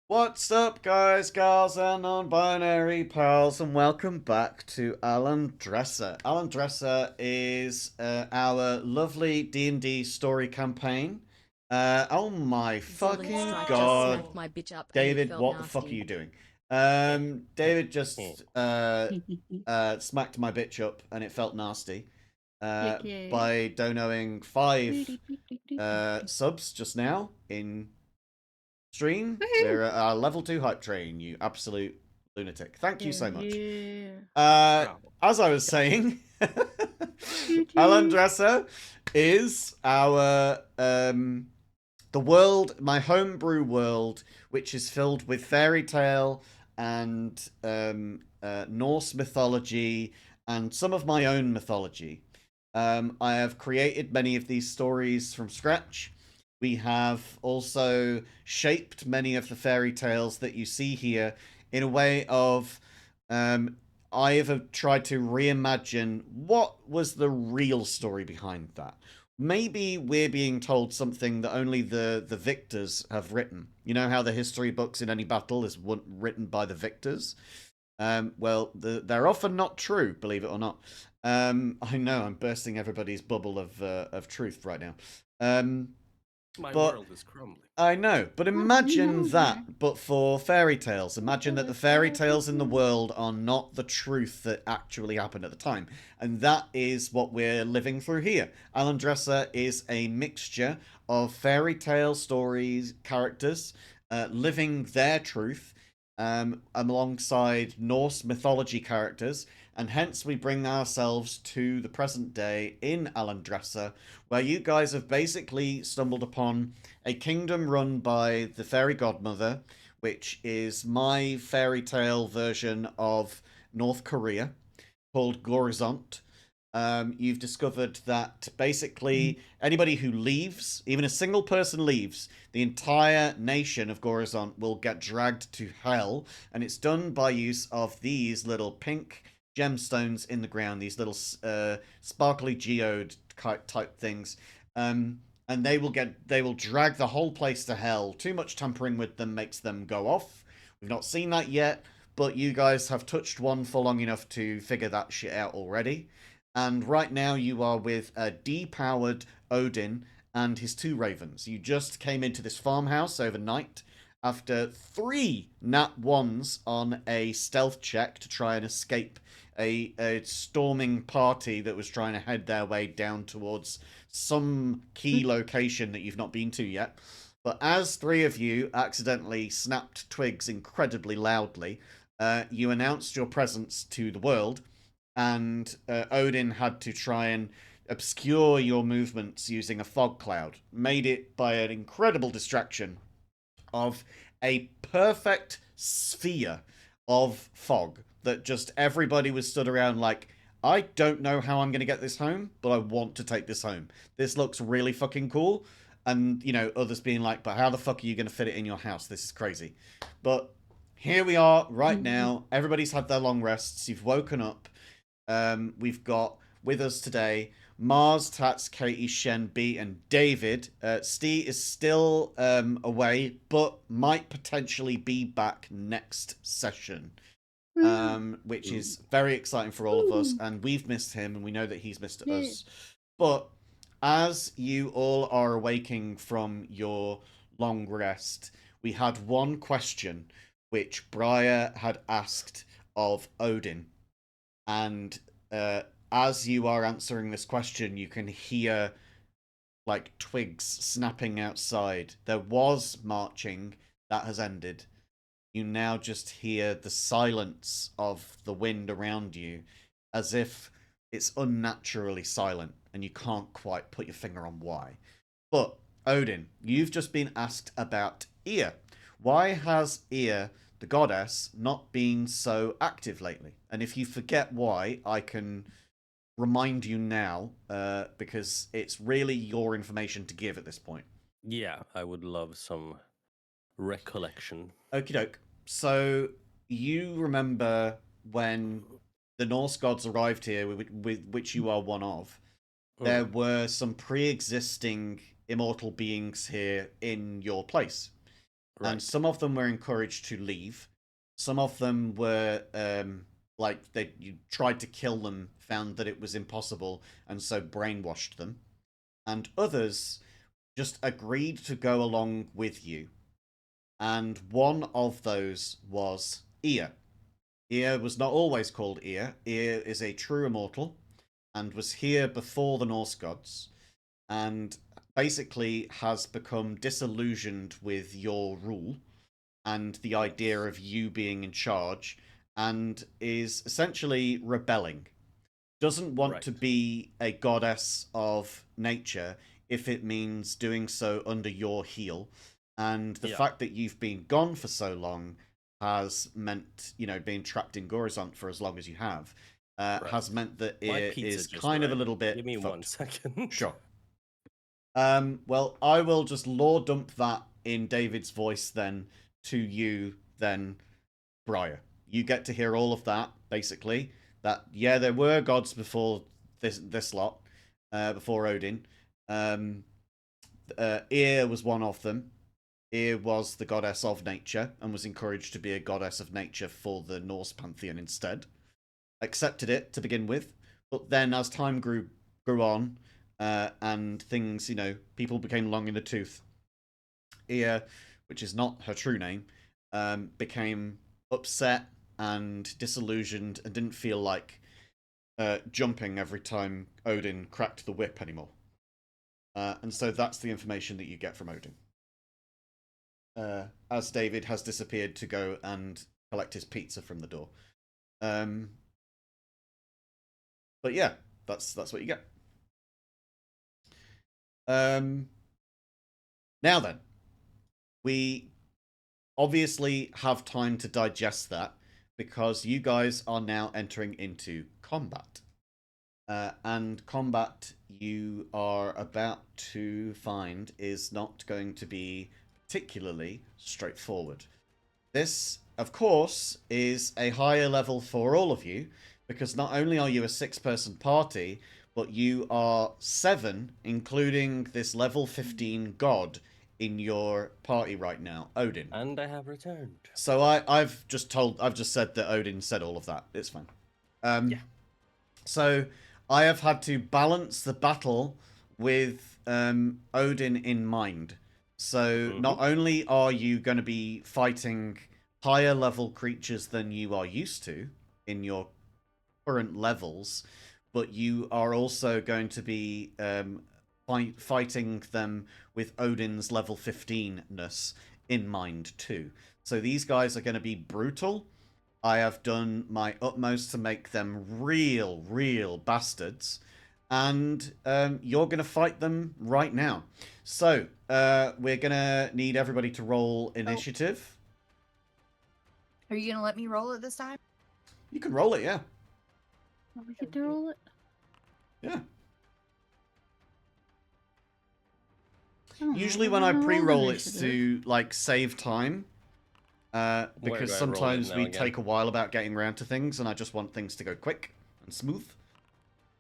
What's up, guys, gals, and non-binary pals, and welcome back to Alan Dresser. Alan Dresser is our lovely D&D story campaign. Oh my Zealot fucking Strike just god, smacked my bitch up and it David, felt what the fuck are nasty. you doing? David just smacked my bitch up, and it felt nasty. By donoing 5 subs just now in stream. We're at our level 2 hype train, you absolute lunatic. Thank you so much. Wow. As I was saying, Alan Dresser is our the world, my homebrew world, which is filled with fairy tale and Norse mythology and some of my own mythology. I have created many of these stories from scratch. We have also shaped many of the fairy tales that you see here in a way of I have tried to reimagine what was the real story behind that. Maybe we're being told something that only the victors have written. You know how the history books in any battle is written by the victors? Well, they're often not true, believe it or not. I know I'm bursting everybody's bubble of truth right now. My But world is crumbling. I know, but imagine that, but for fairy tales. Imagine that the fairy tales in the world are not the truth that actually happened at the time. And that is what we're living through here. Alan Dresser is a mixture of fairy tale stories, characters, living their truth, alongside Norse mythology characters, and hence we bring ourselves to the present day in Alan Dresser, where you guys have basically stumbled upon a kingdom run by the fairy godmother, which is my fairy tale version of North Korea, called Gorizont. You've discovered that basically anybody who leaves, even a single person leaves, the entire nation of Gorizont will get dragged to hell, and it's done by use of these little pink gemstones in the ground, these little sparkly geode type things. And they will drag the whole place to hell. Too much tampering with them makes them go off. We've not seen that yet, but you guys have touched one for long enough to figure that shit out already. And right now you are with a depowered Odin and his 2 ravens. You just came into this farmhouse overnight after 3 nat 1s on a stealth check to try and escape a storming party that was trying to head their way down towards some key location that you've not been to yet. But as 3 of you accidentally snapped twigs incredibly loudly, you announced your presence to the world, and Odin had to try and obscure your movements using a fog cloud, made it by an incredible distraction of a perfect sphere of fog that just everybody was stood around like, I don't know how I'm going to get this home, but I want to take this home. This looks really fucking cool. And, you know, others being like, but how the fuck are you going to fit it in your house? This is crazy. But here we are right now. Everybody's had their long rests. You've woken up. We've got with us today Mars, Tats, Katie, Shen, B, and David. Steve is still away, but might potentially be back next session, which is very exciting for all of us. And we've missed him, and we know that he's missed us. But as you all are awaking from your long rest, we had one question which Briar had asked of Odin, and as you are answering this question, you can hear like twigs snapping outside. There was marching that has ended. You now just hear the silence of the wind around you, as if it's unnaturally silent, and you can't quite put your finger on why. But Odin, you've just been asked about Ea. Why has Ea, the goddess, not been so active lately? And if you forget why, I can remind you now, because it's really your information to give at this point. Yeah, I would love some recollection. Okie doke. So you remember when the Norse gods arrived here, with which you are one of, there were some pre-existing immortal beings here in your place. and Right. some of them were encouraged to leave. Some of them were you tried to kill them, found that it was impossible, and so brainwashed them. And others just agreed to go along with you. And one of those was Ea. Ea was not always called Ea. Ea is a true immortal and was here before the Norse gods, and basically has become disillusioned with your rule and the idea of you being in charge, and is essentially rebelling. Doesn't want Right. to be a goddess of nature if it means doing so under your heel. And the Yeah. fact that you've been gone for so long has meant, being trapped in Gorizont for as long as you have, Right. has meant that My it pizza is just kind of a arrived. little bit Give me 1 fucked. second. Sure. Well, I will just lore dump that in David's voice then to you, then, Briar. You get to hear all of that, basically. That, yeah, there were gods before this lot, before Odin. Ea was one of them. Ea was the goddess of nature and was encouraged to be a goddess of nature for the Norse pantheon instead. Accepted it to begin with, but then as time grew on, and things, people became long in the tooth. Ea, which is not her true name, became upset and disillusioned and didn't feel like jumping every time Odin cracked the whip anymore. And so that's the information that you get from Odin. As David has disappeared to go and collect his pizza from the door. But yeah, that's what you get. Now then, we obviously have time to digest that because you guys are now entering into combat. And combat, you are about to find, is not going to be particularly straightforward. This, of course, is a higher level for all of you because not only are you a 6-person party, but you are 7, including this level 15 god in your party right now, Odin. And I have returned. So I've just said that Odin said all of that. It's fine. Yeah. So I have had to balance the battle with Odin in mind. So not only are you going to be fighting higher level creatures than you are used to in your current levels, but you are also going to be fighting them with Odin's level 15-ness in mind too. So these guys are going to be brutal. I have done my utmost to make them real bastards. And you're going to fight them right now. So we're going to need everybody to roll initiative. Are you going to let me roll it this time? You can roll it, yeah. We get to roll it? Yeah. Oh, Usually we're when I gonna roll pre-roll, it's initiative. to like save time. Where Because do I roll it sometimes now we again? take a while about getting around to things, and I just want things to go quick and smooth.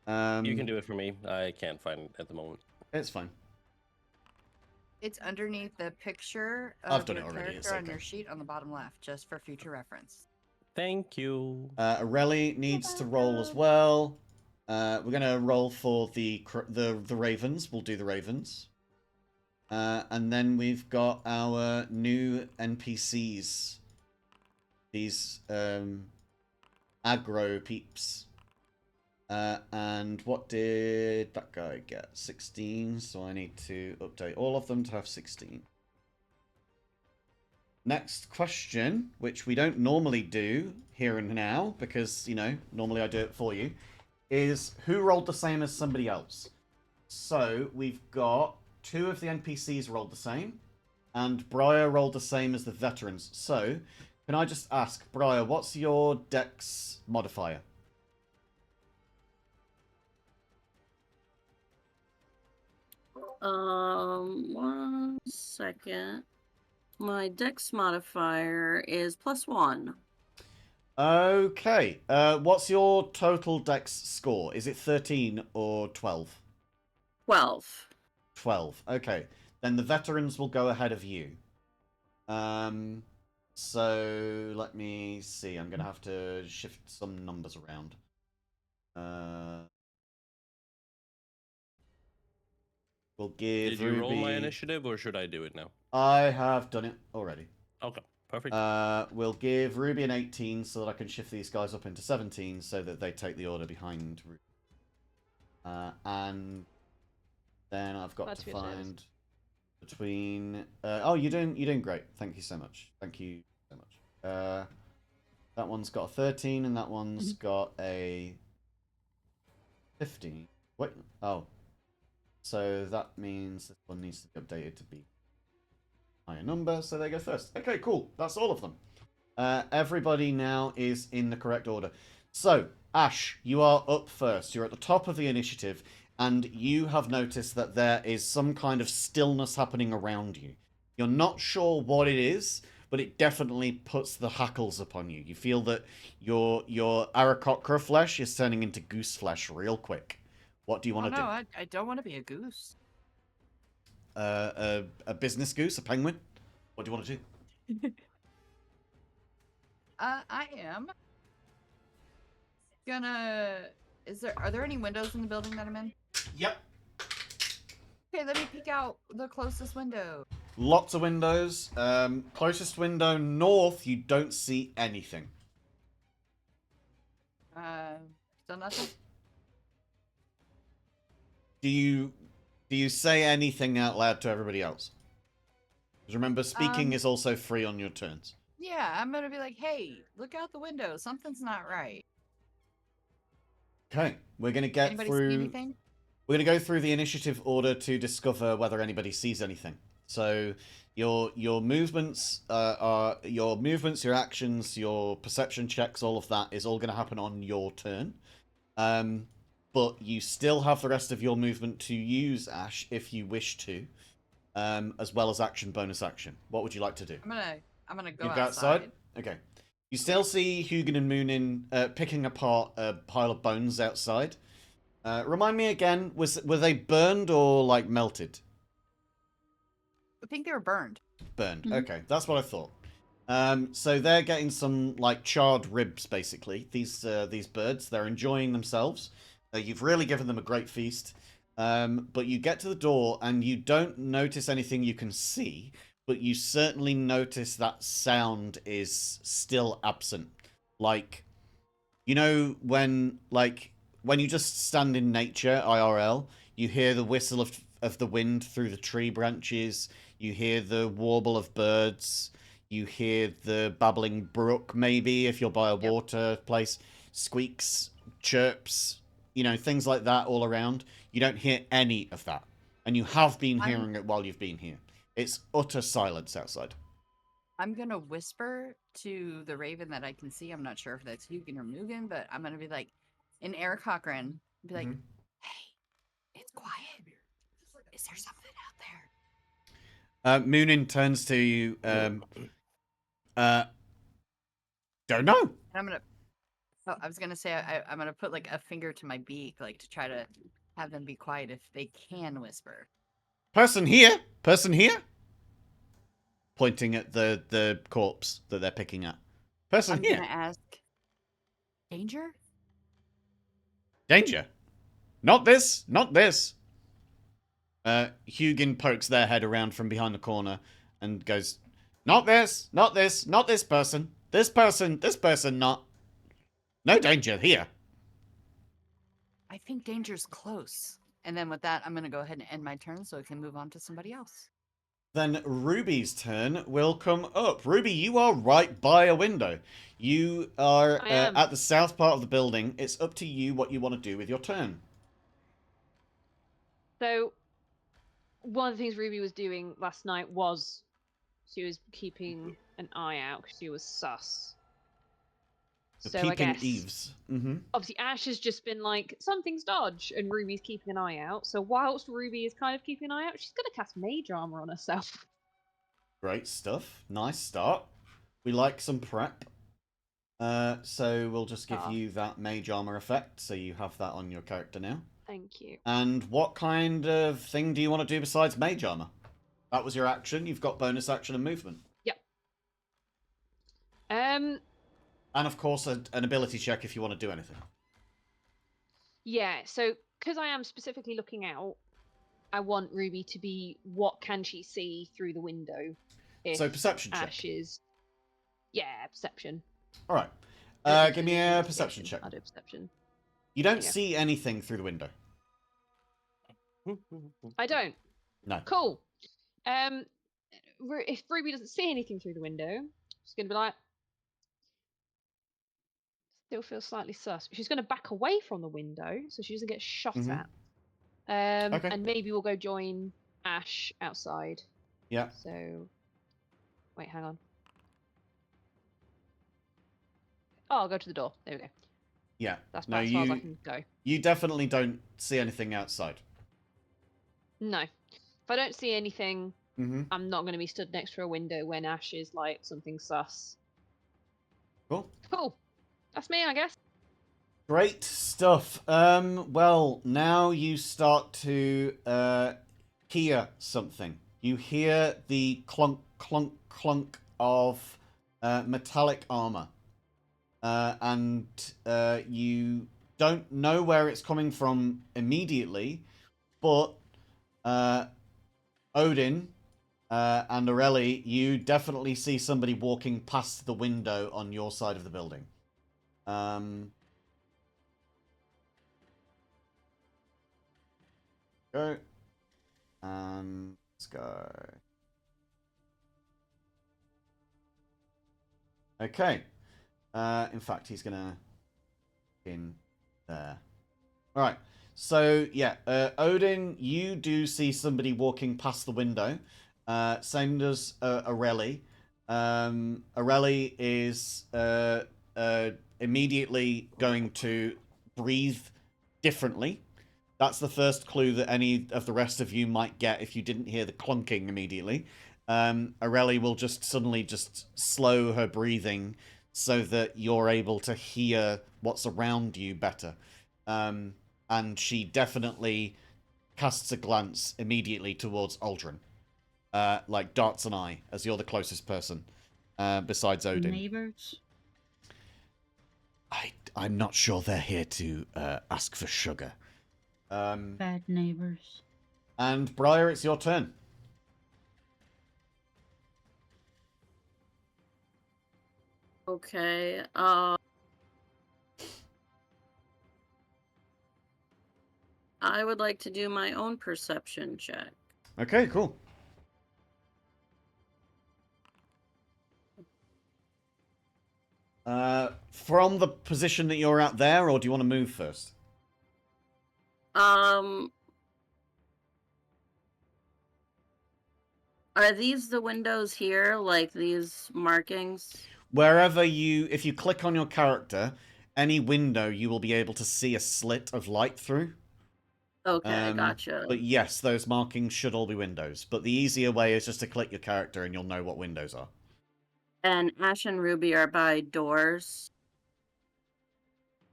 You can do it for me. I can't find it at the moment. It's fine. It's underneath the picture I've of done your it already, it's character on okay. your sheet on the bottom left, just for future reference. Thank you. Areli needs to roll as well. We're gonna roll for the ravens. We'll do the ravens. And then we've got our new NPCs. These aggro peeps. And what did that guy get? 16. So I need to update all of them to have 16. Next question, which we don't normally do here and now, because, normally I do it for you, is who rolled the same as somebody else? So we've got 2 of the NPCs rolled the same, and Briar rolled the same as the veterans. So, can I just ask, Briar, what's your dex modifier? 1 second. My dex modifier is +1. Okay. What's your total dex score? Is it 13 or 12? 12. 12. Okay. Then the veterans will go ahead of you. So let me see. I'm gonna have to shift some numbers around. We'll give Did you roll my Ruby. initiative, or should I do it now? I have done it already. Okay, perfect. We'll give Ruby an 18 so that I can shift these guys up into 17 so that they take the order behind Ruby. And then I've got to find between. Oh, you're doing great. Thank you so much. Thank you so much. That one's got a 13 and that one's got a 15. Wait. Oh. So that means this one needs to be updated to be higher number, so they go first. Okay, cool. That's all of them. Everybody now is in the correct order. So, Ash, you are up first. You're at the top of the initiative, and you have noticed that there is some kind of stillness happening around you. You're not sure what it is, but it definitely puts the hackles upon you. You feel that your Aarakocra flesh is turning into goose flesh real quick. What do you want to do? No, I don't want to be a goose. A business goose, a penguin? What do you want to do? I am gonna. Are there any windows in the building that I'm in? Yep. Okay, let me peek out the closest window. Lots of windows. Closest window north, you don't see anything. Still nothing? Do you say anything out loud to everybody else? Because remember, speaking is also free on your turns. Yeah, I'm gonna be like, hey, look out the window. Something's not right. Okay, we're gonna get Anybody through. see anything? We're gonna go through the initiative order to discover whether anybody sees anything. So your movements your actions, your perception checks, all of that is all gonna happen on your turn. But you still have the rest of your movement to use, Ash, if you wish to, as well as action, bonus action. What would you like to do? I'm gonna go You outside. Okay. You still see Hugin and Moonin picking apart a pile of bones outside. Remind me again, were they burned or like melted? I think they were burned. Burned. Okay, that's what I thought. So they're getting some like charred ribs, basically. These birds, they're enjoying themselves. You've really given them a great feast. But you get to the door and you don't notice anything you can see, but you certainly notice that sound is still absent. Like, you know, when you just stand in nature, IRL, you hear the whistle of the wind through the tree branches, you hear the warble of birds, you hear the babbling brook, maybe, if you're by a water place, squeaks, chirps, things like that all around. You don't hear any of that. And you have been hearing it while you've been here. It's utter silence outside. I'm gonna whisper to the raven that I can see. I'm not sure if that's Hugin or Mugen, but I'm gonna be like, in Eric Cochran, be like, hey, it's quiet. Is there something out there? Moonin turns to you. Don't know. And I'm gonna. Oh, I was gonna say I'm gonna put like a finger to my beak, like to try to have them be quiet if they can whisper. Person here. Person here. Pointing at the corpse that they're picking at. Person here. I'm gonna ask. Danger? Danger. Not this. Not this. Hugin pokes their head around from behind the corner and goes, "Not this. Not this. Not this person. This person. This person. Not. No danger here." I think danger's close. And then with that, I'm gonna go ahead and end my turn so I can move on to somebody else. Then Ruby's turn will come up. Ruby, you are right by a window. You are at the south part of the building. It's up to you what you want to do with your turn. So, one of the things Ruby was doing last night was she was keeping an eye out because she was sus. So I guess Eves. obviously Ash has just been like, something's dodge, and Ruby's keeping an eye out. So whilst Ruby is kind of keeping an eye out, she's going to cast Mage Armor on herself. Great stuff. Nice start. We like some prep. So we'll just give you that Mage Armor effect, so you have that on your character now. Thank you. And what kind of thing do you want to do besides Mage Armor? That was your action. You've got bonus action and movement. Yep. And of course, an ability check if you want to do anything. Yeah, so because I am specifically looking out, I want Ruby to be what can she see through the window if So perception check. Ash is... Yeah, perception. All right. Give me a perception check. I'll do perception. You don't Yeah. see anything through the window. I don't. No. Cool. If Ruby doesn't see anything through the window, she's going to be like... Still feels slightly sus. She's going to back away from the window so she doesn't get shot at. Okay. And maybe we'll go join Ash outside. Yeah. So... Wait, hang on. Oh, I'll go to the door. There we go. Yeah. That's about as far as I can go. You definitely don't see anything outside. No. If I don't see anything, Mm-hmm. I'm not going to be stood next to a window when Ash is like something sus. Cool. Cool. That's me, I guess. Great stuff. Well, now you start to hear something. You hear the clunk, clunk, clunk of metallic armor. And you don't know where it's coming from immediately, but Odin and Aurelie, you definitely see somebody walking past the window on your side of the building. Go. And let's go. Okay. In fact, he's gonna in there. All right. So yeah, Odin, you do see somebody walking past the window. Same as Aurelie. Aurelie is immediately going to breathe differently. That's the first clue that any of the rest of you might get if you didn't hear the clunking immediately. Aurelie will just suddenly slow her breathing so that you're able to hear what's around you better. And she definitely casts a glance immediately towards Aldrin. Like darts an eye, as you're the closest person besides Odin. Neighbors? I'm not sure they're here to ask for sugar. Bad neighbors. And Briar, it's your turn. Okay. I would like to do my own perception check. Okay, cool. From the position that you're at there, or do you want to move first? Are these the windows here, like these markings? Wherever if you click on your character, any window you will be able to see a slit of light through. Okay, gotcha. But yes, those markings should all be windows. But the easier way is just to click your character and you'll know what windows are. And Ash and Ruby are by doors.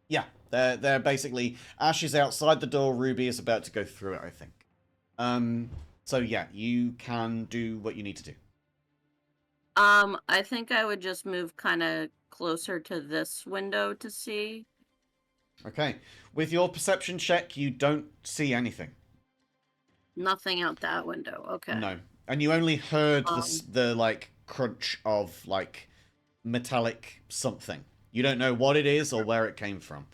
Yeah, they're basically... Ash is outside the door, Ruby is about to go through it, I think. So yeah, you can do what you need to do. I think I would just move kind of closer to this window to see. Okay. With your perception check, you don't see anything. Nothing out that window. Okay. No. And you only heard the like crunch of like metallic something. You don't know what it is or where it came from.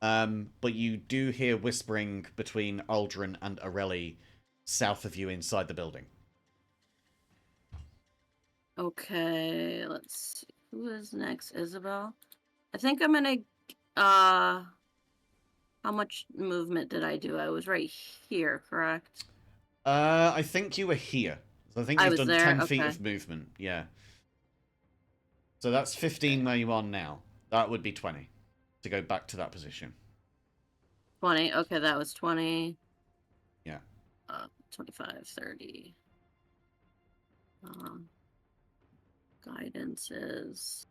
But you do hear whispering between Aldrin and Aurelie south of you inside the building. Okay, let's see. Who is next? Isabel? I think I'm gonna how much movement did I do? I was right here, correct? I think you were here. So I think I you've was done there, 10 feet okay. of movement. Yeah. So that's 15 where you are now. That would be 20 to go back to that position. 20. Okay, that was 20. Yeah. 25, 30. Guidance is...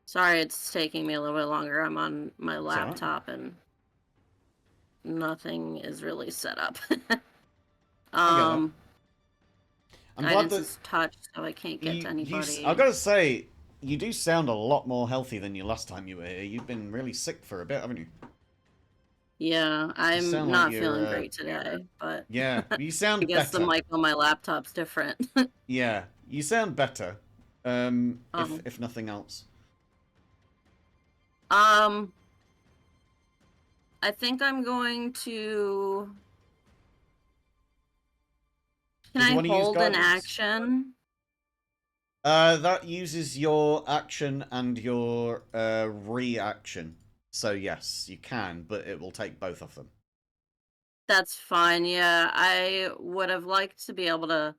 Sorry, it's taking me a little bit longer. I'm on my laptop and nothing is really set up. I'm glad Guidance that is touch, so I can't get to anybody. I gotta say, you do sound a lot more healthy than you last time you were here. You've been really sick for a bit, haven't you? Yeah, I'm sound like not you're, feeling great today, but Yeah, you I sound guess the better. mic on my laptop's different. Yeah, you sound better. Um, If nothing else. um, I think I'm going to. Can Did you I want to use hold an guidance? action? That uses your action and your reaction. So yes, you can, but it will take both of them. That's fine. Yeah, I would have liked to be able to.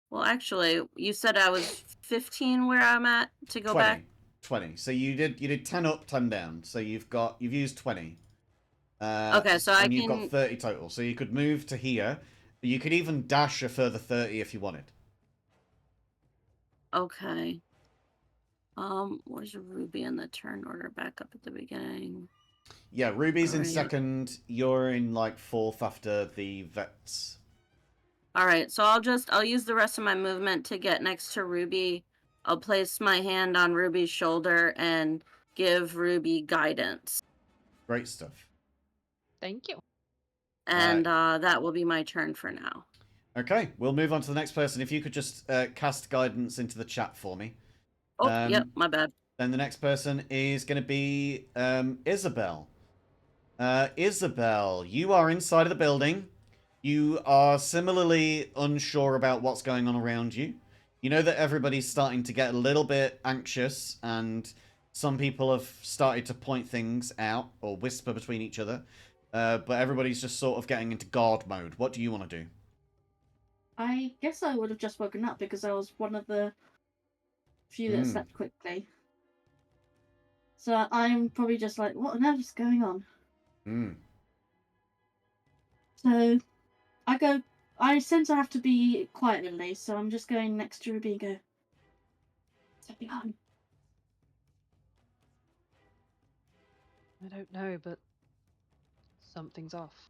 Well, actually, you said I was 15 where I'm at to go 20. back. 20. So you did 10 up, 10 down. So you've used 20. Okay, so I And you've got can. 30 total. So you could move to here. You could even dash a further 30 if you wanted. Okay. Where's Ruby in the turn order back up at the beginning? Yeah, Ruby's in Alright. second. You're in like fourth after the vets. Alright, so I'll use the rest of my movement to get next to Ruby. I'll place my hand on Ruby's shoulder and give Ruby guidance. Great stuff. Thank you. And that will be my turn for now. Okay, we'll move on to the next person. If you could just cast guidance into the chat for me. Oh, yep, my bad. Then the next person is going to be Isabel. Isabel, you are inside of the building. You are similarly unsure about what's going on around you. You know that everybody's starting to get a little bit anxious, and some people have started to point things out or whisper between each other. But everybody's just sort of getting into guard mode. What do you want to do? I guess I would have just woken up because I was one of the few that slept quickly. So I'm probably just like, what on earth is going on? So I sense I have to be quiet lately, so I'm just going next to Ruby and go, what's going on? I don't know, but something's off.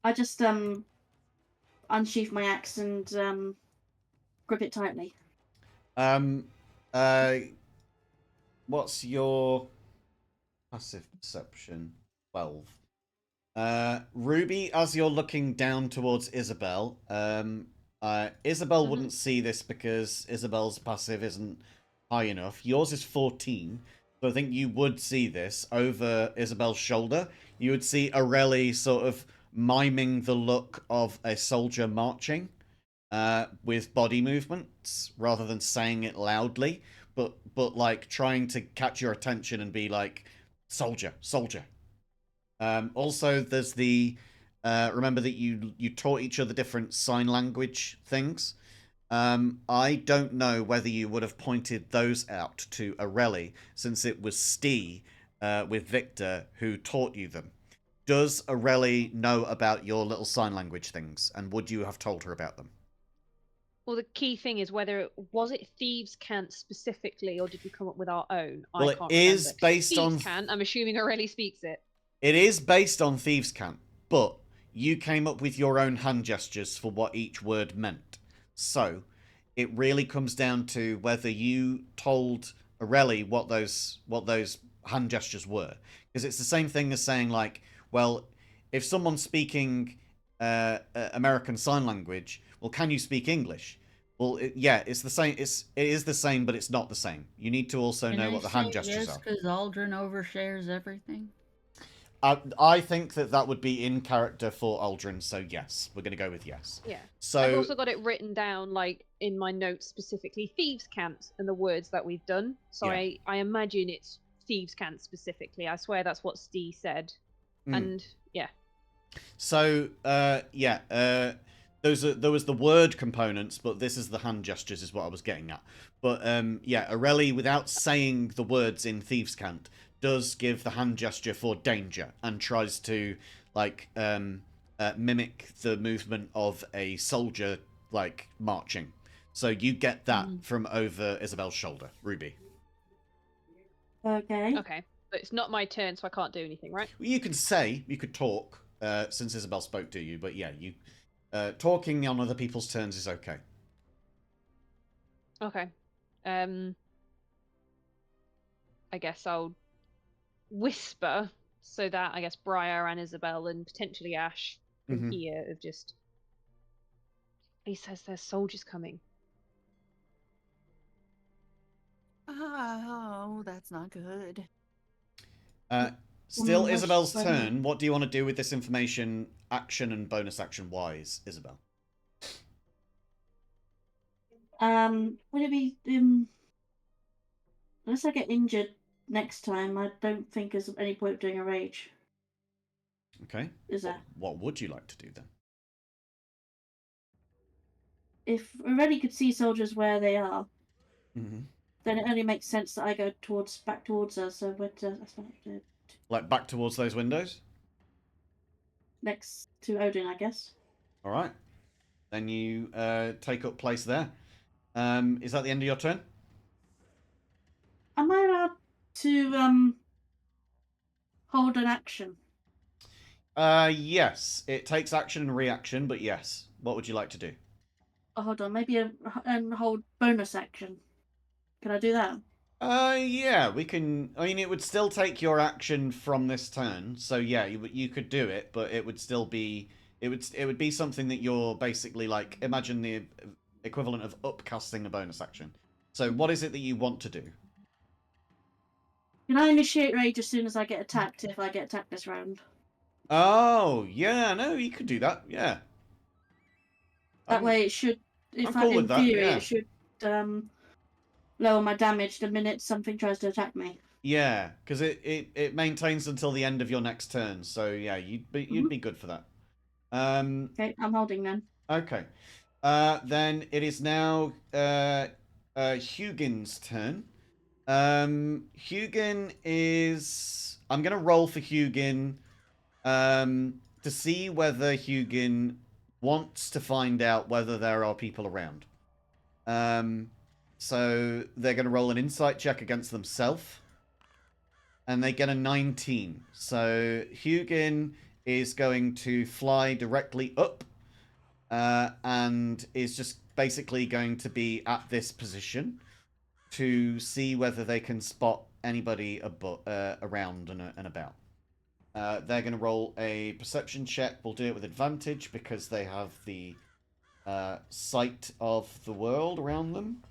I just unsheath my axe and grip it tightly. What's your passive perception? 12. Ruby, as you're looking down towards Isabel, Isabel wouldn't see this because Isabel's passive isn't high enough. Yours is 14, so I think you would see this over Isabel's shoulder. You would see Aurelie sort of miming the look of a soldier marching with body movements rather than saying it loudly, but like trying to catch your attention and be like, soldier, soldier. Also, there's the remember that you taught each other different sign language things. I don't know whether you would have pointed those out to Aurelie, since it was Stee with Victor who taught you them. Does Aurelie know about your little sign language things, and would you have told her about them? Well, the key thing is whether was it Thieves' Cant specifically, or did we come up with our own? Well, I can't it is remember. based Thieves' on. Cant. I'm assuming Aurelie speaks it. It is based on Thieves' Cant, but you came up with your own hand gestures for what each word meant. So, it really comes down to whether you told Aurelie what those hand gestures were. Because it's the same thing as saying, like, well, if someone's speaking American Sign Language, well, can you speak English? Well, yeah, it's the same. It is the same, but it's not the same. You need to also know what the hand gestures are. Because Aldrin overshares everything. I think that would be in character for Aldrin, so yes, we're going to go with yes. Yeah. So I've also got it written down, like in my notes specifically, Thieves' Cant and the words that we've done. So Yeah. I imagine it's Thieves' Cant specifically. I swear that's what Steve said. And yeah. So there was the word components, but this is the hand gestures, is what I was getting at. But yeah, Aurelie, without saying the words in Thieves' Cant, does give the hand gesture for danger and tries to like mimic the movement of a soldier like marching. So you get that from over Isabel's shoulder, Ruby. Okay. Okay. But it's not my turn, so I can't do anything, right? Well, you could talk since Isabel spoke to you, but yeah, you talking on other people's turns is okay. Okay. I guess I'll whisper so that I guess Briar and Isabel and potentially Ash can Mhm. hear of just. He says there's soldiers coming. Oh, that's not good. Still Rush Isabel's when- turn. What do you want to do with this information, action and bonus action wise, Isabel? Would it be unless I get injured next time? I don't think there's any point doing a rage. Okay. Is there? What would you like to do then? If we already could see soldiers where they are, Mm-hmm. then it only makes sense that I go back towards her. So, that's not Like back towards those windows? next to Odin, I guess. All right. Then you take up place there. Is that the end of your turn? Am I allowed to hold an action? Yes. It takes action and reaction, but yes. What would you like to do? Oh, hold on, maybe a hold bonus action. Can I do that? Yeah, we can. I mean, it would still take your action from this turn, so yeah, you could do it, but it would still be it would be something that you're basically like. Imagine the equivalent of upcasting a bonus action. So, what is it that you want to do? Can I initiate rage as soon as I get attacked? If I get attacked this round, Oh, yeah, no, you could do that. Yeah, that way it should. I'm If cool in with that, theory, yeah. it should lower my damage the minute something tries to attack me. Yeah, because it maintains until the end of your next turn. So yeah, you'd be good for that. Okay, I'm holding then. Okay. Then it is now Hugin's turn. Hugin is. I'm gonna roll for Hugin to see whether Hugin wants to find out whether there are people around. So they're gonna roll an insight check against themselves, and they get a 19. So Hugin is going to fly directly up and is just basically going to be at this position to see whether they can spot anybody around and about. They're going to roll a perception check. We'll do it with advantage because they have the sight of the world around them,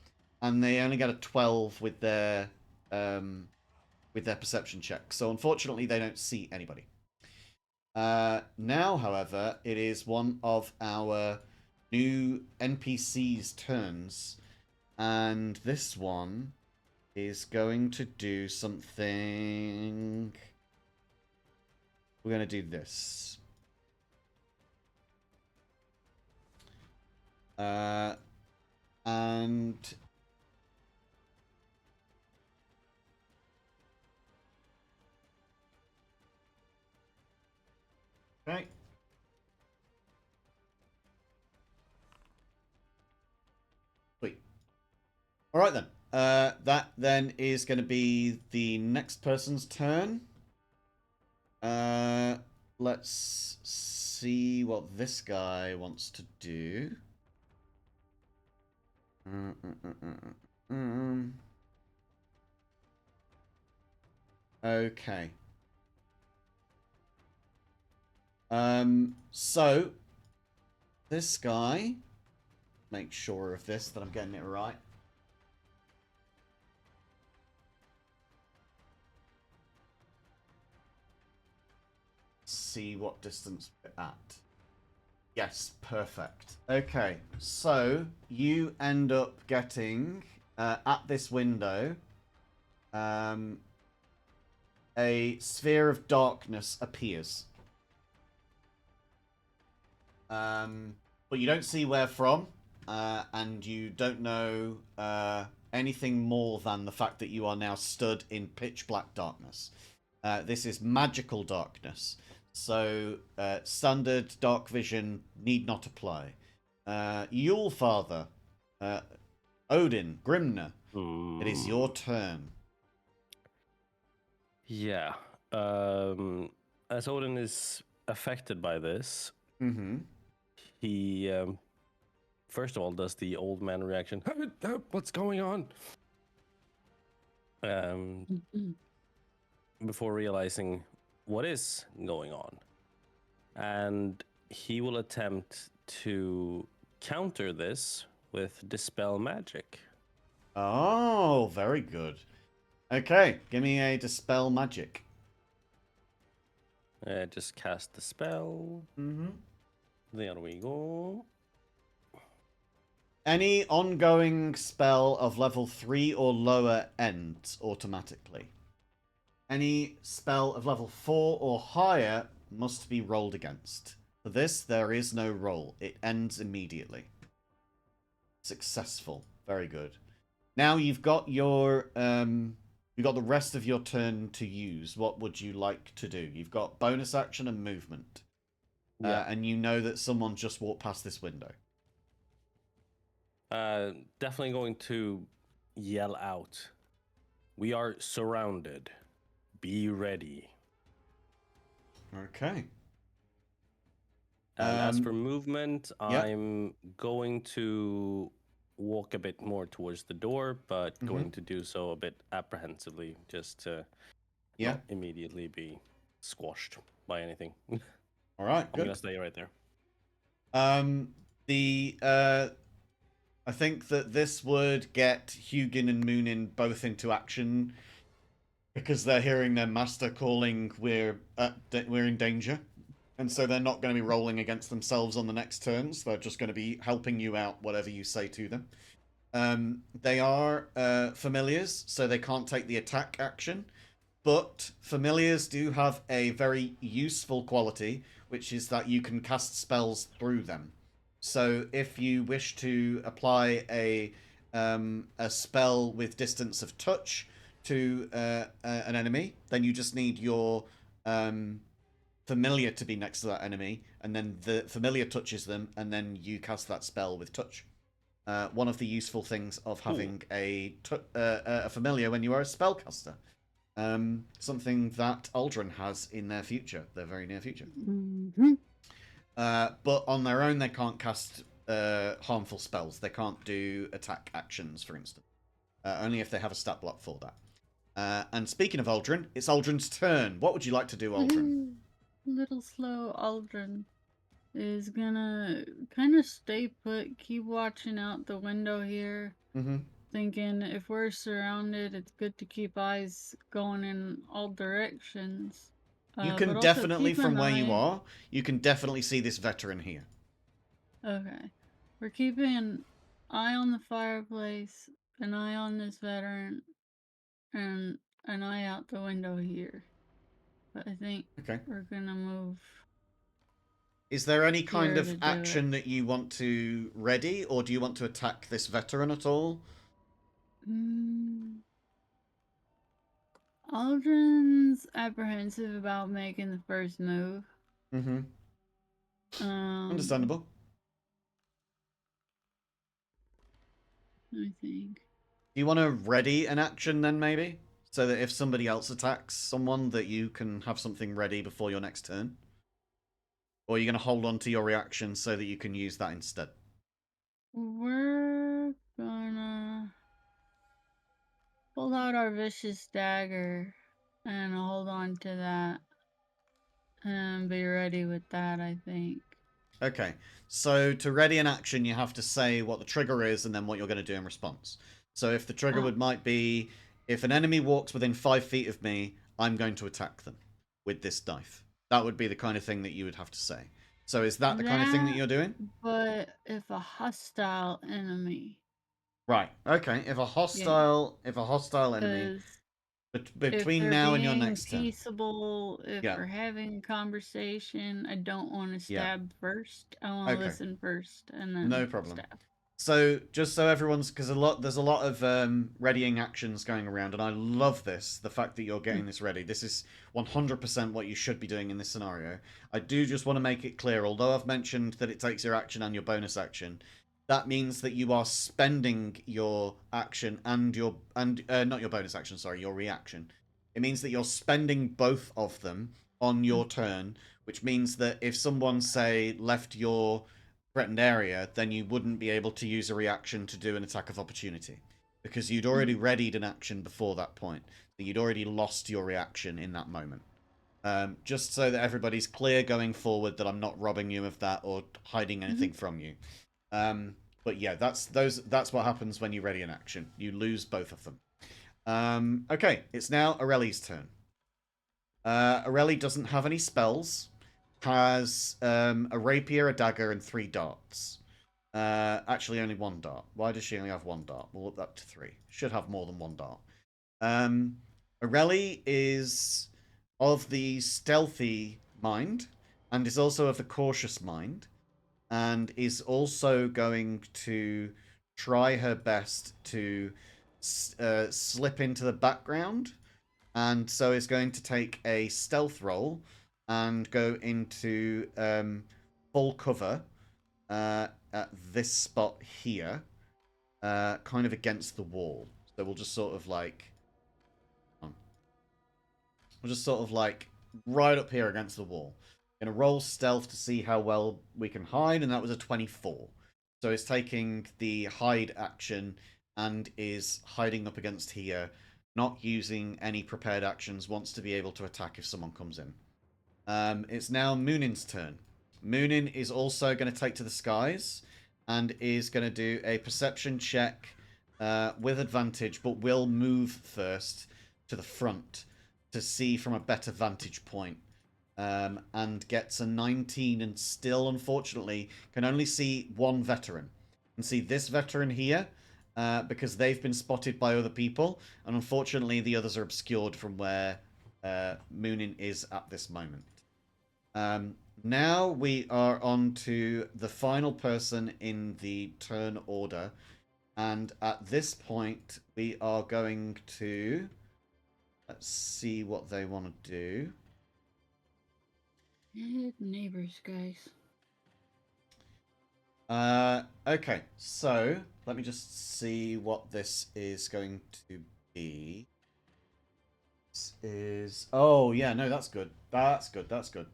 and they only get a 12 with their perception check. So unfortunately, they don't see anybody. Now, however, it is one of our new NPC's turns, and this one is going to do something. We're going to do this. And okay. Sweet. All right then. That then is going to be the next person's turn. Let's see what this guy wants to do. Okay. So this guy, make sure of this that I'm getting it right. See what distance we're at. Yes, perfect. Okay, so you end up getting at this window a sphere of darkness appears. But you don't see where from, and you don't know anything more than the fact that you are now stood in pitch black darkness. This is magical darkness, so standard dark vision need not apply. Yule Father, Odin, Grimner, it is your turn. Yeah. As Odin is affected by this, Mm-hmm. he first of all does the old man reaction. What's going on? Mhm. before realizing what is going on. And he will attempt to counter this with Dispel Magic. Oh, very good. Okay, give me a Dispel Magic. Just cast the spell. Mm-hmm. There we go. Any ongoing spell of level 3 or lower ends automatically. Any spell of level 4 or higher must be rolled against. For this, there is no roll. It ends immediately. Successful. Very good. Now you've got your you've got the rest of your turn to use. What would you like to do? You've got bonus action and movement. Yeah. And you know that someone just walked past this window. Definitely going to yell out. We are surrounded. Be ready. Okay. And as for movement, yeah. I'm going to walk a bit more towards the door, but going to do so a bit apprehensively, just to not immediately be squashed by anything. All right, I'm good. gonna stay right there. I think that this would get Hugin and Moonin both into action because they're hearing their master calling, we're in danger. And so they're not going to be rolling against themselves on the next turns. They're just going to be helping you out, whatever you say to them. They are familiars, so they can't take the attack action. But familiars do have a very useful quality, which is that you can cast spells through them. So if you wish to apply a spell with distance of touch to an enemy, then you just need your familiar to be next to that enemy, and then the familiar touches them, and then you cast that spell with touch. One of the useful things of having a familiar when you are a spellcaster. Something that Aldrin has in their future, their very near future. Mm-hmm. But on their own, they can't cast harmful spells. They can't do attack actions, for instance. Only if they have a stat block for that. And speaking of Aldrin, it's Aldrin's turn. What would you like to do, Aldrin? Little slow Aldrin is gonna kind of stay put, keep watching out the window here. Mm-hmm. Thinking if we're surrounded, it's good to keep eyes going in all directions. You But can also definitely, keep from an where you eye- are, you can definitely see this veteran here. Okay. We're keeping an eye on the fireplace, an eye on this veteran, and an eye out the window here. But I think we're gonna move. Is there any kind here of to do action that you want to ready, or do you want to attack this veteran at all? Aldrin's apprehensive about making the first move. Mm-hmm. Understandable. I think. Do you want to ready an action then, maybe? So that if somebody else attacks someone, that you can have something ready before your next turn? Or are you going to hold on to your reaction so that you can use that instead? We're gonna pull out our vicious dagger and hold on to that and be ready with that, I think. Okay, so to ready an action, you have to say what the trigger is and then what you're going to do in response. So if the trigger might be, if an enemy walks within 5 feet of me, I'm going to attack them with this knife. That would be the kind of thing that you would have to say. So is that the kind of thing that you're doing? But if a hostile enemy. Right. Okay. If a hostile enemy between now and your next turn. Peaceable, if we're having conversation, I don't want to stab first. I want to listen first and then no problem. stab. So just so everyone's, because there's a lot of readying actions going around, and I love this. The fact that you're getting this ready. This is 100% what you should be doing in this scenario. I do just want to make it clear. Although I've mentioned that it takes your action and your bonus action, that means that you are spending your action and not your bonus action. Sorry, your reaction. It means that you're spending both of them on your turn, which means that if someone, say, left your threatened area, then you wouldn't be able to use a reaction to do an attack of opportunity. because you'd already readied an action before that point. So you'd already lost your reaction in that moment. Just so that everybody's clear going forward that I'm not robbing you of that or hiding anything from you. But yeah, that's what happens when you ready an action. You lose both of them. Okay, it's now Aureli's turn. Aureli doesn't have any spells. Has a rapier, a dagger, and 3 darts. Actually, only 1 dart. Why does she only have 1 dart? We'll up that to 3. Should have more than 1 dart. Aureli is of the stealthy mind, and is also of the cautious mind, and is also going to try her best to slip into the background, and so is going to take a stealth roll and go into full cover at this spot here, kind of against the wall. So we'll just sort of like... We'll just sort of like right up here against the wall. Gonna roll stealth to see how well we can hide, and that was a 24. So it's taking the hide action and is hiding up against here, not using any prepared actions, wants to be able to attack if someone comes in. It's now Moonin's turn. Moonin is also going to take to the skies and is going to do a perception check with advantage, but will move first to the front to see from a better vantage point, and gets a 19 and still, unfortunately, can only see 1 veteran. And see this veteran here, because they've been spotted by other people, and unfortunately the others are obscured from where Moonin is at this moment. Now we are on to the final person in the turn order, and at this point we are going to... Let's see what they want to do. Neighbors, guys. Okay, so let me just see what this is going to be. This is... Oh, yeah, no, that's good. That's good, that's good.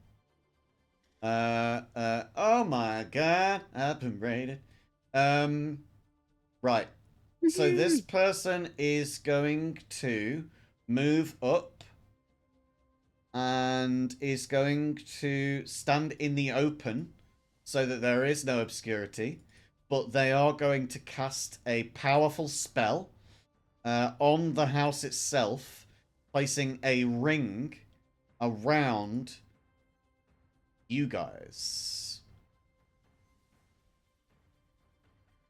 Oh my god, I've been raided. Right. So this person is going to move up and is going to stand in the open so that there is no obscurity, but they are going to cast a powerful spell on the house itself, placing a ring around you guys.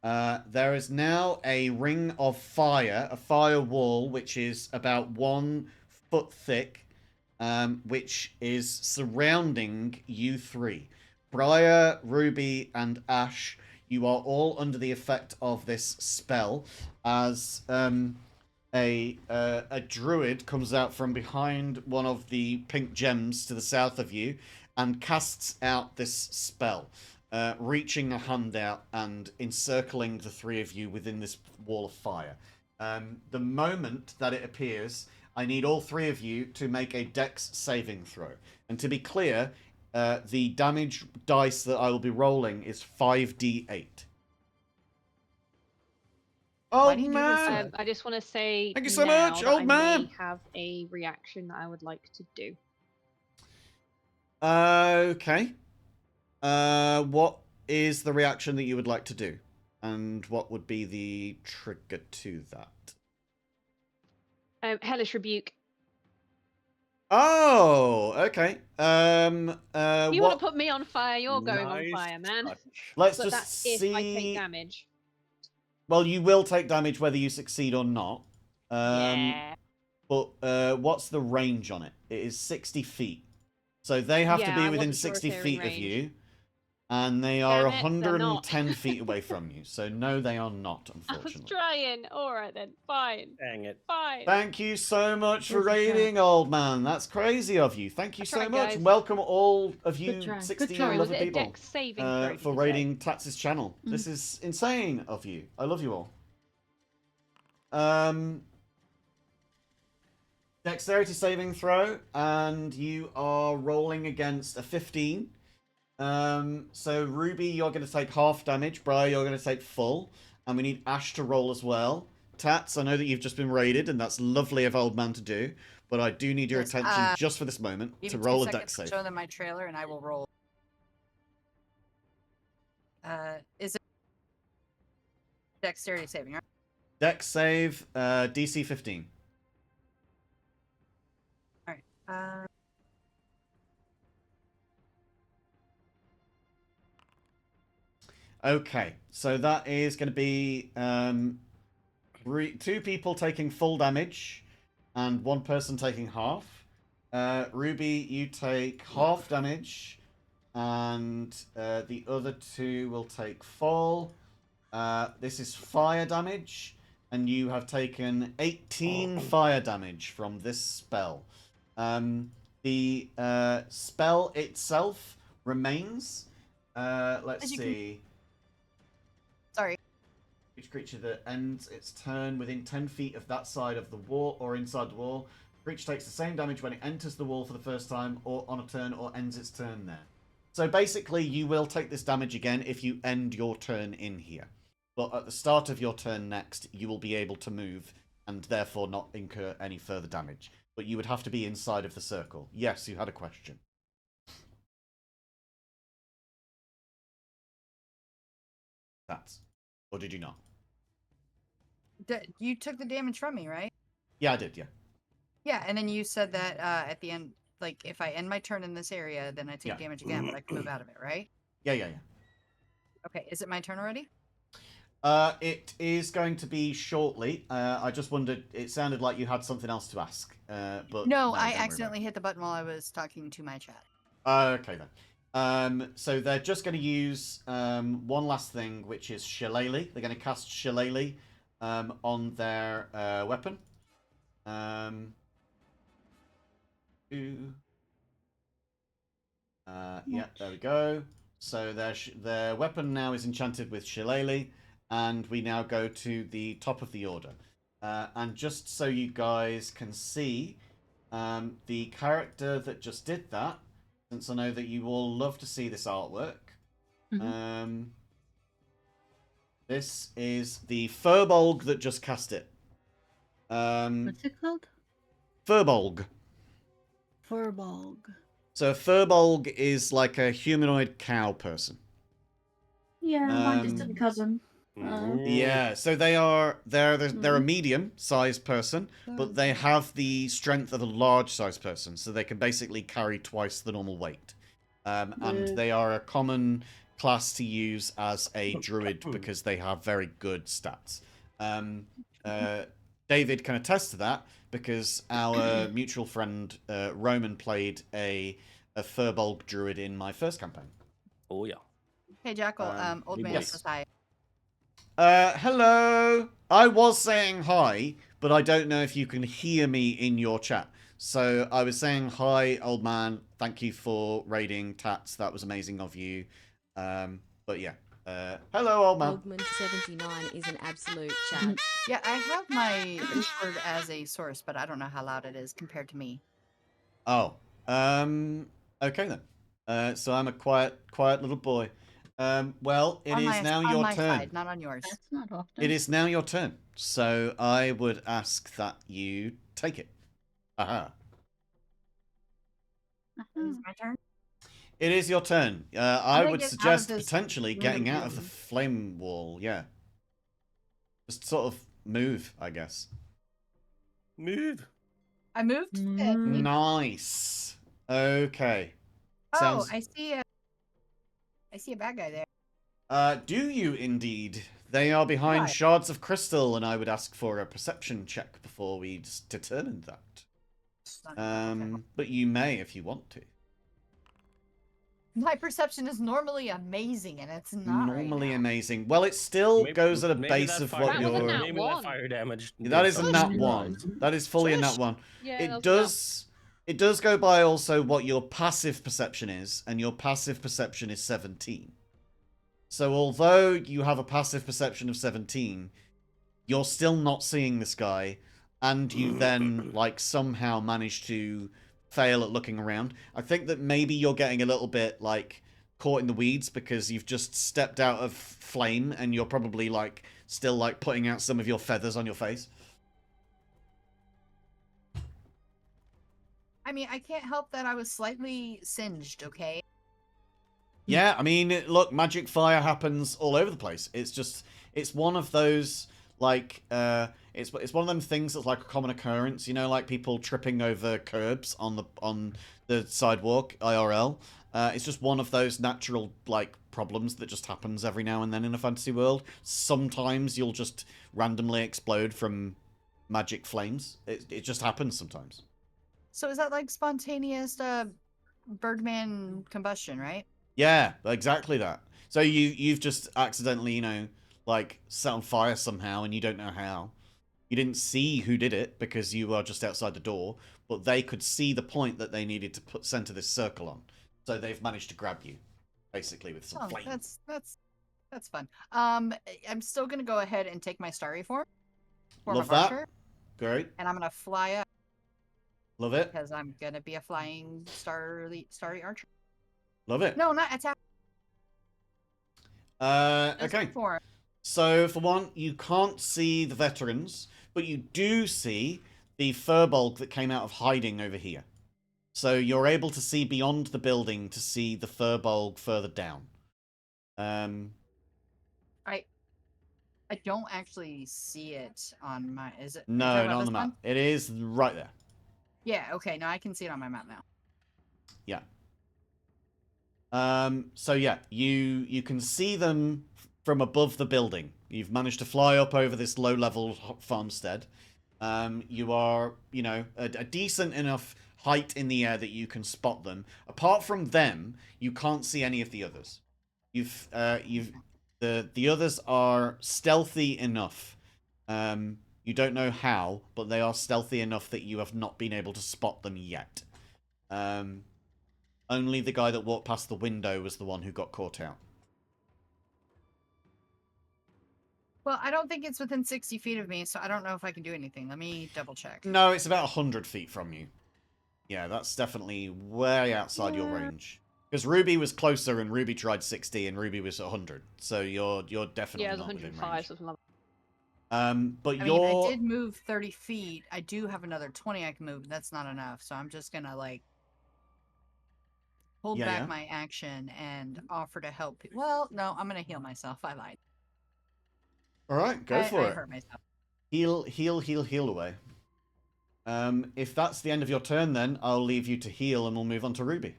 There is now a ring of fire, a fire wall, which is about 1 foot thick, which is surrounding you 3. Briar, Ruby, and Ash, you are all under the effect of this spell, as a druid comes out from behind one of the pink gems to the south of you and casts out this spell, reaching a hand out and encircling the 3 of you within this wall of fire. The moment that it appears, I need all 3 of you to make a dex saving throw. And to be clear, the damage dice that I will be rolling is 5d8. Why do you do this? I just want to say Thank you so now much, that old I man. may have a reaction that I would like to do. Okay. What is the reaction that you would like to do? And what would be the trigger to that? Hellish Rebuke. Oh, okay. You what... want to put me on fire, you're going on Nice fire, man. touch. Let's But just that's see... if I take damage. Well, you will take damage whether you succeed or not. Yeah. But what's the range on it? It is 60 feet. So they have to Yeah, be I within wasn't sure if 60 they were in feet of range. you. And they are Damn it, they're not. 110 feet away from you. So no, they are not, I was unfortunately. trying. Alright then, fine. Dang it. Fine. Thank you so much for Good try. raiding, old man. That's crazy of you. Thank you so tried, much. guys. Welcome all of you Good try. 60 Good try. Was lovely it a people dex saving throw? did for you say? raiding Tax's channel. This is insane of you. I love you all. Dexterity saving throw, and you are rolling against a 15. So Ruby, you're going to take half damage. Briar, you're going to take full. And we need Ash to roll as well. Tats, I know that you've just been raided, and that's lovely of Old Man to do, but I do need your Yes, attention just for this moment Give to me 2 roll a seconds dex to save. show them my trailer, and I will roll. Is it dexterity saving? Right? Dex save, DC 15. All right. Okay, so that is going to be 2 people taking full damage and 1 person taking half. Ruby, you take half damage, and the other 2 will take full. This is fire damage, and you have taken 18 fire damage from this spell. The spell itself remains. Let's see. Sorry. Each creature that ends its turn within 10 feet of that side of the wall or inside the wall. The creature takes the same damage when it enters the wall for the first time or on a turn or ends its turn there. So basically, you will take this damage again if you end your turn in here. But at the start of your turn next, you will be able to move and therefore not incur any further damage. But you would have to be inside of the circle. Yes, you had a question. That's. Or did you not? You took the damage from me, right? Yeah, I did, yeah. Yeah, and then you said that at the end, like, if I end my turn in this area, then I take damage again, but I can move out of it, right? Yeah. Okay, is it my turn already? It is going to be shortly. I just wondered, it sounded like you had something else to ask. But No, I accidentally hit the button while I was talking to my chat. Okay, then. So they're just going to use one last thing, which is Shillelagh. They're going to cast Shillelagh on their weapon. Yeah, there we go. So their weapon now is enchanted with Shillelagh, and we now go to the top of the order. And just so you guys can see, the character that just did that, since I know that you all love to see this artwork, this is the Furbolg that just cast it. What's it called? Furbolg. Furbolg. So a Furbolg is like a humanoid cow person. Yeah, my distant cousin. Yeah, so they're a medium-sized person, but they have the strength of a large-sized person, so they can basically carry twice the normal weight. And they are a common class to use as a druid because they have very good stats. David can attest to that because our mutual friend Roman played a Furbolg druid in my first campaign. Oh yeah. Hey Jackal, old man yes. says hi. Hello. I was saying hi, but I don't know if you can hear me in your chat. So I was saying hi, old man. Thank you for raiding Tats. That was amazing of you. But yeah. Hello, old man. Oldman79 is an absolute chat. Yeah, I have my Discord as a source, but I don't know how loud it is compared to me. Oh. Okay then. So I'm a quiet little boy. Well, it is now your turn. Side, not on yours. That's not often. It is now your turn. So I would ask that you take it. Aha. Is my turn? It is your turn. I would get out of suggest this potentially getting out of the room. flame wall. Yeah. Just sort of move, I guess. Move. I moved. Nice. Okay. Oh, I see a bad guy there. Do you indeed? They are behind Why? shards of crystal, and I would ask for a perception check before we determined that. But you may if you want to. My perception is normally amazing, and it's not Normally right now. amazing. Well, it still goes at a base of what That was a you're... nat Maybe one. that fire damage. That is a nat something. 1. That is fully a nat 1. Yeah, It that was does... It does go by also what your passive perception is, and your passive perception is 17. So although you have a passive perception of 17, you're still not seeing this guy, and you then, like, somehow manage to fail at looking around. I think that maybe you're getting a little bit, like, caught in the weeds because you've just stepped out of flame and you're probably like still like putting out some of your feathers on your face. I mean, I can't help that I was slightly singed, okay? Yeah, I mean, look, magic fire happens all over the place. It's one of those like it's one of them things that's like a common occurrence, you know, like people tripping over curbs on the sidewalk IRL. It's just one of those natural like problems that just happens every now and then in a fantasy world. Sometimes you'll just randomly explode from magic flames. It just happens sometimes. So is that like spontaneous Birdman combustion, right? Yeah, exactly that. So you've just accidentally, you know, like set on fire somehow and you don't know how. You didn't see who did it because you were just outside the door, but they could see the point that they needed to center this circle on. So they've managed to grab you, basically, with some flame. That's fun. I'm still gonna go ahead and take my starry form Love of that. archer, Great. and I'm gonna fly up Love it. because I'm gonna be a flying starry archer. Love it. No, not attack. Okay. Form. So, for one, you can't see the veterans, but you do see the furbolg that came out of hiding over here. So you're able to see beyond the building to see the furbolg further down. I don't actually see it on my. Is it? No, not on the map. It is right there. Yeah. Okay. No, I can see it on my map now. Yeah. So yeah, you can see them from above the building. You've managed to fly up over this low-level farmstead. You are, you know, a decent enough height in the air that you can spot them. Apart from them, you can't see any of the others. The others are stealthy enough. You don't know how, but they are stealthy enough that you have not been able to spot them yet. Only the guy that walked past the window was the one who got caught out. Well, I don't think it's within 60 feet of me, so I don't know if I can do anything. Let me double check. No, it's about 100 feet from you. Yeah, that's definitely way outside your range. Because Ruby was closer, and Ruby tried 60, and Ruby was 100. So you're definitely Yeah, it was not within 105, range. something like But I mean, I did move 30 feet. I do have another 20 I can move, but that's not enough. So I'm just gonna like hold back my action and offer to help. Well, no, I'm gonna heal myself. I lied. All right, go for it. I hurt myself. Heal away. If that's the end of your turn, then I'll leave you to heal, and we'll move on to Ruby.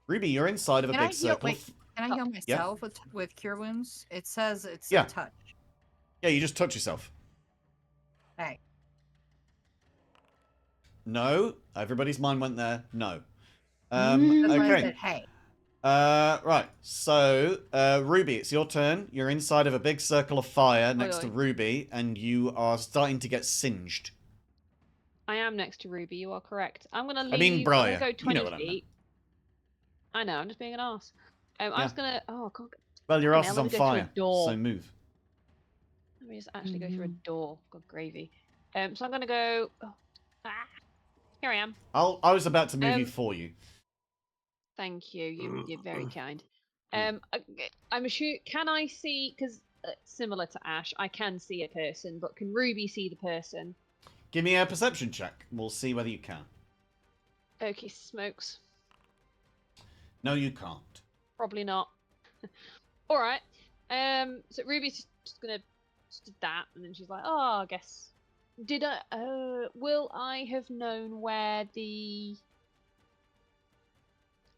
Ruby, you're inside of a big circle. Wait, can I heal myself with cure wounds? It says it's a touch. Yeah, you just touch yourself. Hey. No, everybody's mind went there. No. That's why I Okay. said, hey. Right. So, Ruby, it's your turn. You're inside of a big circle of fire next to Ruby, and you are starting to get singed. I am next to Ruby. You are correct. I'm gonna leave. I mean, Briar. I'm gonna go 20 you know what feet. I know. I'm just being an ass. I'm just gonna. Oh god. Well, your ass now is let on me go through a fire, door. so move. Let me just actually go through a door. God gravy. So I'm gonna go. Here I am. I was about to move you for you. Thank you. You're very kind. I'm assuming. Can I see? Because similar to Ash, I can see a person, but can Ruby see the person? Give me a perception check. We'll see whether you can. Okay, smokes. No, you can't. Probably not. All right. So Ruby's just gonna just did that, and then she's like, "Oh, I guess." Did I? Will I have known where the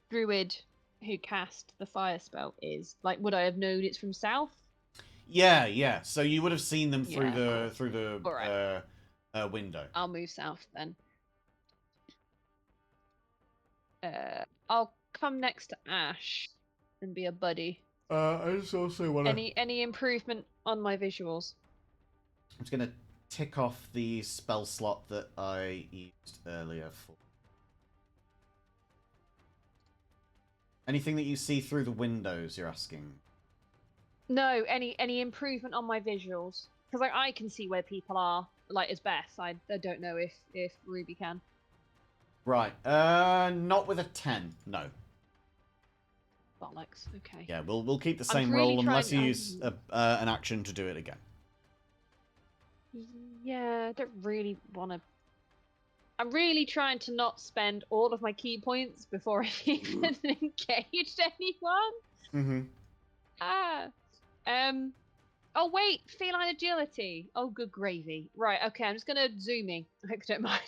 druid who cast the fire spell is? Like, would I have known it's from south? Yeah. So you would have seen them through the window. I'll move south then. I'll come next to Ash and be a buddy. I just also want to... Any improvement on my visuals? I'm just going to tick off the spell slot that I used earlier for... Anything that you see through the windows, you're asking? No, any improvement on my visuals? Because like I can see where people are, like as best. I don't know if Ruby can. Right. Not with a 10, no. Bollocks. Okay. Yeah, we'll keep the I'm same really roll unless you trying- use an action to do it again. Yeah, I don't really want to. I'm really trying to not spend all of my key points before I even engage anyone. Mm-hmm. Ah. Oh wait, feline agility. Oh, good gravy. Right. Okay, I'm just gonna zoom in. I hope you don't mind.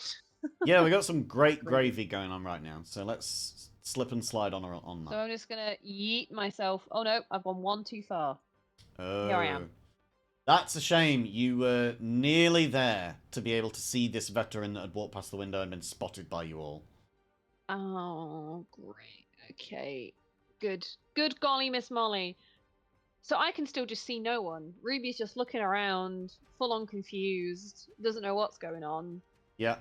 Yeah, we got some great gravy going on right now, so let's slip and slide on So that. I'm just gonna yeet myself. Oh no, I've gone one too far. Oh, Here I am. That's a shame. You were nearly there to be able to see this veteran that had walked past the window and been spotted by you all. Oh, great. Okay. Good. Good golly, Miss Molly. So I can still just see no one. Ruby's just looking around, full on confused, doesn't know what's going on. Yeah.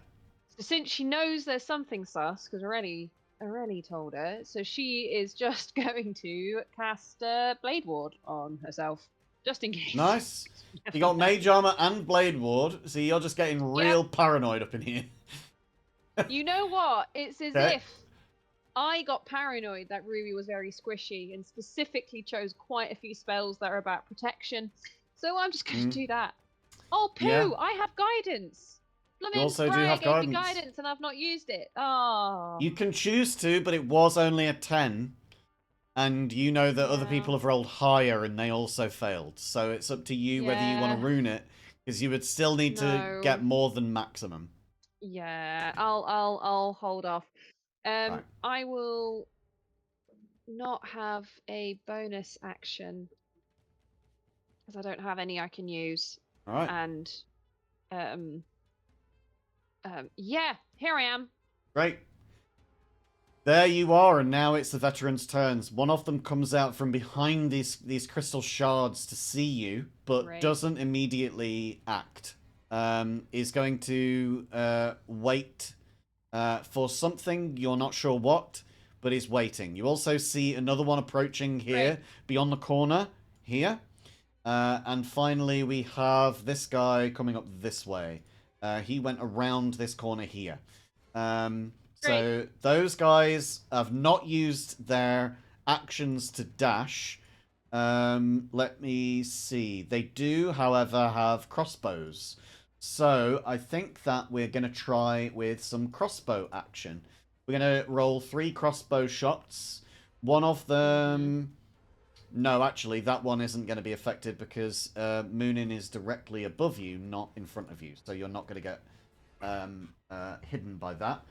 So since she knows there's something sus, because Aurelie told her, so she is just going to cast Blade Ward on herself, just in case. Nice. You got Mage Armor and Blade Ward, so you're just getting real paranoid up in here. You know what? It's as Okay. if I got paranoid that Ruby was very squishy and specifically chose quite a few spells that are about protection. So I'm just going to do that. Oh, poo! Yeah. I have guidance. You also do Freya have gave me guidance. guidance and I've not used it. Oh. You can choose to, but it was only a 10. And you know that other Yeah. people have rolled higher and they also failed. So it's up to you whether you want Yeah. to rune it, because you would still need to No. get more than maximum. Yeah, I'll hold off. Right. I will not have a bonus action because I don't have any I can use. All right. And yeah, here I am. Great. There you are, and now it's the veterans' turns. One of them comes out from behind these crystal shards to see you, but Right. doesn't immediately act. Is going to wait for something, you're not sure what, but is waiting. You also see another one approaching here, Right. beyond the corner, here. And finally, we have this guy coming up this way. He went around this corner here. So those guys have not used their actions to dash. Let me see. They do, however, have crossbows. So I think that we're going to try with some crossbow action. We're going to roll 3 crossbow shots. One of them... No, actually, that one isn't going to be affected because Moonin is directly above you, not in front of you. So you're not going to get hidden by that.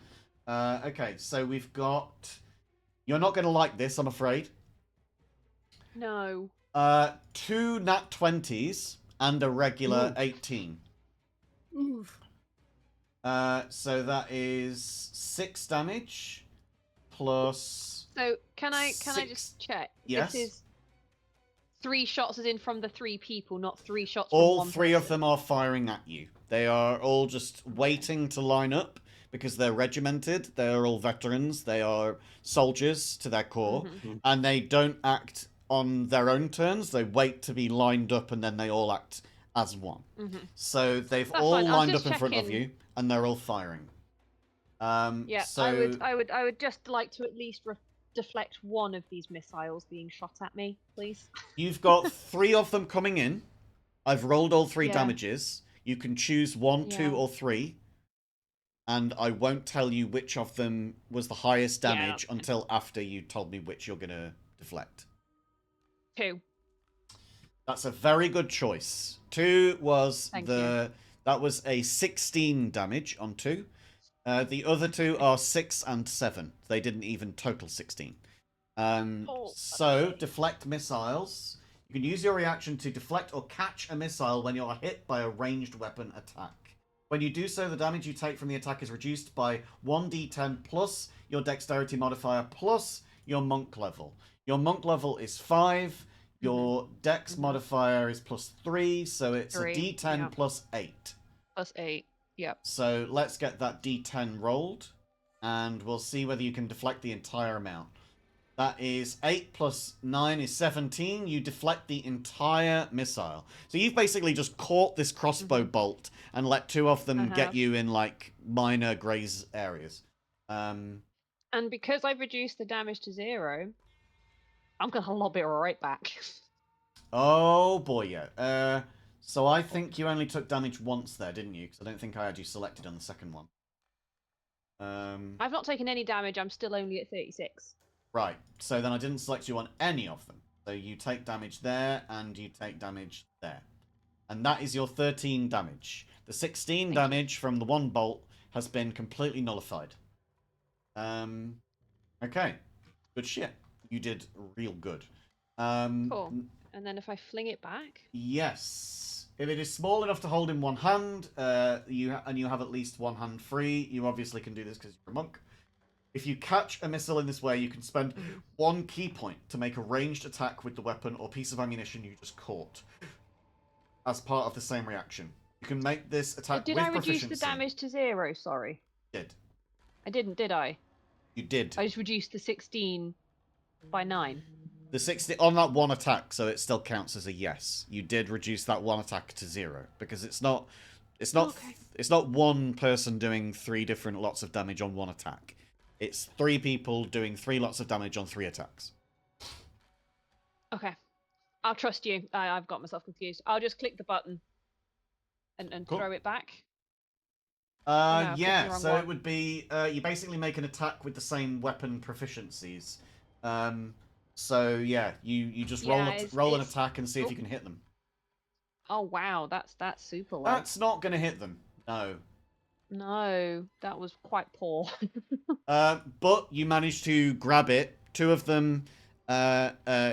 Okay, so we've got... You're not going to like this, I'm afraid. No. 2 nat 20s and a regular 18. Oof. So that is 6 damage plus... So can I just check? Yes. This is 3 shots as in from the 3 people, not 3 shots All from one 3 of person. them are firing at you. They are all just waiting to line up because they're regimented. They are all veterans. They are soldiers to their core. Mhm. And they don't act on their own turns. They wait to be lined up and then they all act as one. Mhm. So they've That's all fine. I'll lined just up in front of check you and they're all firing. Yeah, So I would just like to at least deflect one of these missiles being shot at me, please. you've got 3 of them coming in. I've rolled all 3 Yeah. damages. You can choose 1, Yeah. 2, or 3. And I won't tell you which of them was the highest Yeah, damage that's fine. until after you told me which you're going to deflect. 2. That's a very good choice. 2 was Thank that was a 16 damage on 2. The other 2 are 6 and 7. They didn't even total 16. So, deflect missiles. You can use your reaction to deflect or catch a missile when you are hit by a ranged weapon attack. When you do so, the damage you take from the attack is reduced by 1d10 plus your dexterity modifier plus your monk level. Your monk level is 5. Your dex modifier is plus 3, so it's 3, a d10 yeah. plus 8. Plus 8. Yep. So let's get that d10 rolled, and we'll see whether you can deflect the entire amount. That is 8 plus 9 is 17. You deflect the entire missile. So you've basically just caught this crossbow bolt and let 2 of them get you in, like, minor graze areas. And because I've reduced the damage to 0, I'm gonna lob it right back. Oh boy, yeah. So I think you only took damage once there, didn't you? Because I don't think I had you selected on the second one. I've not taken any damage. I'm still only at 36. Right. So then I didn't select you on any of them. So you take damage there, and you take damage there. And that is your 13 damage. The 16 damage from the one bolt has been completely nullified. Okay. Good shit. You did real good. Cool. And then if I fling it back? Yes. If it is small enough to hold in one hand, you have at least one hand free, you obviously can do this because you're a monk. If you catch a missile in this way, you can spend one key point to make a ranged attack with the weapon or piece of ammunition you just caught as part of the same reaction. You can make this attack with proficiency. Did I reduce the damage to 0? Sorry. Did. I didn't, did I? You did. I just reduced the 16 by 9. The 60 on that one attack, so it still counts as a yes. You did reduce that one attack to 0 because it's not one person doing 3 different lots of damage on one attack. It's 3 people doing 3 lots of damage on 3 attacks. Okay. I'll trust you. I've got myself confused. I'll just click the button and Cool. Throw it back. Yeah, so it would be you basically make an attack with the same weapon proficiencies. So yeah, you just roll an attack and see if you can hit them. Oh wow, that's super low. That's not going to hit them. No. No, that was quite poor. But you managed to grab it. 2 of them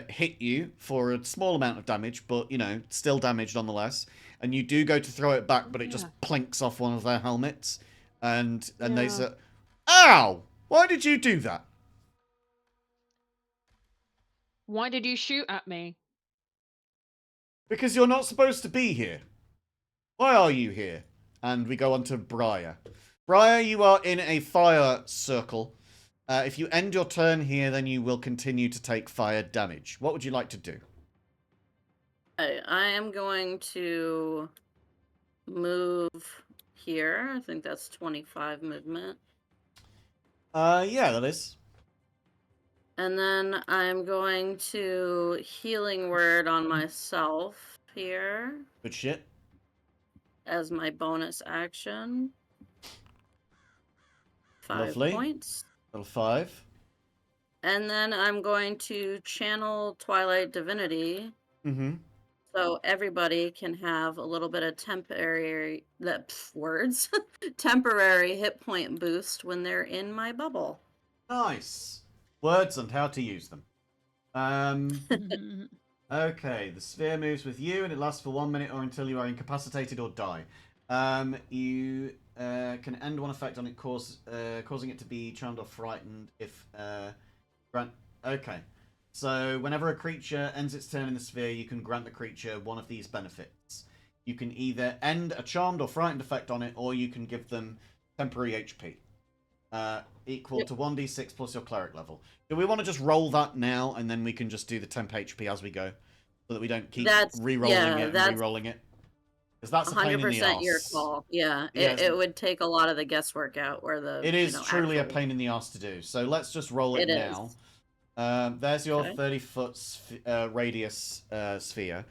hit you for a small amount of damage, but still damage nonetheless. And you do go to throw it back, but it just plinks off one of their helmets, and they say, "Ow! Why did you do that?" Why did you shoot at me? Because you're not supposed to be here. Why are you here? And we go on to Briar. Briar, you are in a fire circle. If you end your turn here, then you will continue to take fire damage. What would you like to do? I am going to move here. I think that's 25 movement. Yeah, that is. And then I'm going to healing word on myself here. Good shit. As my bonus action. 5 Lovely. points. Little 5. And then I'm going to channel Twilight Divinity. Mm-hmm. So everybody can have a little bit of temporary temporary hit point boost when they're in my bubble. Nice. Words and how to use them. Okay, the sphere moves with you and it lasts for 1 minute or until you are incapacitated or die. You can end one effect on it, causing it to be charmed or frightened if okay. So whenever a creature ends its turn in the sphere, you can grant the creature one of these benefits. You can either end a charmed or frightened effect on it, or you can give them temporary HP. Equal to 1d6 plus your cleric level. Do we want to just roll that now, and then we can just do the temp HP as we go? So that we don't keep re-rolling it and re-rolling it? Because that's a pain in the arse. 100% your call. Yeah, it would take a lot of the guesswork out. Where it is truly a pain in the arse to do. So let's just roll it now. There's your 30-foot radius sphere.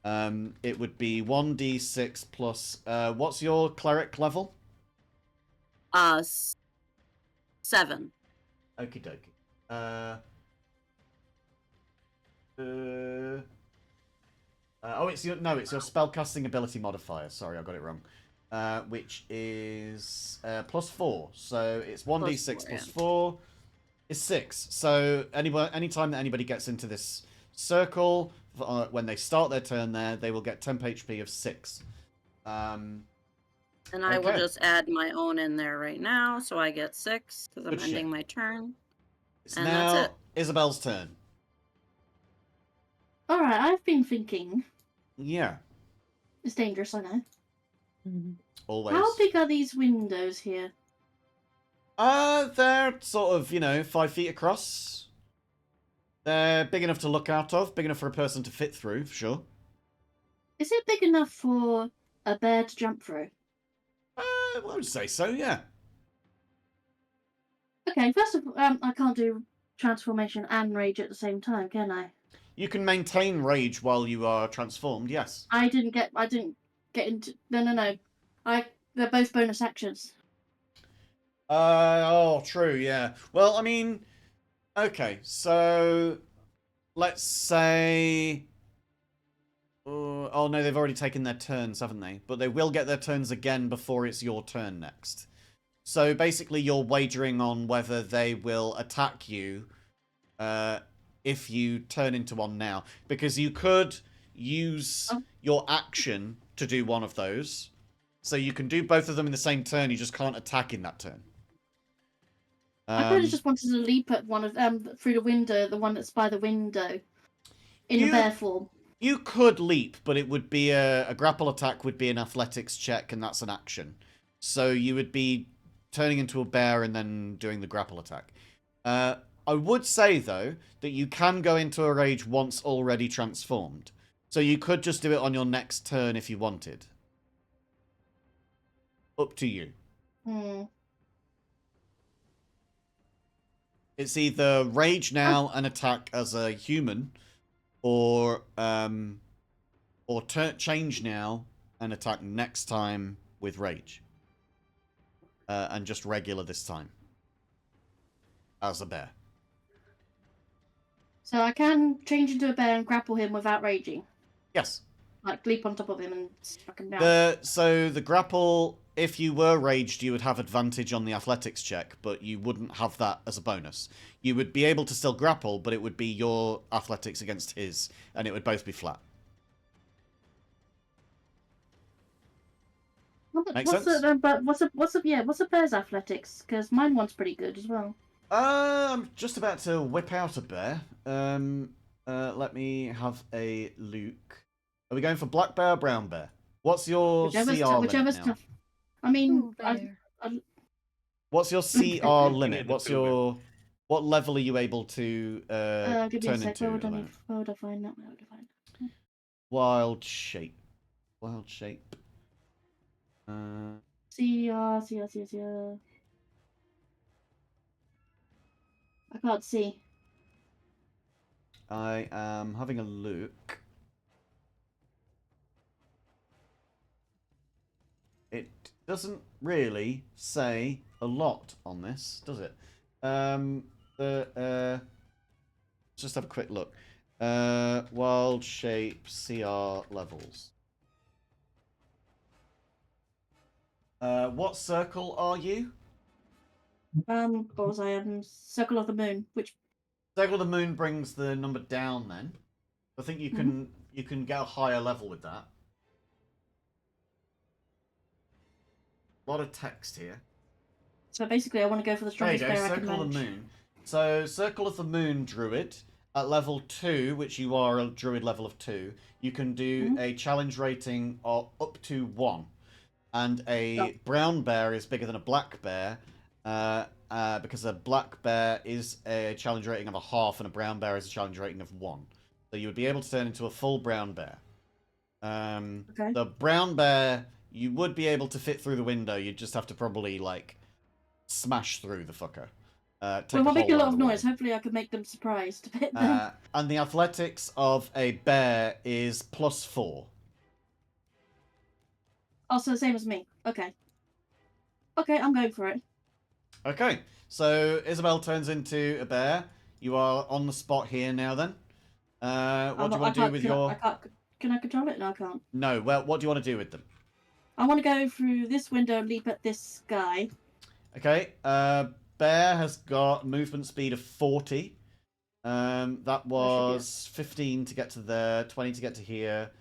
It would be 1d6 plus... what's your cleric level? 7. Okie dokie. It's your spellcasting ability modifier. Sorry, I got it wrong. Which is +4. So it's 1d6 plus 4 is 6. So anytime that anybody gets into this circle, when they start their turn there, they will get temp HP of 6. And I will just add my own in there right now, so I get 6 because I'm ending my turn. It's now Isabel's turn. All right, I've been thinking. Yeah. It's dangerous, I know. Always. How big are these windows here? They're sort of, 5 feet across. They're big enough to look out of, big enough for a person to fit through, for sure. Is it big enough for a bear to jump through? I would say so, yeah. Okay, first of all, I can't do transformation and rage at the same time, can I? You can maintain rage while you are transformed, yes. I didn't get into. No. They're both bonus actions. Oh, true, yeah. Well, I mean, okay, so let's say. Oh no, they've already taken their turns, haven't they? But they will get their turns again before it's your turn next. So basically, you're wagering on whether they will attack you if you turn into one now. Because you could use your action to do one of those. So you can do both of them in the same turn, you just can't attack in that turn. I kind of just wanted to leap at one of them through the window, the one that's by the window, in a bear form. You could leap, but it would be a grapple attack would be an athletics check, and that's an action. So you would be turning into a bear and then doing the grapple attack. I would say, though, that you can go into a rage once already transformed. So you could just do it on your next turn if you wanted. Up to you. It's either rage now and attack as a human, or change now and attack next time with rage. And just regular this time. As a bear. So I can change into a bear and grapple him without raging. Yes. Like leap on top of him and struck him down. So the grapple, if you were raged, you would have advantage on the athletics check, but you wouldn't have that as a bonus. You would be able to still grapple, but it would be your athletics against his, and it would both be flat. Makes sense? What's a bear's athletics? Because mine one's pretty good as well. I'm just about to whip out a bear. Let me have a look. Are we going for black bear or brown bear? What's your CR limit now? Tough. I mean, What's your CR limit? What level are you able to turn into? Where would I find that? Wild shape. CR. I can't see. I am having a look. It doesn't really say a lot on this, does it? Let's just have a quick look. Wild shape CR levels. What circle are you? What was I? Circle of the Moon. Which Circle of the Moon brings the number down. Then I think you can get a higher level with that. A lot of text here. So basically, I want to go for the strongest bear I can Circle of the Moon. So Circle of the Moon Druid at level 2, which you are a Druid level of 2, you can do a challenge rating of up to 1. And a brown bear is bigger than a black bear, because a black bear is a challenge rating of 1/2, and a brown bear is a challenge rating of 1. So you would be able to turn into a full brown bear. The brown bear, you would be able to fit through the window. You'd just have to probably, like, smash through the fucker. We'll make a lot of noise. Hopefully I can make them surprised a bit then. And the athletics of a bear is +4. Oh, so the same as me. Okay, I'm going for it. Okay, so Isabel turns into a bear. You are on the spot here now then. What do you want to do with your... Can I control it? No, I can't. No, well, what do you want to do with them? I want to go through this window and leap at this guy. Okay, bear has got movement speed of 40. That was 15 to get to there, 20 to get to here.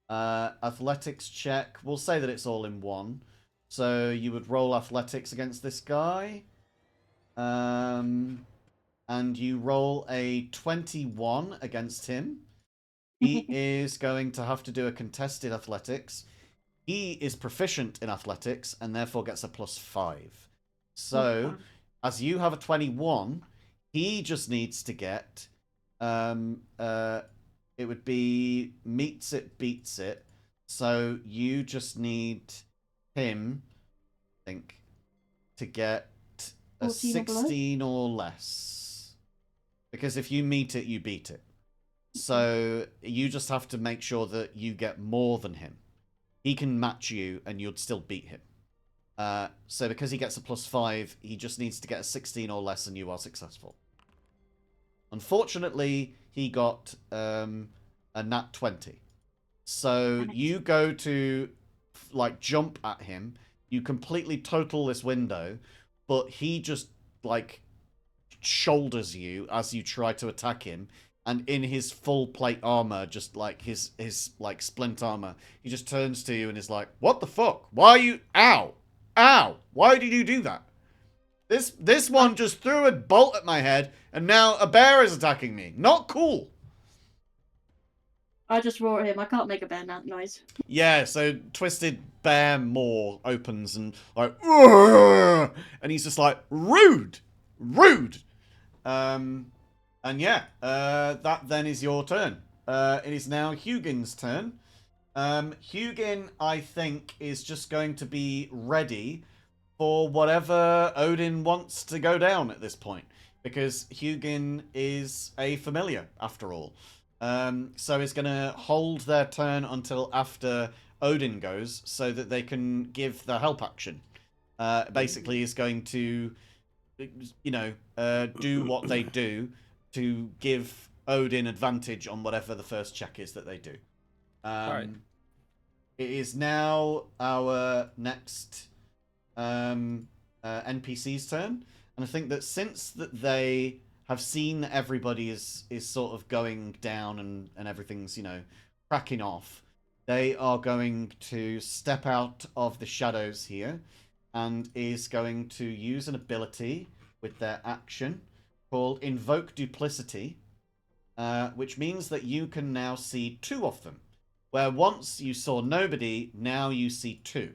Athletics check. We'll say that it's all in one. So you would roll athletics against this guy. And you roll a 21 against him. He is going to have to do a contested athletics. He is proficient in athletics and therefore gets a +5. So, as you have a 21, he just needs to get... it would be meets it, beats it. So you just need him, I think, to get a 16 or less. Because if you meet it, you beat it. So you just have to make sure that you get more than him. He can match you and you'd still beat him. So because he gets a +5, he just needs to get a 16 or less and you are successful. Unfortunately, he got a nat 20. So you go to like jump at him, you completely total this window, but he just like shoulders you as you try to attack him, and in his full plate armor, just like his like splint armor, he just turns to you and is like, "What the fuck? Why are you? Ow! Ow! Why did you do that? This one just threw a bolt at my head, and now a bear is attacking me. Not cool." I just roar at him. I can't make a bear noise. Yeah, so Twisted Bear Maw opens and like, "Urgh!" And he's just like, rude. And yeah, that then is your turn. It is now Hugin's turn. Hugin, I think, is just going to be ready for whatever Odin wants to go down at this point, because Hugin is a familiar after all. So he's going to hold their turn until after Odin goes, so that they can give the help action. Basically, is going to, do what they do to give Odin advantage on whatever the first check is that they do. Alright. It is now our next NPC's turn, and I think that since that they have seen that everybody is sort of going down and everything's, cracking off, they are going to step out of the shadows here and is going to use an ability with their action called Invoke Duplicity, which means that you can now see 2 of them. Where once you saw nobody, now you see 2.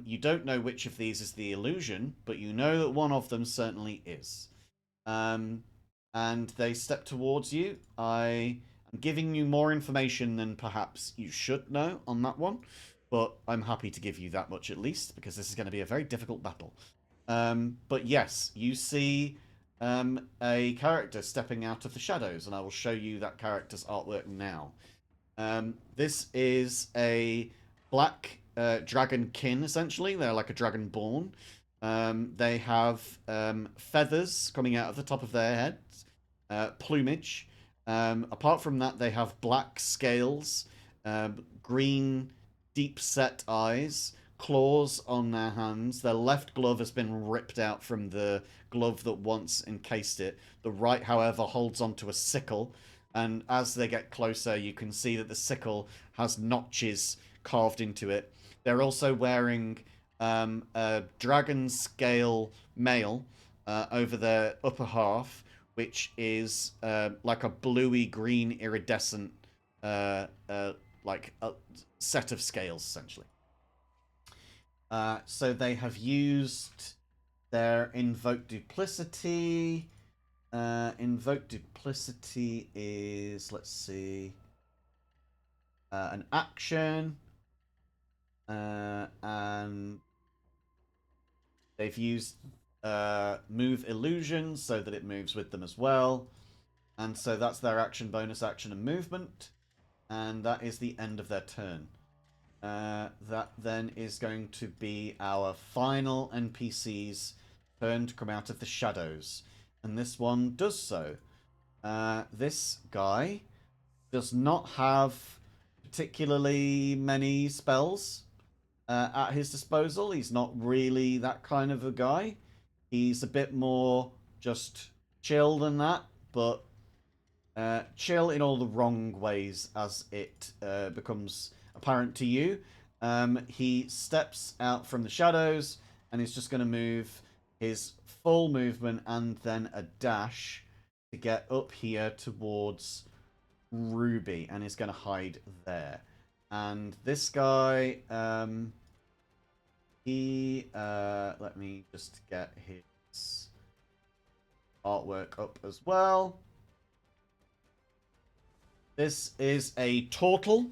You don't know which of these is the illusion, but you know that one of them certainly is. And they step towards you. I am giving you more information than perhaps you should know on that one, but I'm happy to give you that much at least, because this is going to be a very difficult battle. But yes, you see a character stepping out of the shadows, and I will show you that character's artwork now. This is a black dragon kin, essentially. They're like a dragonborn. They have feathers coming out of the top of their heads, plumage. Apart from that, they have black scales, green deep-set eyes, claws on their hands. Their left glove has been ripped out from the glove that once encased it. The right, however, holds onto a sickle. And as they get closer, you can see that the sickle has notches carved into it. They're also wearing a dragon scale mail over their upper half, which is like a bluey green iridescent like a set of scales, essentially. So they have used their Invoke Duplicity. Invoke Duplicity is, let's see, an action, and they've used Move Illusion so that it moves with them as well, and so that's their action, bonus action, and movement, and that is the end of their turn. That then is going to be our final NPC's turn to come out of the shadows. And this one does so. This guy does not have particularly many spells at his disposal. He's not really that kind of a guy. He's a bit more just chill than that, but chill in all the wrong ways, as it becomes apparent to you. He steps out from the shadows and is just going to move his full movement and then a dash to get up here towards Ruby, and is going to hide there. And this guy, let me just get his artwork up as well. This is a turtle.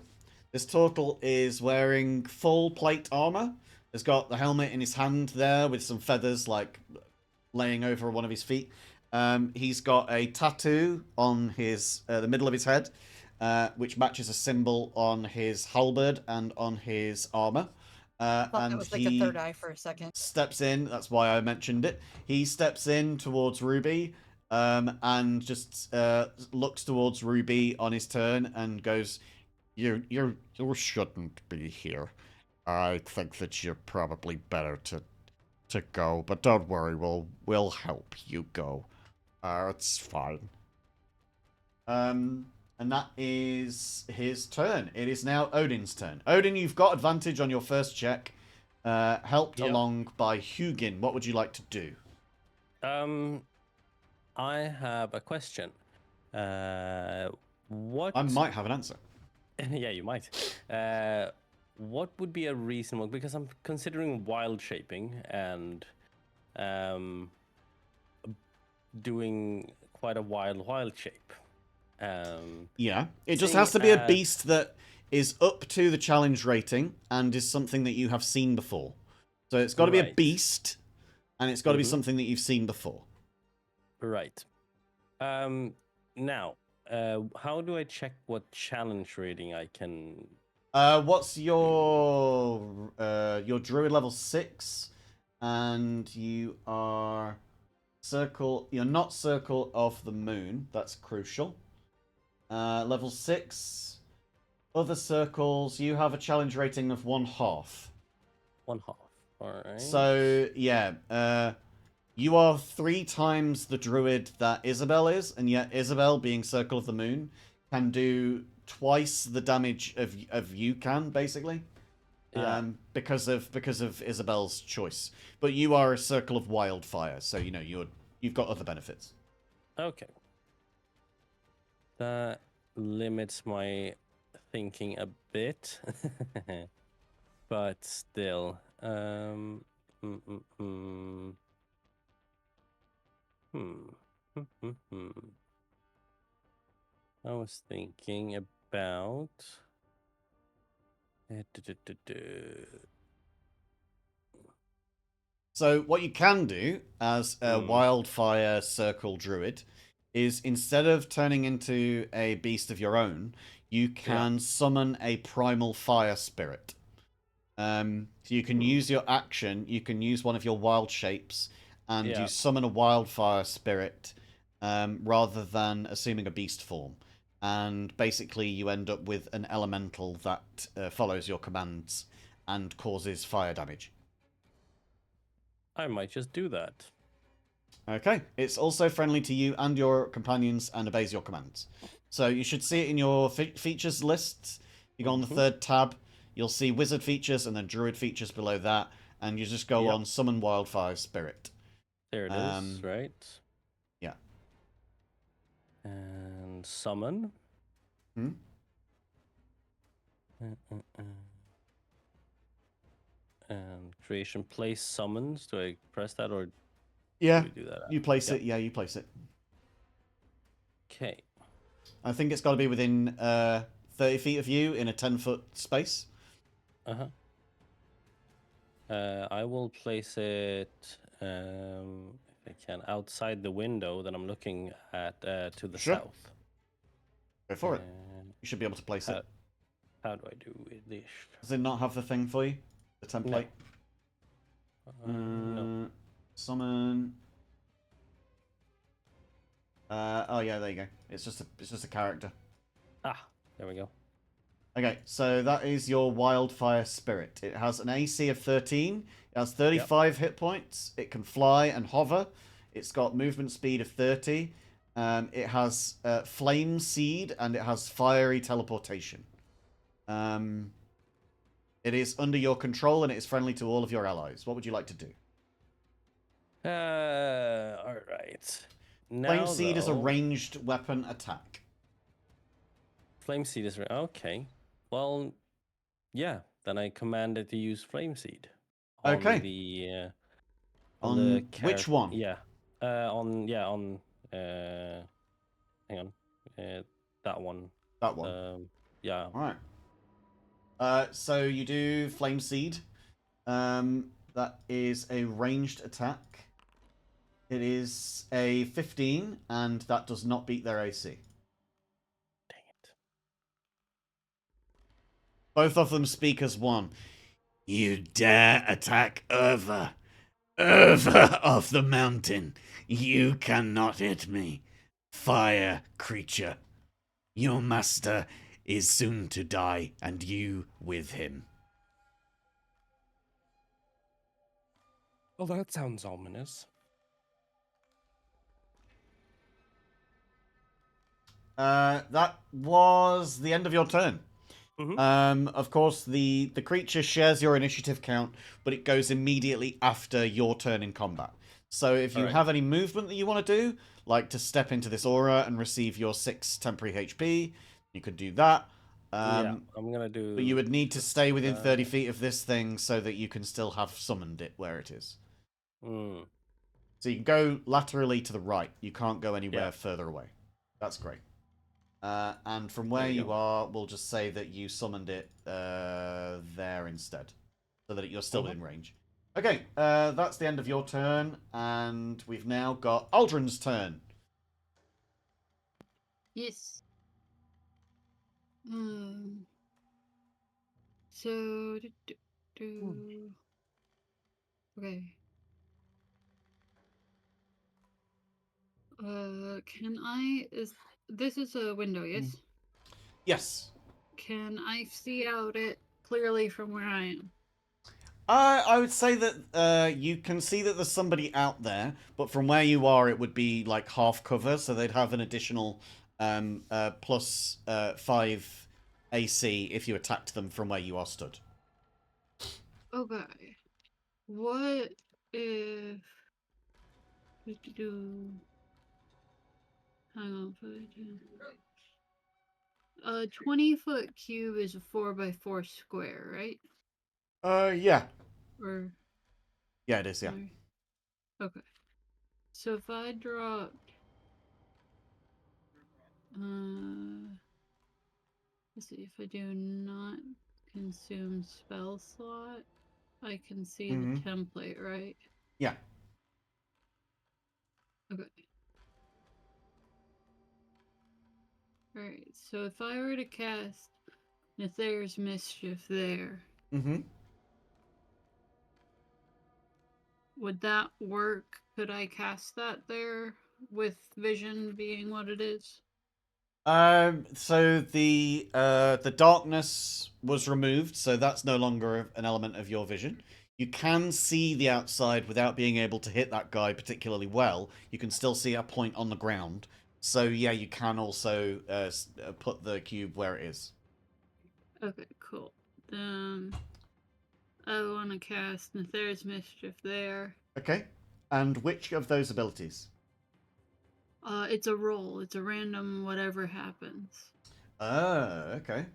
This turtle is wearing full plate armor. He's got the helmet in his hand there with some feathers like laying over one of his feet. He's got a tattoo on his the middle of his head, which matches a symbol on his halberd and on his armor. I thought that And was like a he third eye for a second. steps in. That's why I mentioned it. He steps in towards Ruby, and just looks towards Ruby on his turn and goes, "You shouldn't be here. I think that you're probably better to go. But don't worry, we'll help you go. It's fine." And that is his turn. It is now Odin's turn. Odin, you've got advantage on your first check. Helped Yep. along by Hugin. What would you like to do? I have a question. What? I might have an answer. Yeah, you might. What would be a reasonable? Because I'm considering wild shaping and doing quite a wild shape. Yeah, it just seeing has to be a as- beast that is up to the challenge rating and is something that you have seen before. So it's got to be a Right. beast, and it's got to be Mhm. something that you've seen before. Right. Now, how do I check what challenge rating I can? What's your druid level 6, and you are circle. You're not circle of the moon. That's crucial. Level 6. Other circles, you have a challenge rating of 1/2. 1/2. All right. So yeah, you are 3 times the druid that Isabel is, and yet Isabel, being circle of the moon, can do twice the damage of you can, basically. Yeah. Because of Isabel's choice. But you are a circle of wildfire, so you know you've got other benefits. Okay. That limits my thinking a bit, but still. Mm, mm, mm. I was thinking about. So what you can do as a wildfire circle druid is, instead of turning into a beast of your own, you can summon a primal fire spirit. So you can use your action, you can use one of your wild shapes, and you summon a wildfire spirit rather than assuming a beast form. And basically you end up with an elemental that follows your commands and causes fire damage. I might just do that. Okay. It's also friendly to you and your companions and obeys your commands. So you should see it in your features list. You go on the third tab, you'll see wizard features and then druid features below that, and you just go on summon wildfire spirit. There it is, right? Yeah. And summon. And creation place summons. Do I press that, or Yeah, do we do that? you place it. Yeah, you place it. Okay. I think it's got to be within 30 feet of you in a 10-foot space. I will place it, if I can, outside the window that I'm looking at, to the south. Go for it. You should be able to place it. How do I do this? Does it not have the thing for you? The template? No. Summon. Oh yeah, there you go. It's just a character. Ah, there we go. Okay, so that is your wildfire spirit. It has an AC of 13. It has 35 hit points. It can fly and hover. It's got movement speed of 30. It has flame seed and it has fiery teleportation. It is under your control and it is friendly to all of your allies. What would you like to do? All right. Now, Flame seed is a ranged weapon attack. Flame seed is okay. Well, yeah. Then I command it to use flame seed. Okay. On the which one? Yeah. On hang on. That one. That one. Yeah. All right. So you do flame seed. That is a ranged attack. It is a 15, and that does not beat their AC. Dang it. Both of them speak as one. You dare attack Urva of the mountain. You cannot hit me. Fire creature. Your master is soon to die, and you with him. Well, that sounds ominous. That was the end of your turn. Of course, the creature shares your initiative count, but it goes immediately after your turn in combat. So if you have any movement that you want to do, like to step into this aura and receive your 6 temporary HP, you could do that. Yeah, I'm gonna do. But you would need to stay within 30 feet of this thing so that you can still have summoned it where it is. So you can go laterally to the right. You can't go anywhere further away. That's great. And from where you are, we'll just say that you summoned it there instead, so that you're still in range. Okay, that's the end of your turn, and we've now got Aldrin's turn. Yes. So, okay. Can I? This is a window? Yes. Yes. Can I see out it clearly from where I am? I would say that you can see that there's somebody out there, but from where you are, it would be like half cover, so they'd have an additional plus 5 AC if you attacked them from where you are stood. Okay. What if we do? Hang on for a 20-foot cube is a 4x4 square, right? Yeah. Or Yeah, it is, yeah. sorry. Okay. So if I dropped let's see, if I do not consume spell slot, I can see the template, right? Yeah. Okay. Alright, so if I were to cast Nether's Mischief there, would that work? Could I cast that there with vision being what it is? So the darkness was removed, so that's no longer an element of your vision. You can see the outside without being able to hit that guy particularly well. You can still see a point on the ground. So yeah, you can also put the cube where it is. Okay, cool. Then I want to cast Nether's Mischief there. Okay. And which of those abilities? It's a roll. It's a random whatever happens. Okay.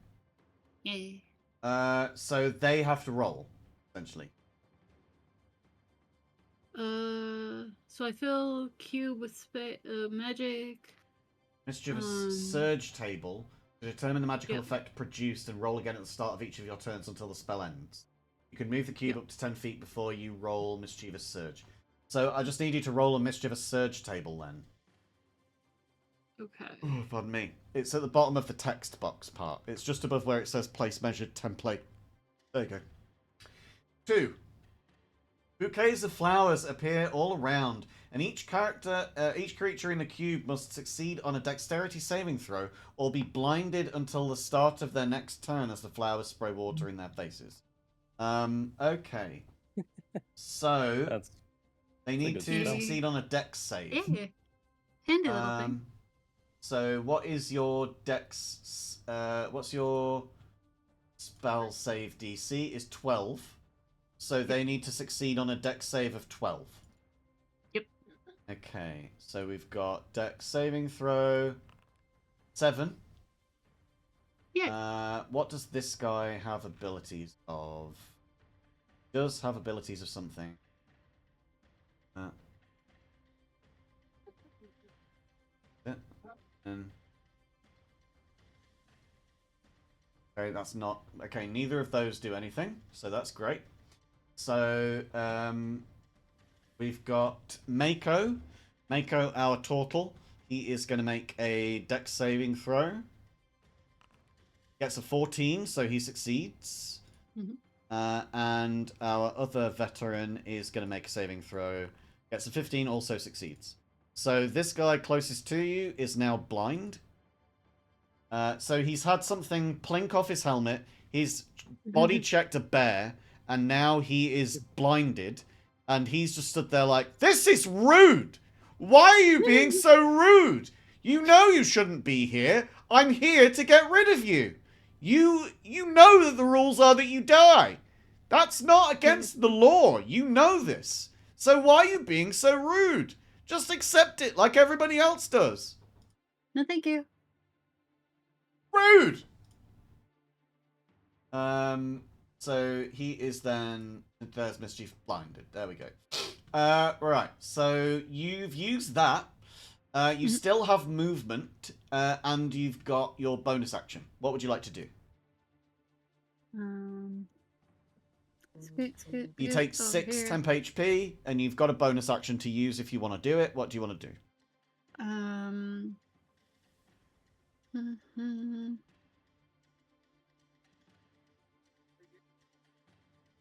Yeah. So they have to roll, essentially. So I fill cube with magic. Mischievous Surge table to determine the magical effect produced and roll again at the start of each of your turns until the spell ends. You can move the cube up to 10 feet before you roll Mischievous Surge. So I just need you to roll a Mischievous Surge table then. Okay. Oh, pardon me. It's at the bottom of the text box part. It's just above where it says place measured template. There you go. 2. Bouquets of flowers appear all around, and each creature in the cube must succeed on a dexterity saving throw or be blinded until the start of their next turn as the flowers spray water in their faces. Okay. So they need to succeed on a dex save. Yeah. Handy little thing. So what is your dex? What's your spell save DC? Is 12. So they need to succeed on a dex save of 12. Yep. Okay, so we've got dex saving throw 7. Yeah. What does this guy have abilities of? Does have abilities of something. Okay, that's not... Okay, neither of those do anything, so that's great. So, We've got Mako. Mako, our turtle. He is going to make a dex saving throw. Gets a 14, so he succeeds. Mhm. And our other veteran is going to make a saving throw. Gets a 15, also succeeds. So this guy closest to you is now blind. So he's had something plink off his helmet. He's body checked a bear, and now he is blinded. And he's just stood there like, this is rude! Why are you being so rude? You know you shouldn't be here. I'm here to get rid of you. You know that the rules are that you die. That's not against the law. You know this. So why are you being so rude? Just accept it like everybody else does. No, thank you. Rude! So he is then... There's Mischief blinded. There we go. Right, so you've used that. You still have movement, and you've got your bonus action. What would you like to do? Scoot. You take 6 temp HP, and you've got a bonus action to use if you want to do it. What do you want to do?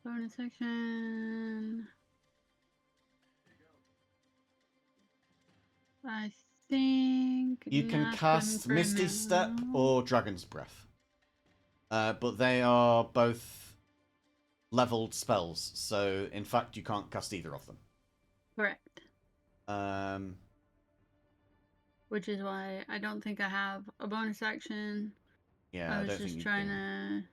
Bonus action. I think You can cast Misty Step or Dragon's Breath. But they are both leveled spells, so in fact you can't cast either of them. Correct. Which is why I don't think I have a bonus action. Yeah, I was just trying to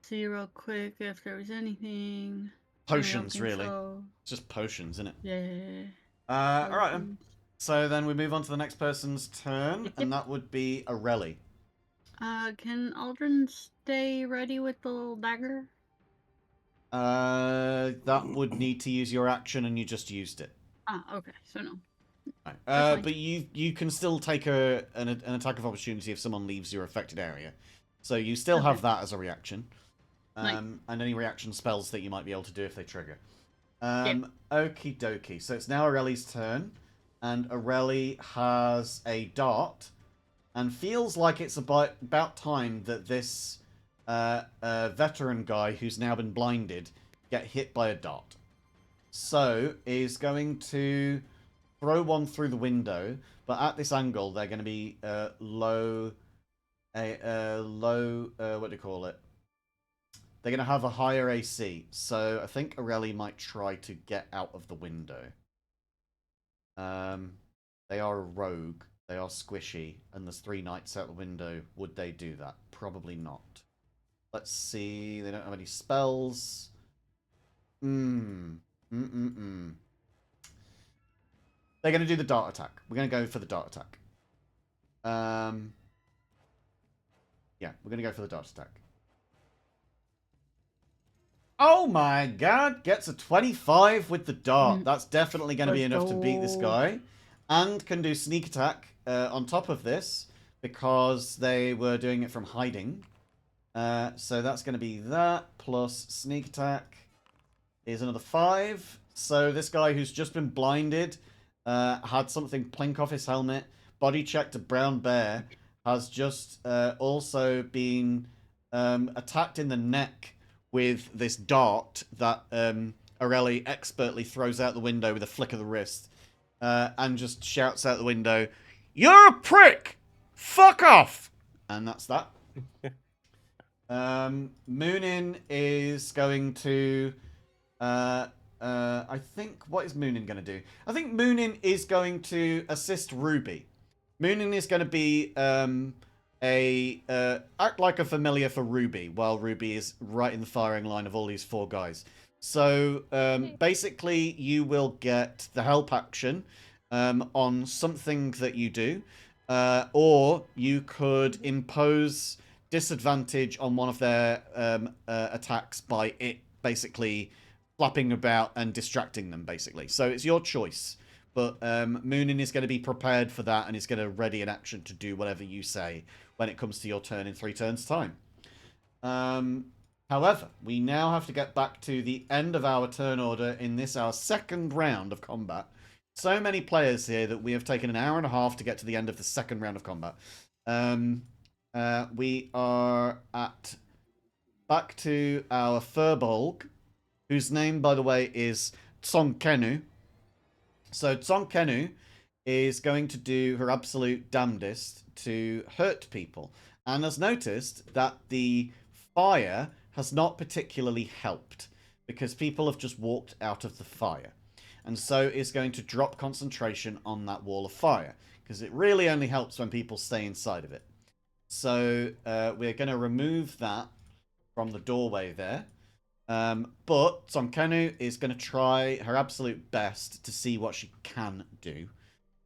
see real quick if there was anything. Potions, really. It's just potions, isn't it? Yeah. Alright then. So then we move on to the next person's turn, and that would be Aurelie. Can Aldrin stay ready with the little dagger? That would need to use your action, and you just used it. Okay, so no. Right. But you can still take an attack of opportunity if someone leaves your affected area. So you still have that as a reaction. And any reaction spells that you might be able to do if they trigger. Okie dokie. So it's now Aurelie's turn. And Aurelie has a dart. And feels like it's about time that this veteran guy who's now been blinded get hit by a dart. So is going to throw one through the window, but at this angle they're going to be low. What do you call it? They're going to have a higher AC. So I think Aurelie might try to get out of the window. They are a rogue. They are squishy, and there's 3 knights out the window. Would they do that? Probably not. Let's see. They don't have any spells. They're going to do the dart attack. We're going to go for the dart attack. Yeah, we're going to go for the dart attack. Oh my god! Gets a 25 with the dart. That's definitely going to be enough to beat this guy. And can do sneak attack on top of this, because they were doing it from hiding. So that's going to be that, plus sneak attack is another 5. So this guy who's just been blinded, had something plink off his helmet, body checked a brown bear, has just also been attacked in the neck with this dart that Aurelie expertly throws out the window with a flick of the wrist. And just shouts out the window, "You're a prick! Fuck off!" And that's that. Moonin is going to... I think... What is Moonin going to do? I think Moonin is going to assist Ruby. Moonin is going to be act like a familiar for Ruby, while Ruby is right in the firing line of all these 4 guys. So, basically, you will get the help action on something that you do, or you could impose disadvantage on one of their attacks by it basically flapping about and distracting them, basically. So it's your choice. But Moonin is going to be prepared for that, and is going to ready an action to do whatever you say when it comes to your turn in 3 turns' time. However, we now have to get back to the end of our turn order in this, our second round of combat. So many players here that we have taken an hour and a half to get to the end of the second round of combat. We are back to our Furbolg, whose name, by the way, is Tsonkenu. So Tsonkenu is going to do her absolute damnedest to hurt people, and has noticed that the fire has not particularly helped because people have just walked out of the fire, and so is going to drop concentration on that wall of fire because it really only helps when people stay inside of it. So we're going to remove that from the doorway there. But Tsonkenu is going to try her absolute best to see what she can do.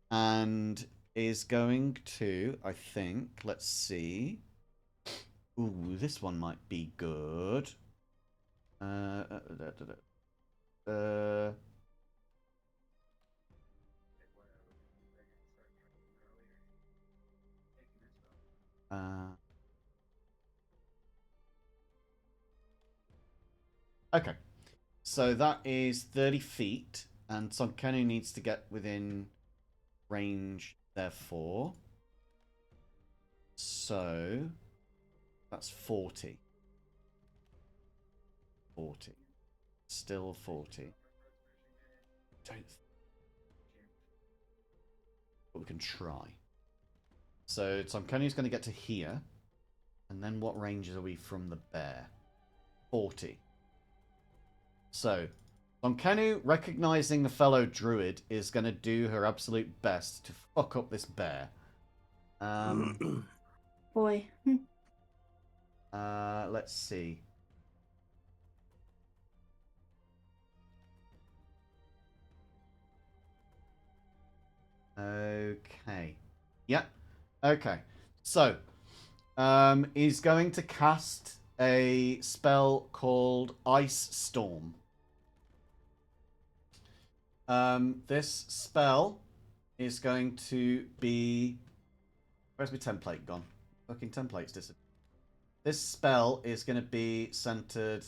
And is going to, I think, let's see. Ooh, this one might be good. Okay. So that is 30 feet, and Tsonkenu needs to get within range, therefore. So that's 40. 40. Still 40. Don't. But we can try. So Tsonkenu's going to get to here. And then what ranges are we from the bear? 40. So, Tsonkenu, recognizing the fellow druid, is going to do her absolute best to fuck up this bear. Boy. Let's see. Okay. Yeah. Okay. So, he's going to cast a spell called Ice Storm. This spell is going to be... Where's my template gone? Fucking template's disappeared. This spell is going to be centered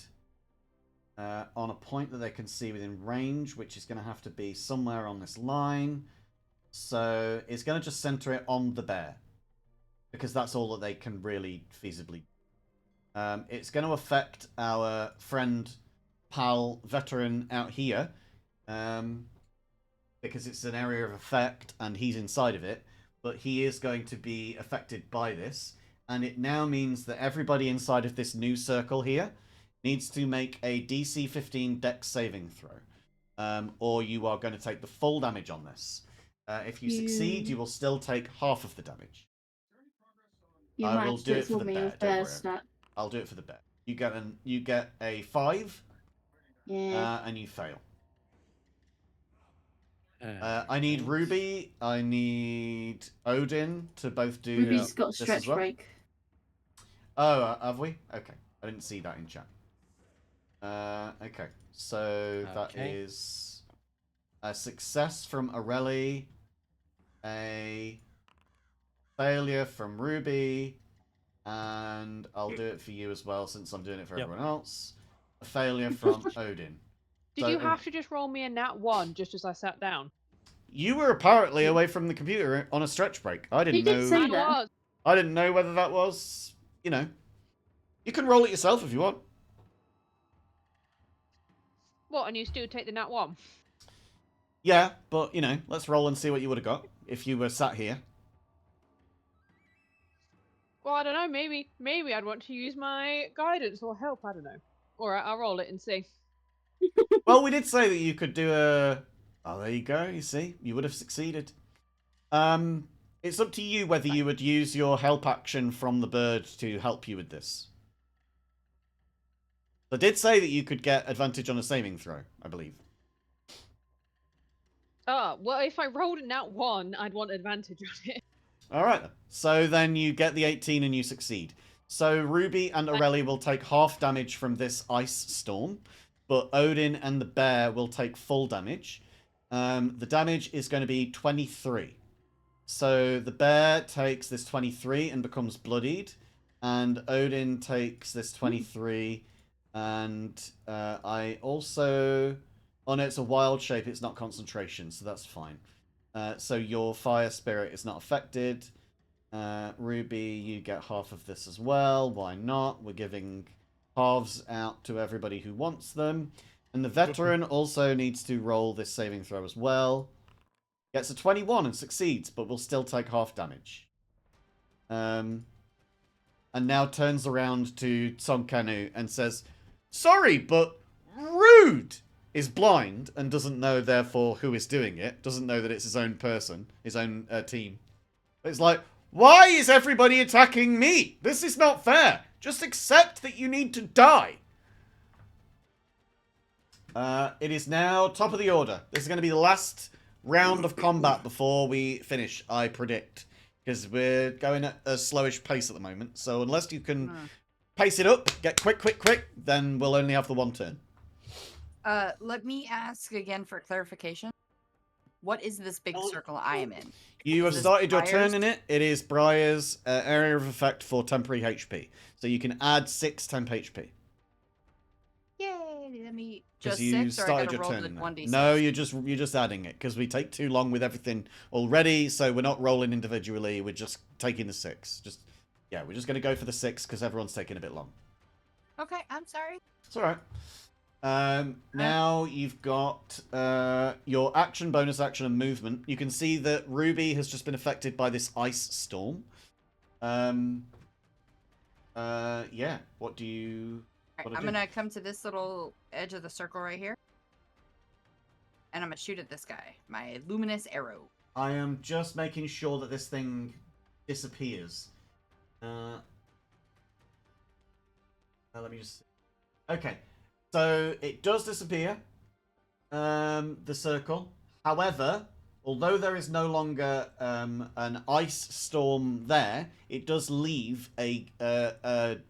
on a point that they can see within range, which is going to have to be somewhere on this line. So it's going to just center it on the bear, because that's all that they can really feasibly do. It's going to affect our friend, pal, veteran out here, because it's an area of effect and he's inside of it, but he is going to be affected by this, and it now means that everybody inside of this new circle here needs to make a DC 15 Dex saving throw, or you are going to take the full damage on this. If you succeed, you will still take half of the damage. You I might will have to do do it for the me bear. with Don't bear worry. stat. I'll do it for the bear. You get a 5, Yeah. and you fail. I need Ruby. I need Odin to both do. Ruby's got a this stretch as well. break. Oh, have we? Okay, I didn't see that in chat. Okay, so that is a success from Aurelie, a failure from Ruby, and I'll do it for you as well since I'm doing it for everyone else. A failure from Odin. Did you have to just roll me a nat 1 just as I sat down? You were apparently away from the computer on a stretch break. I didn't know. Say that. I didn't know whether that was, you know. You can roll it yourself if you want. What, and you still take the nat 1? Yeah, but, you know, let's roll and see what you would have got if you were sat here. Well, I don't know. Maybe I'd want to use my guidance or help. I don't know. All right, I'll roll it and see. Well, we did say that you could do a... Oh, there you go. You see, you would have succeeded. It's up to you whether you would use your help action from the bird to help you with this. I did say that you could get advantage on a saving throw, I believe. Oh, well, if I rolled a nat 1, I'd want advantage on it. All right. So then you get the 18 and you succeed. So Ruby and Aurelie will take half damage from this ice storm, but Odin and the bear will take full damage. The damage is going to be 23. So the bear takes this 23 and becomes bloodied, and Odin takes this 23 And I also... Oh no, it's a wild shape, it's not concentration, so that's fine. So your fire spirit is not affected. Ruby, you get half of this as well. Why not? We're giving halves out to everybody who wants them. And the veteran also needs to roll this saving throw as well. Gets a 21 and succeeds, but will still take half damage. And now turns around to Tsonkanu and says, "Sorry, but Rude is blind and doesn't know, therefore, who is doing it. Doesn't know that it's his own person, his own team. But it's like, why is everybody attacking me? This is not fair. Just accept that you need to die." It is now top of the order. This is going to be the last round of combat before we finish, I predict. Because we're going at a slowish pace at the moment. So unless you can pace it up, get quick, then we'll only have the one turn. Let me ask again for clarification. What is this big circle I am in? You have Is this started your Briar's? turn in it. It is Briar's area of effect for temporary HP. So you can add 6 temp HP. Yay! Let me Because just you 6 or I started gotta your roll turn the in there. 1d6? No, you're just adding it. Because we take too long with everything already. So we're not rolling individually. We're just taking the 6. Yeah, we're just going to go for the 6 because everyone's taking a bit long. Okay, I'm sorry. It's alright. Now you've got your action, bonus action, and movement. You can see that Ruby has just been affected by this ice storm. Yeah. What do you... Alright, I'm gonna come to this little edge of the circle right here. And I'm gonna shoot at this guy. My luminous arrow. I am just making sure that this thing disappears. Let me just... Okay. So, it does disappear. The circle. However, although there is no longer an ice storm there, it does leave a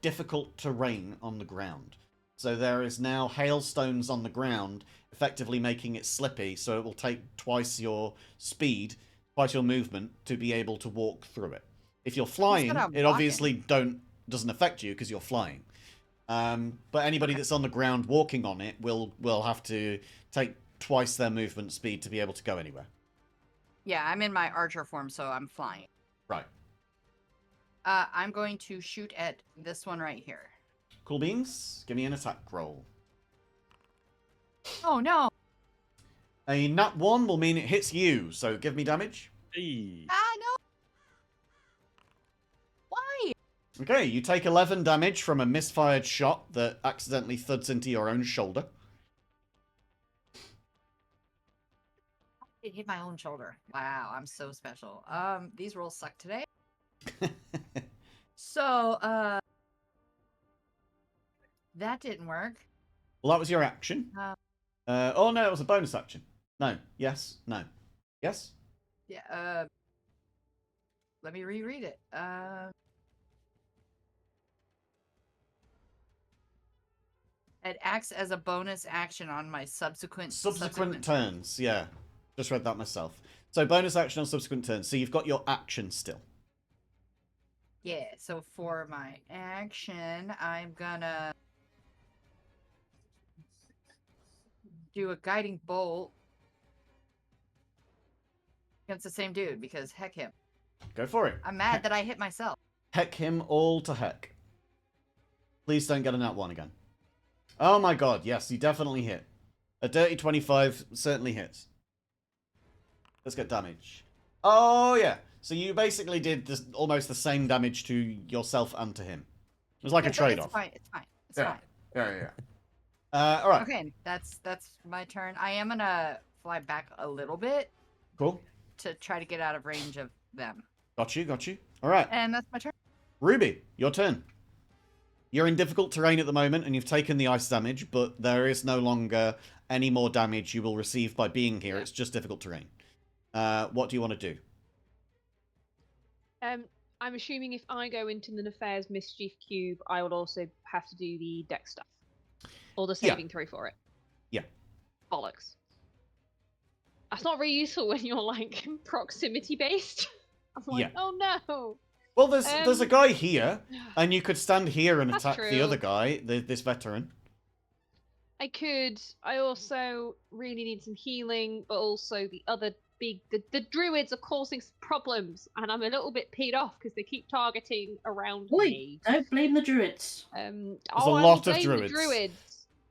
difficult terrain on the ground. So there is now hailstones on the ground, effectively making it slippy, so it will take twice your speed, twice your movement, to be able to walk through it. If you're flying, it obviously doesn't affect you because you're flying. But anybody that's on the ground walking on it will have to take twice their movement speed to be able to go anywhere. Yeah, I'm in my archer form, so I'm flying. Right. I'm going to shoot at this one right here. Cool beans. Give me an attack roll. Oh no! A nat 1 will mean it hits you, so give me damage. Hey. Ah no! Why? Okay, you take 11 damage from a misfired shot that accidentally thuds into your own shoulder. It hit my own shoulder. Wow, I'm so special. These rolls suck today. So, that didn't work. Well, that was your action. Oh no, it was a bonus action. No. Yes. No. Yes? Yeah, let me reread it. It acts as a bonus action on my subsequent turns, yeah. Just read that myself. So bonus action on subsequent turns. So you've got your action still. Yeah, so for my action, I'm gonna do a guiding bolt against the same dude, because heck him. Go for it. I'm mad that I hit myself. Heck him all to heck. Please don't get a nat 1 again. Oh my god, yes, you definitely hit. A dirty 25 certainly hits. Let's get damage. Oh yeah, so you basically did this, almost the same damage to yourself and to him. It was like a trade-off. It's fine, it's fine. It's Yeah. fine. Yeah. Alright. Okay, that's my turn. I am gonna fly back a little bit Cool. to try to get out of range of them. Got you. Alright. And that's my turn. Ruby, your turn. You're in difficult terrain at the moment, and you've taken the ice damage, but there is no longer any more damage you will receive by being here. It's just difficult terrain. What do you want to do? I'm assuming if I go into the Nefairs Mischief Cube, I will also have to do the dex stuff. Or the saving throw for it. Yeah. Bollocks. That's not very useful when you're, like, proximity-based. I'm like, oh no! Well, there's a guy here, and you could stand here and attack the true. other guy, this veteran. I could. I also really need some healing, but also the druids are causing some problems, and I'm a little bit peed off because they keep targeting around Oi, me. don't blame the druids. There's I a will lot of blame the druids. druids.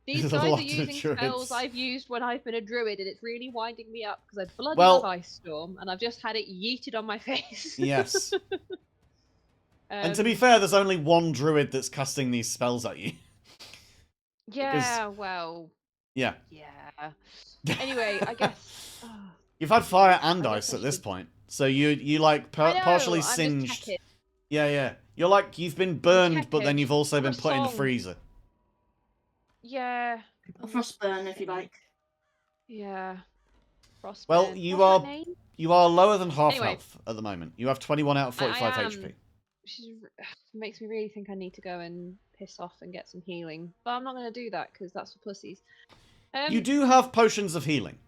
These There's a guys lot are of using spells druids. I've used when I've been a druid, and it's really winding me up because I bloody Well- love Ice Storm, and I've just had it yeeted on my face. Yes. And to be fair, there's only one druid that's casting these spells at you. yeah, well, Yeah. yeah. Anyway, I guess. You've had fire and I guess ice I at this should- point. So you like I know, partially I'm just singed. checking. Yeah. You're like, you've been burned, but then checking. you've also been Got a put in the song. freezer. Yeah. A frostburn, if you like. Yeah. Frostburn. Well, you What's that are name? you are lower than half Anyway. health at the moment. You have 21 out of 45 I am. HP. Which makes me really think I need to go and piss off and get some healing. But I'm not going to do that because that's for pussies. You do have potions of healing.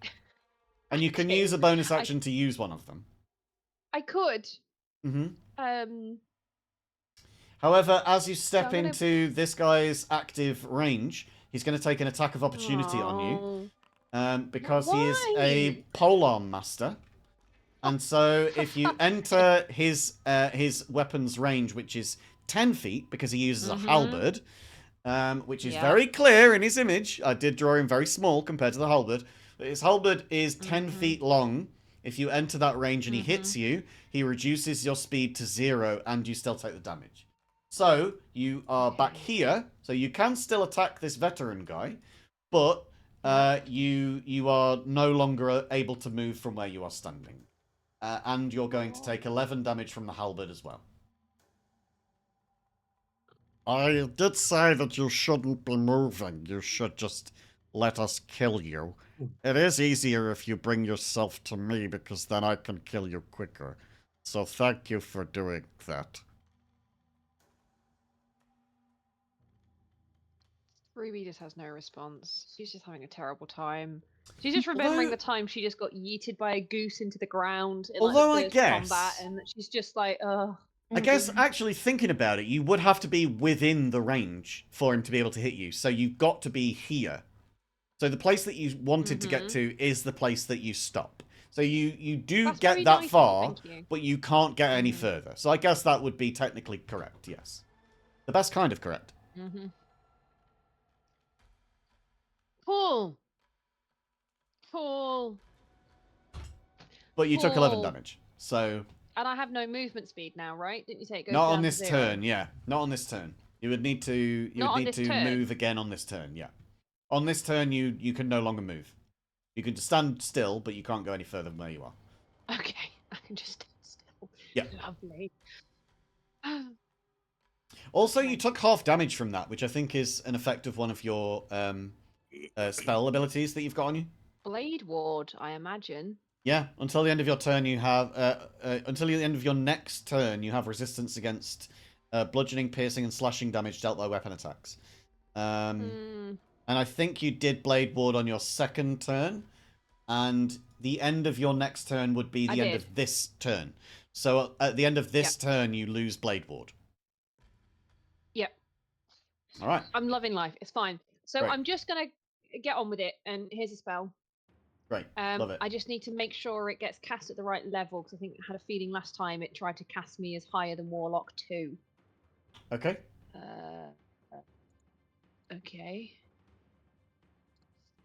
And you can do. use a bonus action to use one of them. I could. Mm-hmm. However, as you step gonna- into this guy's active range, he's going to take an attack of opportunity on you. Because he is a polearm master. And so if you enter his weapon's range, which is 10 feet, because he uses a halberd, which is very clear in his image. I did draw him very small compared to the halberd. But his halberd is 10 feet long. If you enter that range and he hits you, he reduces your speed to 0 and you still take the damage. So you are back here. So you can still attack this veteran guy, but you are no longer able to move from where you are standing. And you're going to take 11 damage from the halberd as well. I did say that you shouldn't be moving. You should just let us kill you. It is easier if you bring yourself to me, because then I can kill you quicker. So thank you for doing that. Ruby just has no response. She's just having a terrible time. She's just remembering the time she just got yeeted by a goose into the ground in like the first combat, and that she's just like, ugh. I guess, actually thinking about it, you would have to be within the range for him to be able to hit you. So you've got to be here. So the place that you wanted to get to is the place that you stop. So you do get that far, but you can't get any further. So I guess that would be technically correct, yes. The best kind of correct. Cool. But you took 11 damage, so... And I have no movement speed now, right? Didn't you say it goes Not down on this to 0? turn, yeah. Not on this turn. You would need to move again on this turn, yeah. On this turn, you can no longer move. You can stand still, but you can't go any further than where you are. Okay, I can just stand still. Yeah. Lovely. Also, you took half damage from that, which I think is an effect of one of your spell abilities that you've got on you. Blade Ward, I imagine. Yeah, until the end of your turn, you have until the end of your next turn, you have resistance against bludgeoning, piercing, and slashing damage dealt by weapon attacks. And I think you did Blade Ward on your second turn, and the end of your next turn would be the end of this turn. So at the end of this turn, you lose Blade Ward. Yep. All right. I'm loving life. It's fine. So Great. I'm just gonna get on with it, and here's a spell. Great. Love it. I just need to make sure it gets cast at the right level, because I think I had a feeling last time it tried to cast me as higher than Warlock 2. Okay. Okay.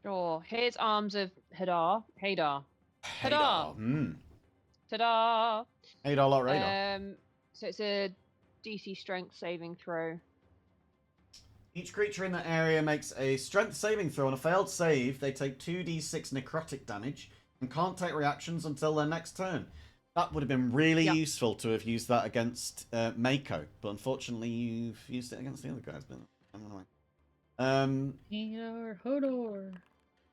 Sure. Here's Arms of Hadar. Hadar. Ta-da! Hadar lot radar. So it's a DC strength saving throw. Each creature in that area makes a strength saving throw. On a failed save, they take 2d6 necrotic damage and can't take reactions until their next turn. That would have been really useful to have used that against Mako, but unfortunately you've used it against the other guys. But Hodor.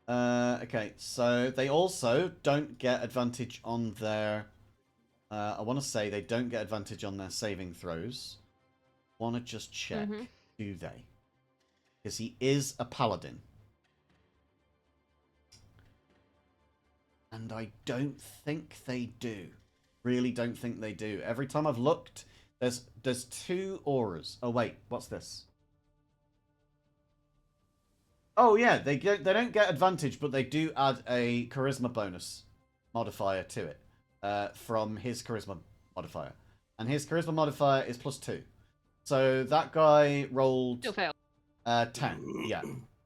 Okay, so they also don't get advantage on their... I want to say they don't get advantage on their saving throws. Want to just check, do they? Because he is a paladin. And I don't think they do. Really don't think they do. Every time I've looked, there's 2 auras. Oh wait, what's this? Oh yeah, they don't get advantage, but they do add a charisma bonus modifier to it from his charisma modifier, and his charisma modifier is +2. So that guy rolled Still fail. 10, yeah,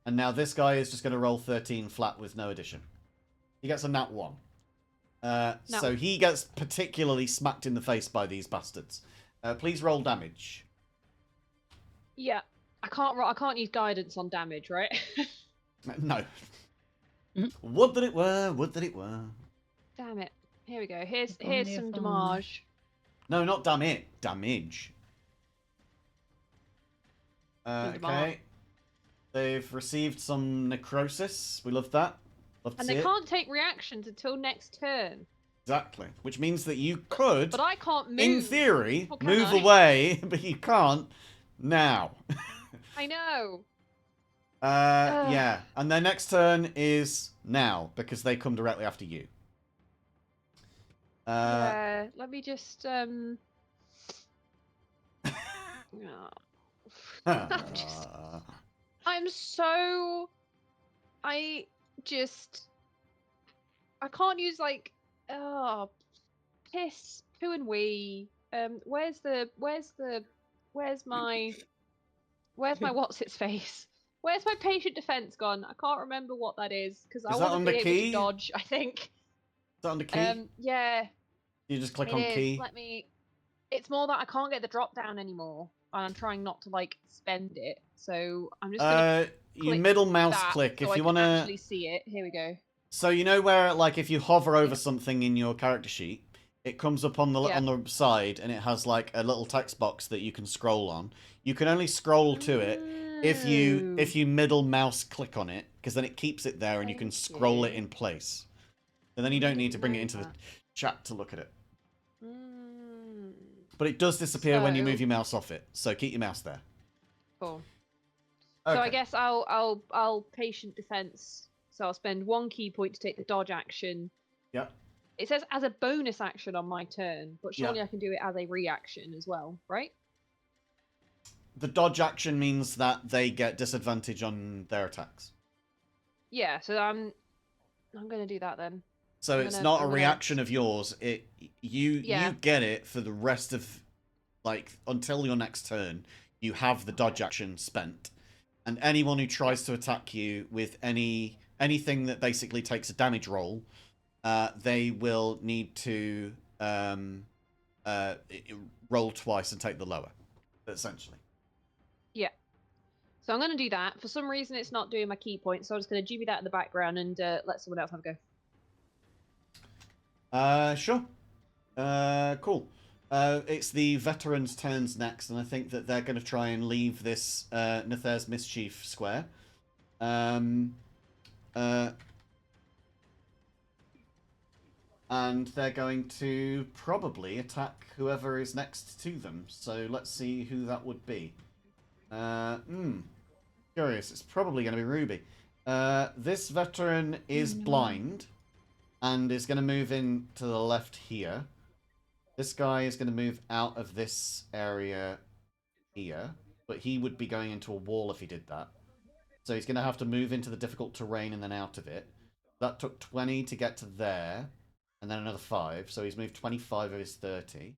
and now this guy is just going to roll 13 flat with no addition. He gets a nat 1. So he gets particularly smacked in the face by these bastards. Please roll damage. Yeah. I can't use guidance on damage, right? No. Would that it were. Would that it were. Damn it. Here we go. Here's only some if only. damage. No, not damn it. Damage. Damage. Okay. They've received some necrosis. We love that. Love to And see they it. can't take reactions until next turn. Exactly. Which means that you could, But I can't move. in theory, Or can move I? away, but you can't now. I know. Yeah. And their next turn is now, because they come directly after you. Yeah. Let me just oh. I'm so. I can't use like. Oh, piss, poo, and wee. Where's my what's its face? Where's my patient defense gone? I can't remember what that is because I that want to under be able key? to dodge. I think. Is that under key? Yeah. You just click It on is. key. Let me. It's more that I can't get the drop down anymore, and I'm trying not to like spend it. So I'm just gonna. You click middle mouse that click so if I you can want to. actually see it. Here we go. So you know where, like, if you hover over something in your character sheet, it comes up on the side, and it has like a little text box that you can scroll on. You can only scroll to it if you middle mouse click on it, because then it keeps it there, and you can scroll it in place. And then you don't need to bring it into the chat to look at it. But it does disappear when you move your mouse off it, so keep your mouse there. Cool. Okay. So I guess I'll patient defense. So I'll spend 1 key point to take the dodge action. Yep. It says as a bonus action on my turn, but surely Yeah. I can do it as a reaction as well, right? The dodge action means that they get disadvantage on their attacks. Yeah, so I'm gonna do that then. So I'm it's gonna- not I'm a gonna- reaction of yours. You Yeah. get it for the rest of, like, until your next turn. You have the dodge action spent, and anyone who tries to attack you with anything that basically takes a damage roll, they will need to roll twice and take the lower, essentially. Yeah. So I'm gonna do that. For some reason, it's not doing my key point, so I'm just gonna GB that in the background and let someone else have a go. Sure. Cool. It's the veterans' turns next, and I think that they're going to try and leave this Nether's Mischief square. And they're going to probably attack whoever is next to them. So let's see who that would be. Curious. It's probably going to be Ruby. This veteran is blind and is going to move in to the left here. This guy is going to move out of this area here, but he would be going into a wall if he did that. So he's going to have to move into the difficult terrain and then out of it. That took 20 to get to there, and then another 5. So he's moved 25 of his 30.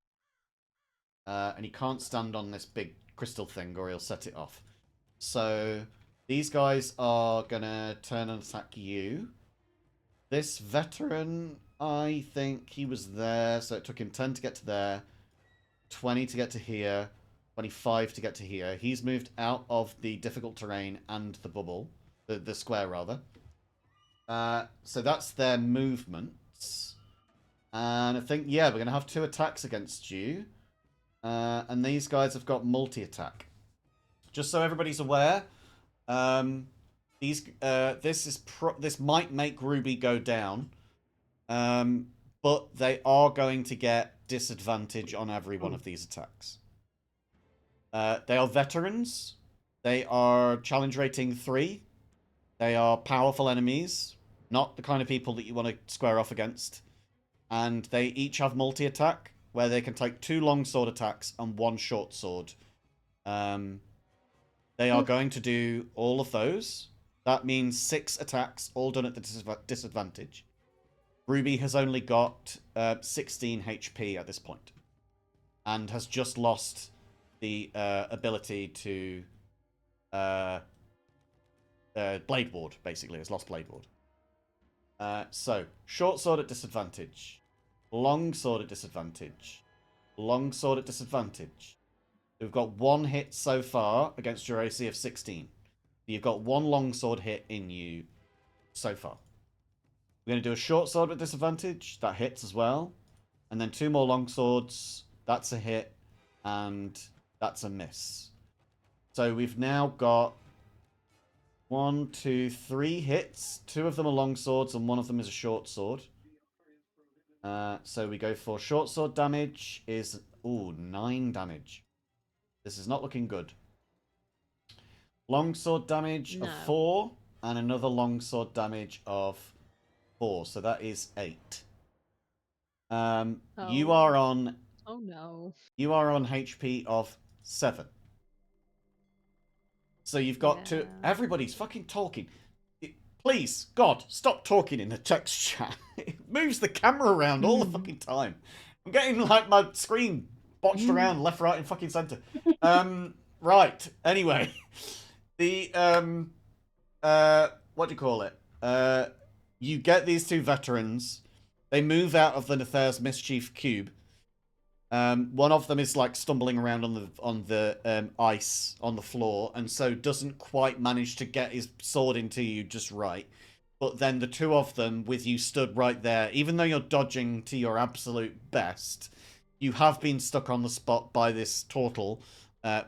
And he can't stand on this big crystal thing or he'll set it off. So these guys are going to turn and attack you. This veteran, I think he was there, so it took him 10 to get to there, 20 to get to here, 25 to get to here. He's moved out of the difficult terrain and the bubble, the square rather. So that's their movements. And I think, yeah, we're going to have 2 attacks against you. And these guys have got multi-attack. Just so everybody's aware, this might make Ruby go down, but they are going to get disadvantage on every one of these attacks. They are veterans. They are challenge rating 3. They are powerful enemies, not the kind of people that you want to square off against. And they each have multi-attack, where they can take 2 longsword attacks and 1 short sword. They are going to do all of those. That means 6 attacks, all done at the disadvantage. Ruby has only got 16 HP at this point, and has just lost the ability to Blade Ward, basically. Has lost Blade Ward. So, short sword at disadvantage. Long sword at disadvantage. Long sword at disadvantage. We've got 1 hit so far against your AC of 16. You've got 1 longsword hit in you so far. We're going to do a short sword with disadvantage. That hits as well. And then 2 more longswords. That's a hit. And that's a miss. So we've now got 1, 2, 3 hits. 2 of them are longswords and 1 of them is a short sword. So we go for short sword damage is... Ooh, 9 damage. This is not looking good. Longsword damage of 4, and another longsword damage of 4. So that is 8. You are on... Oh no. You are on HP of 7. So you've got to... Everybody's fucking talking. Please, God, stop talking in the text chat. It moves the camera around all the fucking time. I'm getting, like, my screen botched around left, right, and fucking centre. Right. Anyway. The, what do you call it? You get these 2 veterans. They move out of the Nether's Mischief Cube. One of them is like stumbling around on the ice on the floor, and so doesn't quite manage to get his sword into you just right. But then the 2 of them with you stood right there, even though you're dodging to your absolute best, you have been stuck on the spot by this turtle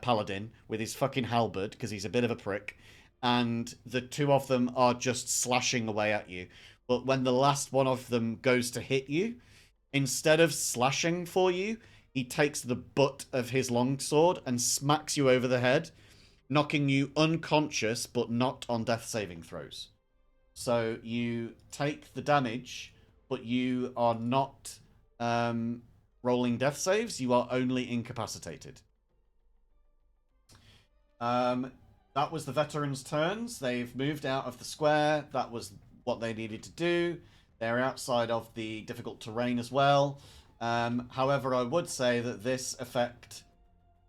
paladin with his fucking halberd, because he's a bit of a prick, and the 2 of them are just slashing away at you. But when the last one of them goes to hit you, instead of slashing for you, he takes the butt of his longsword and smacks you over the head, knocking you unconscious but not on death saving throws. So you take the damage, but you are not rolling death saves. You are only incapacitated. That was the veterans' turns. They've moved out of the square. That was what they needed to do. They're outside of the difficult terrain as well. However, I would say that this effect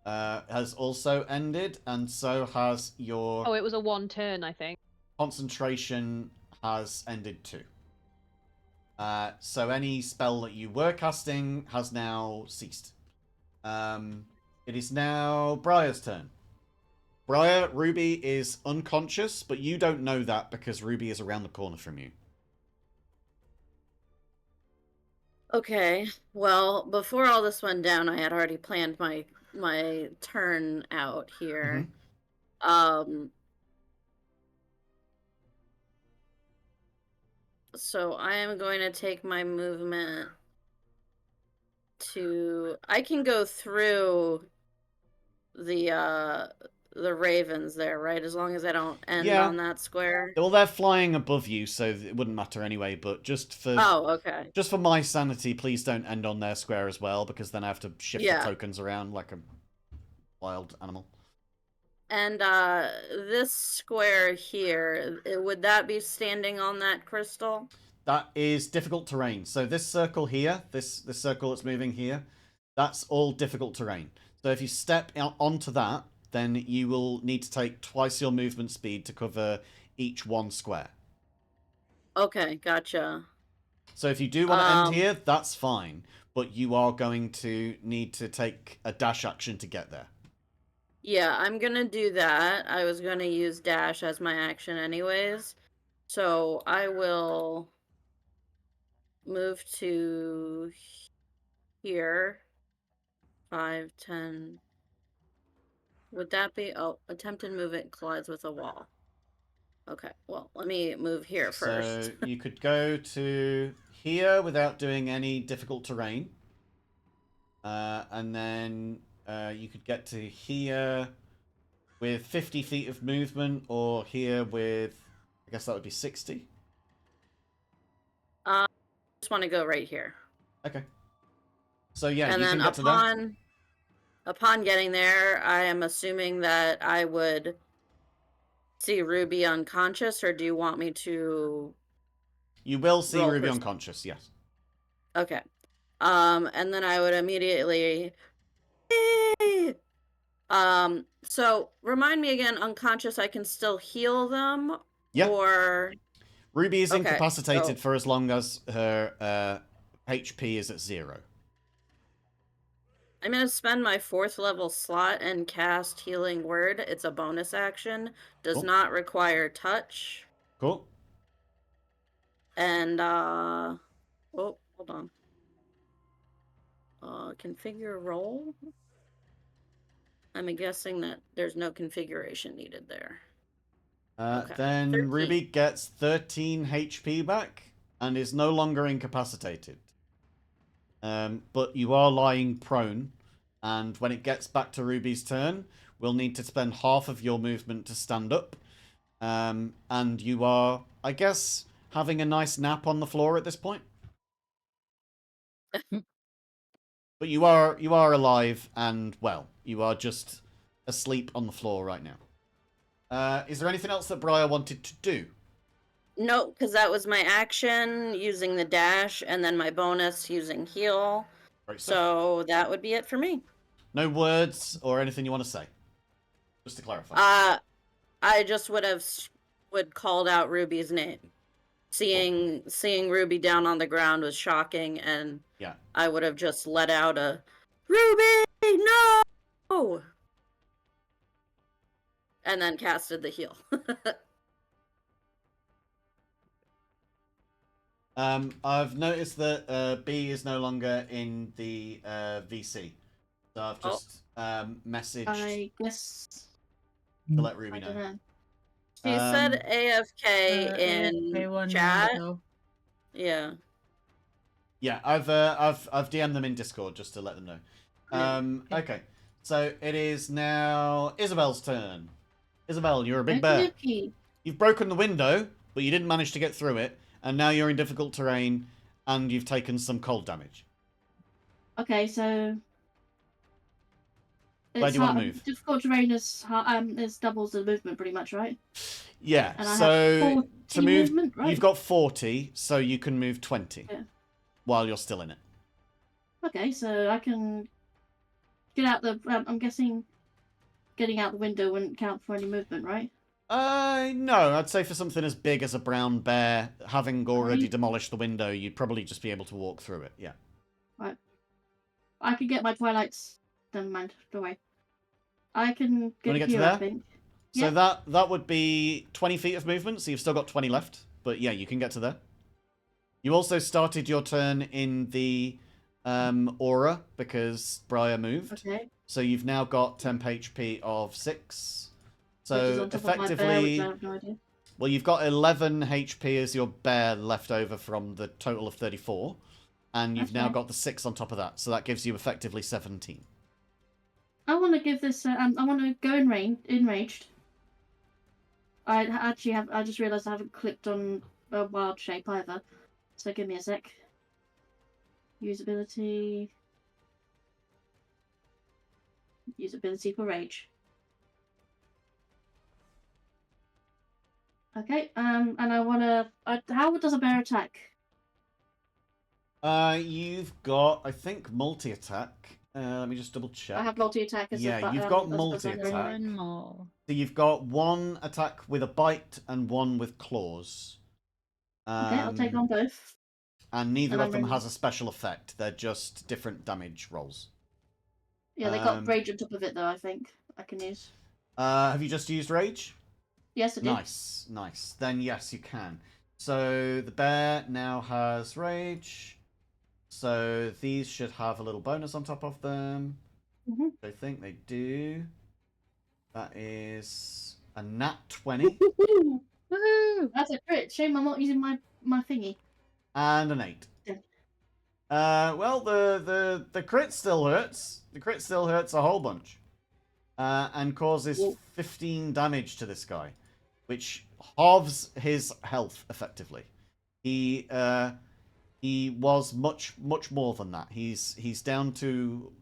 has also ended, and so has your... Oh, it was a 1 turn, I think. Concentration has ended too. So any spell that you were casting has now ceased. It is now Briar's turn. Briar, Ruby is unconscious, but you don't know that because Ruby is around the corner from you. Okay, well, before all this went down, I had already planned my turn out here. So I am going to take my movement to... I can go through the ravens there, right? As long as I don't end on that square. Well, they're flying above you, so it wouldn't matter anyway, but just for... Oh, okay. Just for my sanity, please don't end on their square as well, because then I have to shift the tokens around like a wild animal. And this square here, would that be standing on that crystal? That is difficult terrain. So this circle here, this circle that's moving here, that's all difficult terrain. So if you step out onto that, then you will need to take twice your movement speed to cover each 1 square. Okay, gotcha. So if you do want to end here, that's fine. But you are going to need to take a dash action to get there. Yeah, I'm gonna do that. I was gonna use dash as my action anyways. So I will move to here. 5, 10. Would that be... Oh, attempted movement collides with a wall. Okay, well, let me move here first. So you could go to here without doing any difficult terrain. And then you could get to here with 50 feet of movement, or here with... I guess that would be 60. I just want to go right here. Okay. So yeah, and you then can get to there. Upon getting there, I am assuming that I would see Ruby unconscious, or do you want me to You will see roll Ruby for... unconscious, yes. Okay. And then I would immediately... So remind me again, unconscious, I can still heal them? Yeah. Or... Ruby is Okay, incapacitated so... for as long as her HP is at 0. I'm going to spend my 4th level slot and cast Healing Word. It's a bonus action. Does Cool. not require touch. Cool. And, oh, hold on. Configure roll? I'm guessing that there's no configuration needed there. Okay. Then 13. Ruby gets 13 HP back and is no longer incapacitated. But you are lying prone, and when it gets back to Ruby's turn, we'll need to spend half of your movement to stand up. And you are, I guess, having a nice nap on the floor at this point. But you are alive and well. You are just asleep on the floor right now. Is there anything else that Briar wanted to do? No, because that was my action using the dash, and then my bonus using heal. Great stuff. So that would be it for me. No words or anything you want to say? Just to clarify. I just would called out Ruby's name. Seeing Ruby down on the ground was shocking, and yeah, I would have just let out a Ruby, no, and then casted the heal. I've noticed that B is no longer in the VC, so I've just messaged. I guess to let Ruby know. She said AFK in AFK chat. ago. Yeah. Yeah, I've DM'd them in Discord just to let them know. Okay, so it is now Isabel's turn. Isabel, you're a big bear. You've broken the window, but you didn't manage to get through it, and now you're in difficult terrain, and you've taken some cold damage. Okay, so Where do you want to move? Difficult terrain is doubles the movement, pretty much, right? Yeah. And I so have to move, movement, right? you've got 40, so you can move 20 while you're still in it. Okay, so I can get out the. I'm guessing getting out the window wouldn't count for any movement, right? No. I'd say for something as big as a brown bear, having already demolished the window, you'd probably just be able to walk through it. Yeah. Right. I could get my twilights. Never mind. Don't worry. I can get to here, there? I think. So that would be 20 feet of movement, so you've still got 20 left. But yeah, you can get to there. You also started your turn in the aura because Briar moved. Okay. So you've now got temp HP of 6. So which is on top effectively, of my bear, which I have no idea. Well, you've got 11 HP as your bear left over from the total of 34. And you've now got the 6 on top of that. So that gives you effectively 17. I want to give this. I want to go enraged. I actually have. I just realised I haven't clicked on a wild shape either. So give me a sec. Usability for rage. Okay. And I want to. How does a bear attack? You've got, I think, multi-attack. Let me just double check. I have multi-attack. You've got multi-attack. So you've got one attack with a bite and one with claws. Okay, I'll take on both. And neither of them has a special effect. They're just different damage rolls. Yeah, they got rage on top of it, though, I think. I can use. Have you just used rage? Yes, I did. Nice. Then yes, you can. So the bear now has rage. So these should have a little bonus on top of them. Mm-hmm. I think they do. That is a nat 20. Woohoo! That's a crit. Shame I'm not using my thingy. And an 8. Yeah. Well, the crit still hurts. The crit still hurts a whole bunch. And causes 15 damage to this guy, which halves his health effectively. He was much more than that. He's down to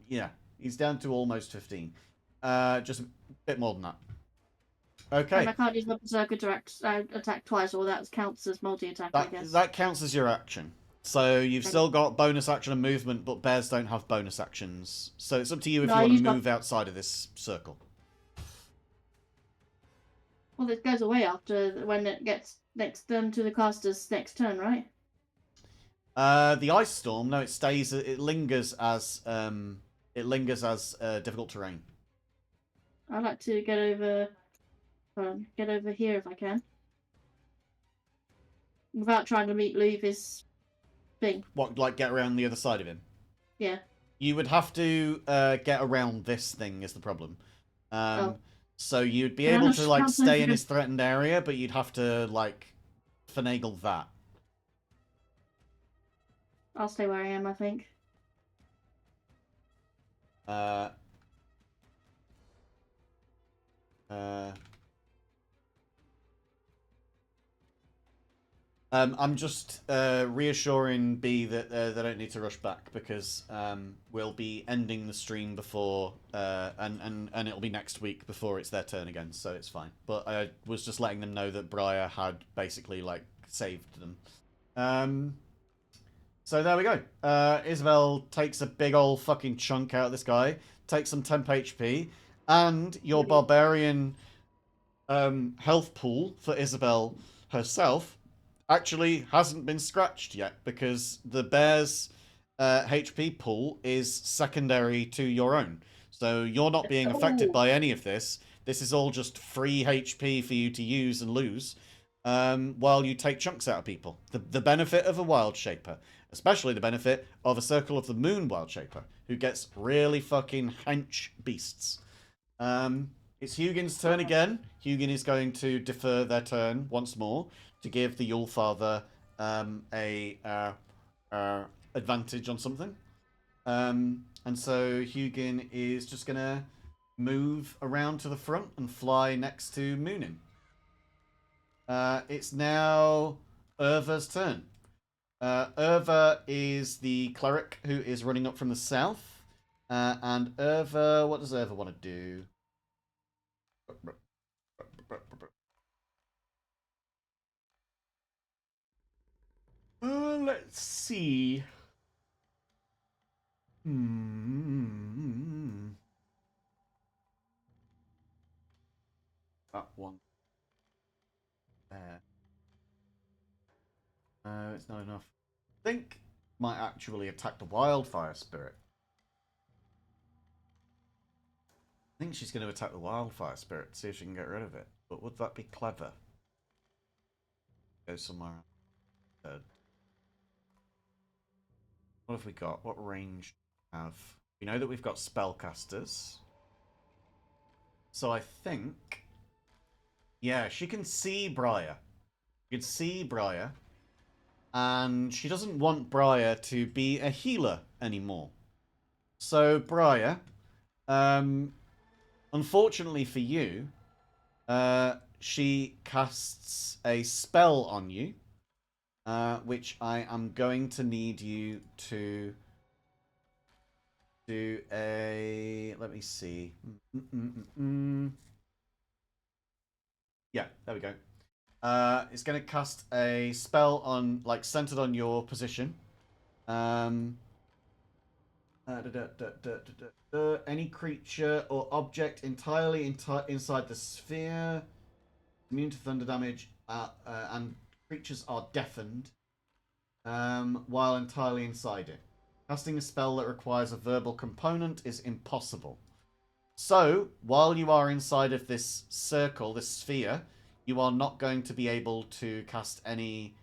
almost 15. Just a bit more than that. Okay. And I can't use my berserker to attack twice, or that counts as multi-attack, I guess. That counts as your action. So you've Okay. still got bonus action and movement, but bears don't have bonus actions. So it's up to you if No, you I want to use my- move outside of this circle. Well, it goes away after when it gets next to the caster's next turn, right? The ice storm, no, it stays. It lingers as difficult terrain. I'd like to get over here if I can, without trying to leave his thing. What, like get around the other side of him? Yeah. You would have to get around this thing is the problem. So you'd be Can I able just to like counter stay in him? his threatened area, but you'd have to like finagle that. I'll stay where I am, I think. I'm just reassuring B that they don't need to rush back because we'll be ending the stream before and it'll be next week before it's their turn again, so it's fine. But I was just letting them know that Briar had basically like saved them. So there we go. Isabel takes a big old fucking chunk out of this guy, takes some temp HP, and your barbarian health pool for Isabel herself actually hasn't been scratched yet because the bear's HP pool is secondary to your own. So you're not being affected by any of this. This is all just free HP for you to use and lose while you take chunks out of people. The benefit of a Wild Shaper, especially the benefit of a Circle of the Moon Wild Shaper, who gets really fucking hench beasts. It's Hugin's turn again. Hugin is going to defer their turn once more to give the Yule Father a advantage on something. And so Hugin is just going to move around to the front and fly next to Moonin. It's now Urva's turn. Urva is the cleric who is running up from the south. And Urva, what does Urva want to do? Let's see. That one. There. No, it's not enough. I think might actually attack the wildfire spirit. I think she's going to attack the wildfire spirit, see if she can get rid of it. But would that be clever? Go somewhere else. What have we got? What range do we have? We know that we've got spellcasters. So I think... Yeah, she can see Briar. You can see Briar. And she doesn't want Briar to be a healer anymore. So, Briar, unfortunately for you, she casts a spell on you, which I am going to need you to do a... Let me see. Yeah, there we go. It's going to cast a spell on, like, centered on your position. Any creature or object entirely inside the sphere, immune to thunder damage, and creatures are deafened while entirely inside it. Casting a spell that requires a verbal component is impossible. So, while you are inside of this circle, this sphere, you are not going to be able to cast any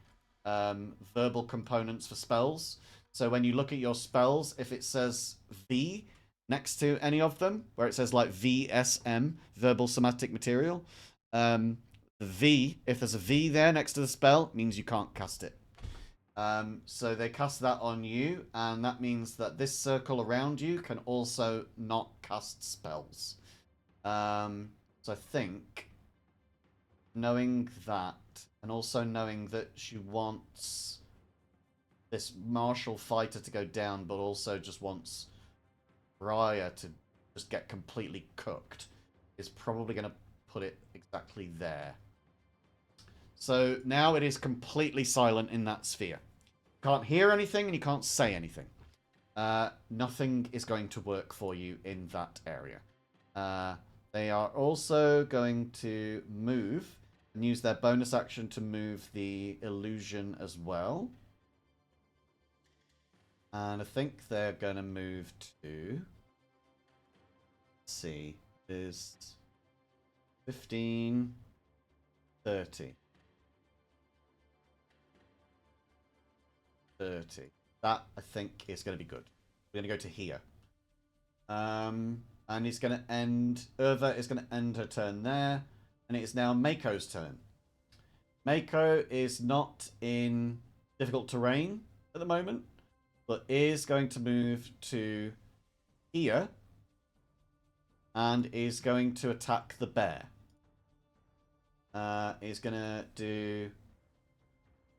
verbal components for spells. So when you look at your spells, if it says V next to any of them, where it says like VSM, verbal somatic material, the V, if there's a V there next to the spell, it means you can't cast it. So they cast that on you, and that means that this circle around you can also not cast spells. So I think, knowing that, and also knowing that she wants this martial fighter to go down, but also just wants Briar to just get completely cooked, is probably going to put it exactly there. So now it is completely silent in that sphere. Can't hear anything and you can't say anything. Nothing is going to work for you in that area. They are also going to move and use their bonus action to move the illusion as well. And I think they're going to move to... Let's see. Is 15, 30. 30. That, I think, is going to be good. We're going to go to here. And he's going to end... Urva is going to end her turn there. And it is now Mako's turn. Mako is not in difficult terrain at the moment, but is going to move to here and is going to attack the bear. Is going to do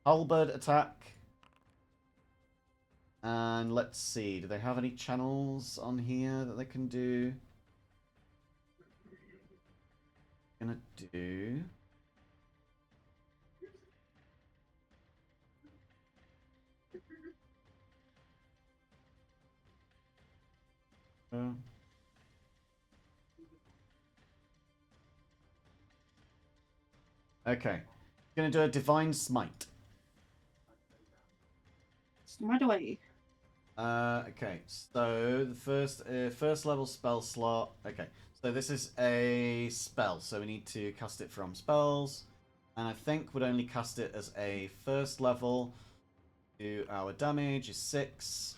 halberd attack. And let's see, do they have any channels on here that they can do? Gonna do... Okay. Gonna do a divine smite. Smite away. Okay, so the first level spell slot. Okay, so this is a spell, so we need to cast it from spells, and I think we'd only cast it as a first level. Our damage is 6.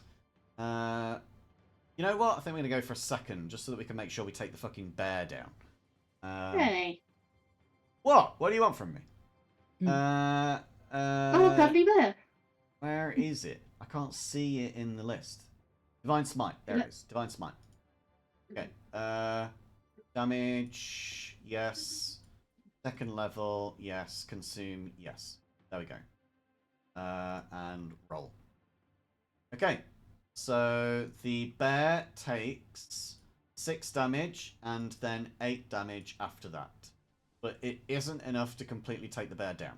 You know what? I think we're gonna go for a second, just so that we can make sure we take the fucking bear down. Hey. What? What do you want from me? Oh, cuddly bear. Where is it? I can't see it in the list. Divine Smite. There it is. Divine Smite. Okay. Damage. Yes. Second level. Yes. Consume. Yes. There we go. And roll. Okay. So the bear takes 6 damage and then 8 damage after that. But it isn't enough to completely take the bear down.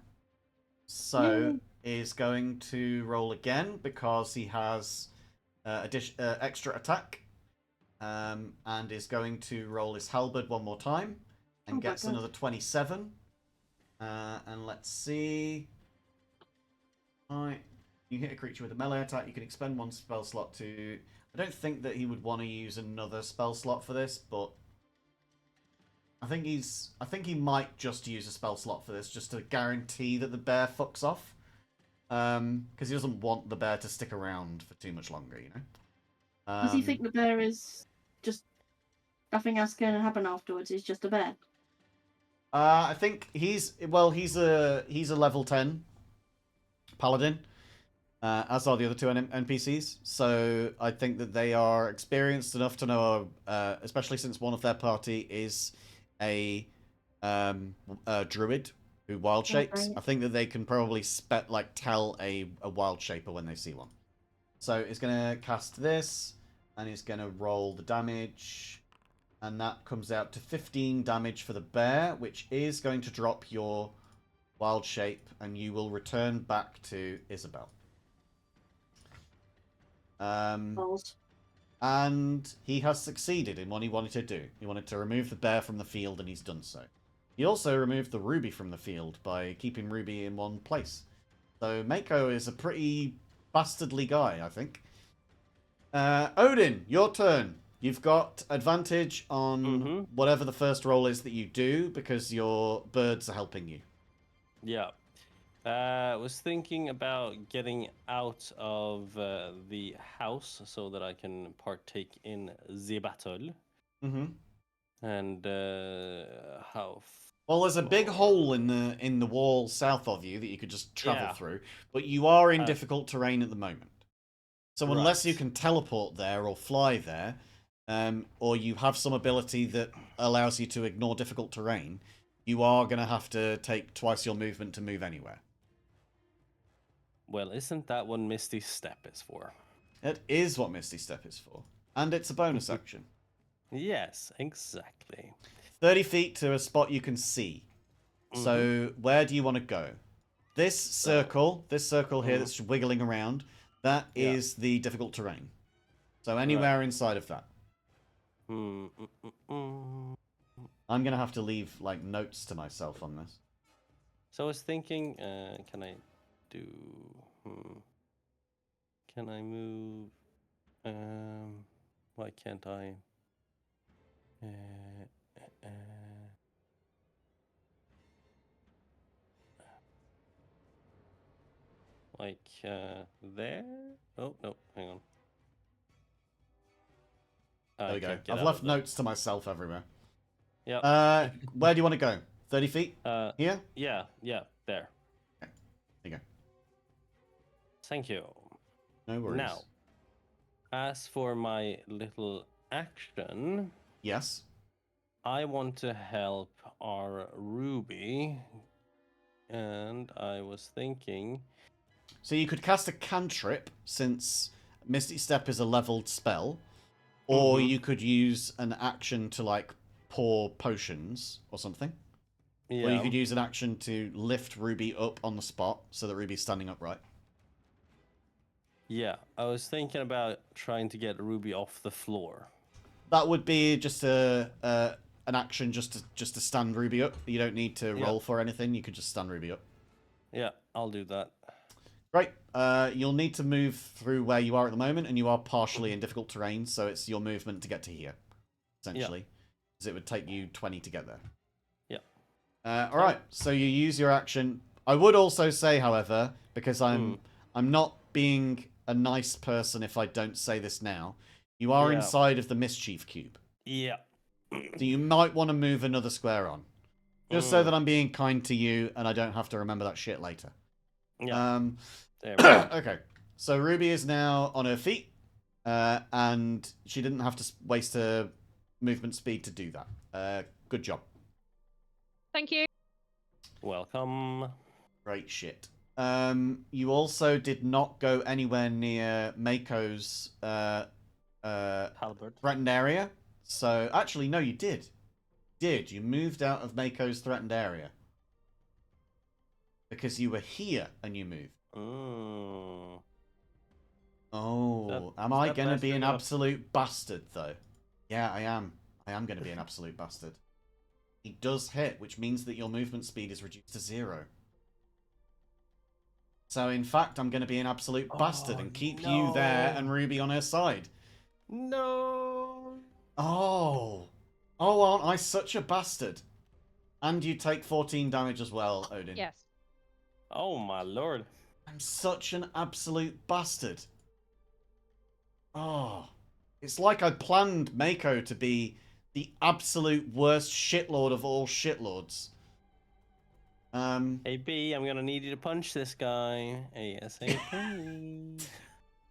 So is going to roll again because he has extra attack, and is going to roll his halberd one more time and gets another 27. And let's see. Right, you hit a creature with a melee attack. You can expend 1 spell slot to. I don't think that he would want to use another spell slot for this, but I think he might just use a spell slot for this, just to guarantee that the bear fucks off. Because he doesn't want the bear to stick around for too much longer, you know. Does he think the bear is just nothing else going to happen afterwards? He's just a bear. I think he's a level 10 paladin, as are the other 2 NPCs. So I think that they are experienced enough to know, especially since one of their party is a druid who wild shapes. Right. I think that they can probably tell a wild shaper when they see one. So he's gonna cast this, and he's gonna roll the damage, and that comes out to 15 damage for the bear, which is going to drop your wild shape, and you will return back to Isabel. Balls. And he has succeeded in what he wanted to do. He wanted to remove the bear from the field, and he's done so. He also removed the ruby from the field by keeping ruby in one place. So Mako is a pretty bastardly guy, I think. Odin, your turn. You've got advantage on whatever the first roll is that you do, because your birds are helping you. Yeah. I was thinking about getting out of the house so that I can partake in the battle. Mm-hmm. And how? Well, there's a big hole in the wall south of you that you could just travel through, but you are in difficult terrain at the moment. So unless you can teleport there or fly there, or you have some ability that allows you to ignore difficult terrain, you are going to have to take twice your movement to move anywhere. Well, isn't that what Misty Step is for? It is what Misty Step is for. And it's a bonus action. Yes, exactly. 30 feet to a spot you can see. So where do you want to go? This circle here that's wiggling around, that is the difficult terrain. So anywhere inside of that. I'm going to have to leave like notes to myself on this. So I was thinking, can I do... Can I move... why can't I... like, there? Oh, no, hang on. There we go. I've left notes to myself everywhere. Yeah. Where do you want to go? 30 feet? Here? Yeah, there. Okay. There you go. Thank you. No worries. Now, as for my little action... Yes? I want to help our Ruby, and I was thinking... So you could cast a cantrip, since Misty Step is a leveled spell, or you could use an action to, like, pour potions or something. Yeah. Or you could use an action to lift Ruby up on the spot, so that Ruby's standing upright. Yeah, I was thinking about trying to get Ruby off the floor. That would be just an action just to stand Ruby up. You don't need to roll for anything. You could just stand Ruby up. Yeah, I'll do that. Great. You'll need to move through where you are at the moment, and you are partially in difficult terrain, so it's your movement to get to here, essentially. Because it would take you 20 to get there. Yeah. Alright, so you use your action. I would also say, however, because I'm not being a nice person if I don't say this now, you are inside of the Mischief Cube. Yeah. So you might want to move another square on. Just so that I'm being kind to you and I don't have to remember that shit later. Yeah. There we go. Okay. So Ruby is now on her feet. And she didn't have to waste her movement speed to do that. Good job. Thank you. Welcome. Great shit. You also did not go anywhere near Mako's Halberd. threatened area. So, actually, no, you did. You moved out of Mako's threatened area. Because you were here and you moved. Oh, am I going to be an absolute bastard, though? Yeah, I am. I am going to be an absolute bastard. He does hit, which means that your movement speed is reduced to 0. So, in fact, I'm going to be an absolute bastard and keep you there and Ruby on her side. No. Oh. Oh, aren't I such a bastard? And you take 14 damage as well, Odin. Yes. Oh, my lord. I'm such an absolute bastard. Oh. It's like I planned Mako to be the absolute worst shitlord of all shitlords. Hey, B, I'm gonna need you to punch this guy. ASAP.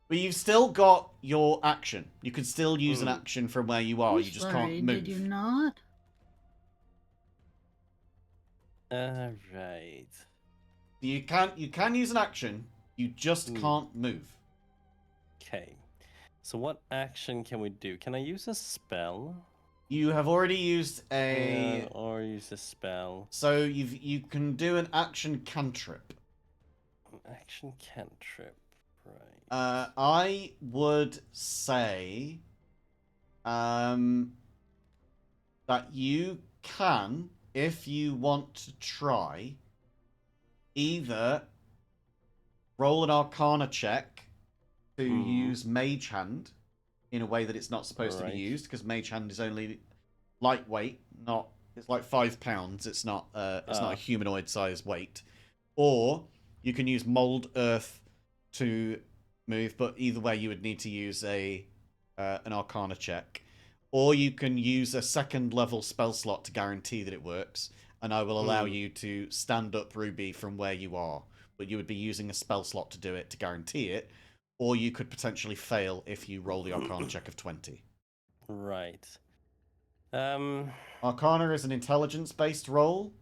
But you've still got your action. You can still use an action from where you are. You just can't move. Did you not? Alright. You can use an action. You just can't move. Okay. So what action can we do? Can I use a spell? You have already used a... or use a spell. So you can do an action cantrip. An action cantrip, right. I would say that you can, if you want to try, either roll an Arcana check to use Mage Hand in a way that it's not supposed to be used, because Mage Hand is only lightweight, not... It's like 5 pounds. It's not a humanoid-sized weight. Or you can use Mold Earth to move, but either way you would need to use an Arcana check. Or you can use a 2nd level spell slot to guarantee that it works, and I will allow you to stand up Ruby from where you are. But you would be using a spell slot to do it to guarantee it, or you could potentially fail if you roll the Arcana check of 20. Right. Arcana is an intelligence-based roll.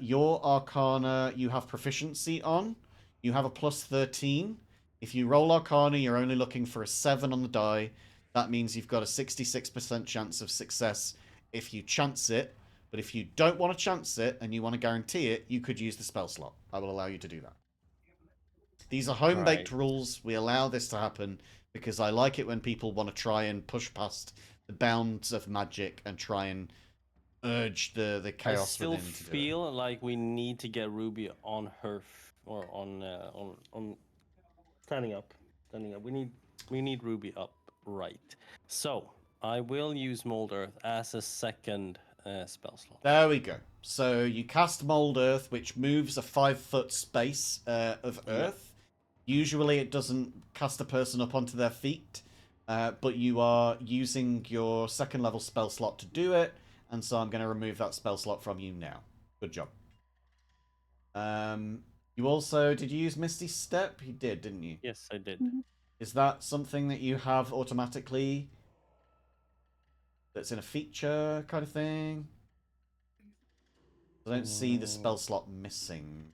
Your Arcana you have proficiency on. You have a plus 13. If you roll Arcana, you're only looking for a 7 on the die. That means you've got a 66% chance of success if you chance it. But if you don't want to chance it and you want to guarantee it, you could use the spell slot. I will allow you to do that. These are home-baked rules. We allow this to happen because I like it when people want to try and push past the bounds of magic and try and urge the chaos within. I still feel like we need to get Ruby on her or on standing up. We need Ruby up, right? So I will use Mold Earth as a second spell slot. There we go. So you cast Mold Earth, which moves a 5-foot space of earth. Usually it doesn't cast a person up onto their feet, but you are using your second level spell slot to do it, and so I'm going to remove that spell slot from you now. Good job. You also... Did you use Misty Step? You did, didn't you? Yes, I did. Is that something that you have automatically? That's in a feature kind of thing? I don't see the spell slot missing.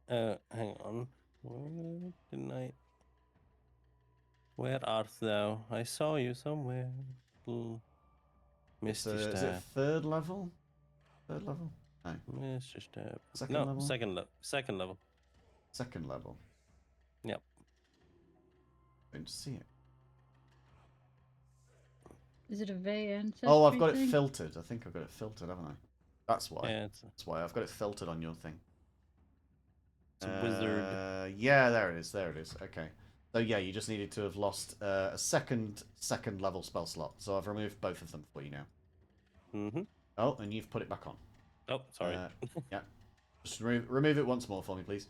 Hang on. Where didn't I... Where art thou? I saw you somewhere. Misty Step. Is it third level? Third level? No. Misty Step. Second no, level? second level. Second level. Second level. Yep. Don't see it. Is it a Vey ancestry? Oh, I've got thing? it filtered. I think I've got it filtered, haven't I? That's why. Yeah, That's why I've got it filtered on your thing. It's a wizard. Yeah, there it is. There it is. Okay. So yeah, you just needed to have lost a second level spell slot. So I've removed both of them for you now. Mm-hmm. Oh, and you've put it back on. Oh, sorry. Yeah. Just remove it once more for me, please.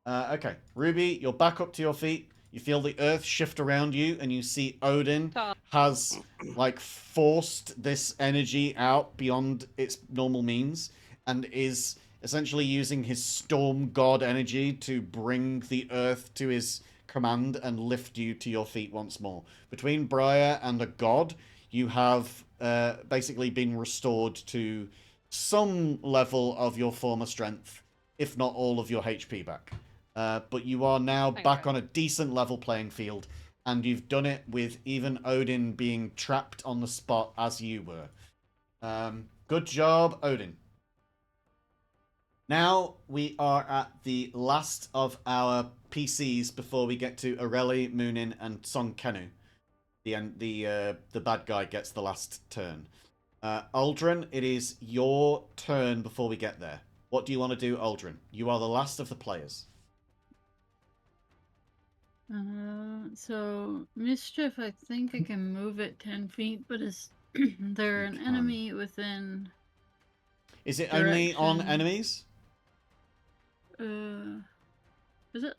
Okay. Ruby, you're back up to your feet. You feel the earth shift around you, and you see Odin has, like, forced this energy out beyond its normal means, and is essentially using his storm god energy to bring the earth to his command and lift you to your feet once more. Between Briar and a god, you have basically been restored to some level of your former strength, if not all of your HP back. But you are now back on a decent level playing field, and you've done it with even Odin being trapped on the spot as you were. Good job, Odin. Now we are at the last of our PCs before we get to Areli, Moonin, and Song Kenu. The bad guy gets the last turn. Aldrin, it is your turn before we get there. What do you want to do, Aldrin? You are the last of the players. So Mischief, I think I can move it 10 feet, but is there an enemy within? Is it only on enemies? Is it?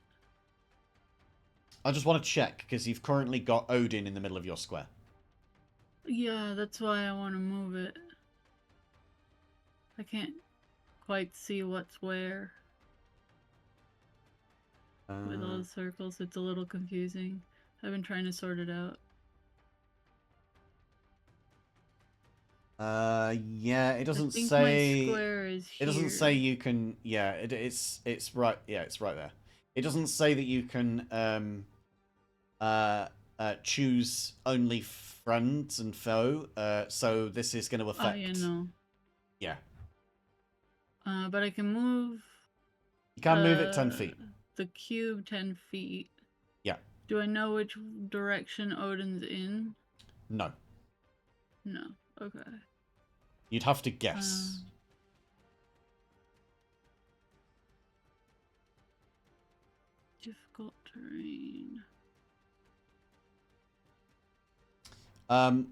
I just want to check because you've currently got Odin in the middle of your square. Yeah, that's why I want to move it. I can't quite see what's where. With all the circles, it's a little confusing. I've been trying to sort it out. Yeah, it doesn't I think say. My square is here. It doesn't say you can. Yeah, it's right. Yeah, it's right there. It doesn't say that you can choose only friends and foe. So this is going to affect. Oh, yeah, no. Yeah. But I can move. You can move it 10 feet. The cube 10 feet. Yeah. Do I know which direction Odin's in? No. No. Okay. You'd have to guess. Difficult terrain.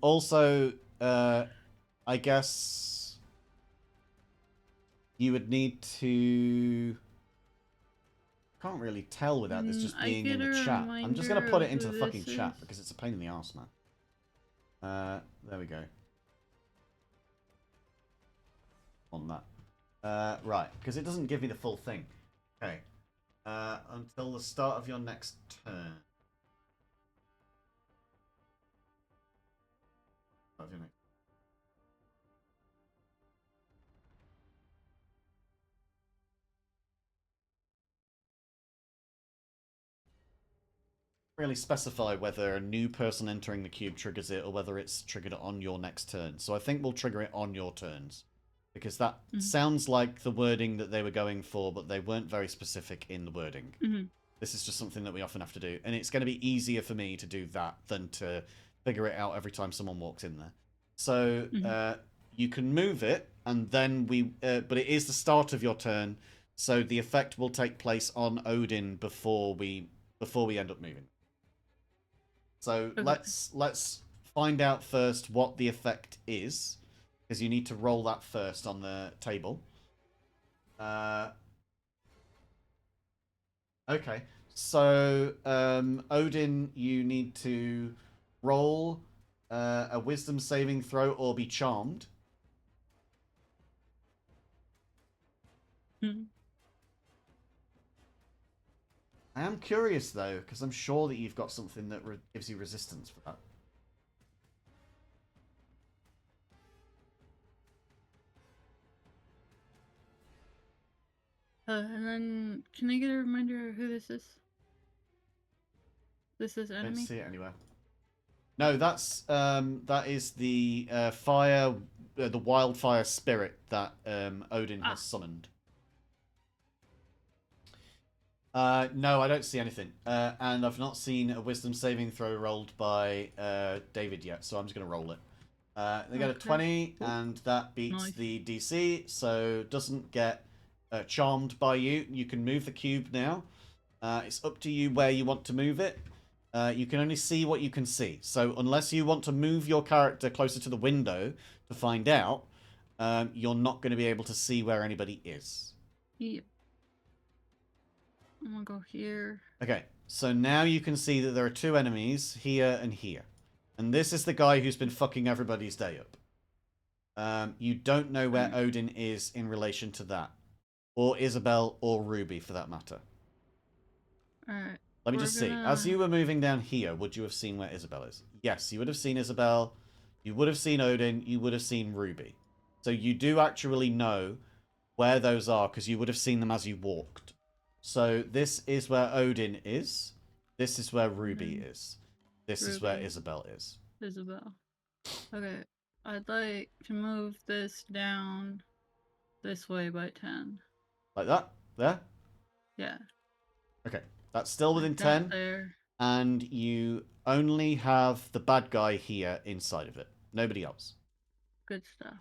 Also, I guess you would need to... Can't really tell without this just being in the chat. I'm just going to put it into the fucking chat because it's a pain in the arse, man. There we go. On that. Right, because it doesn't give me the full thing. Okay. Until the start of your next turn. really specify whether a new person entering the cube triggers it or whether it's triggered on your next turn. So I think we'll trigger it on your turns. Because that sounds like the wording that they were going for, but they weren't very specific in the wording. This is just something that we often have to do. And it's going to be easier for me to do that than to figure it out every time someone walks in there. So you can move it, and then but it is the start of your turn, so the effect will take place on Odin before we end up moving. So let's find out first what the effect is, because you need to roll that first on the table. Okay, so Odin, you need to roll a wisdom saving throw or be charmed. I am curious though, because I'm sure that you've got something that gives you resistance for that. And then, can I get a reminder of who this is? This is enemy? I don't see it anywhere. No, that is the fire, the wildfire spirit that Odin has summoned. No, I don't see anything. And I've not seen a wisdom saving throw rolled by David yet, so I'm just going to roll it. They got a 20, and that beats the DC, so doesn't get charmed by you. You can move the cube now. It's up to you where you want to move it. You can only see what you can see. So unless you want to move your character closer to the window to find out, you're not going to be able to see where anybody is. Yep. I'm gonna go here. Okay, so now you can see that there are two enemies, here and here. And this is the guy who's been fucking everybody's day up. You don't know where Odin is in relation to that. Or Isabel, or Ruby, for that matter. Alright. Let me just see. As you were moving down here, would you have seen where Isabel is? Yes, you would have seen Isabel. You would have seen Odin. You would have seen Ruby. So you do actually know where those are, because you would have seen them as you walked. So this is where Odin is. This is where Ruby is. This is where Isabel is. Isabel. Okay. I'd like to move this down this way by 10. Like that? There? Yeah. Okay. That's still within That 10. there. And you only have the bad guy here inside of it. Nobody else. Good stuff.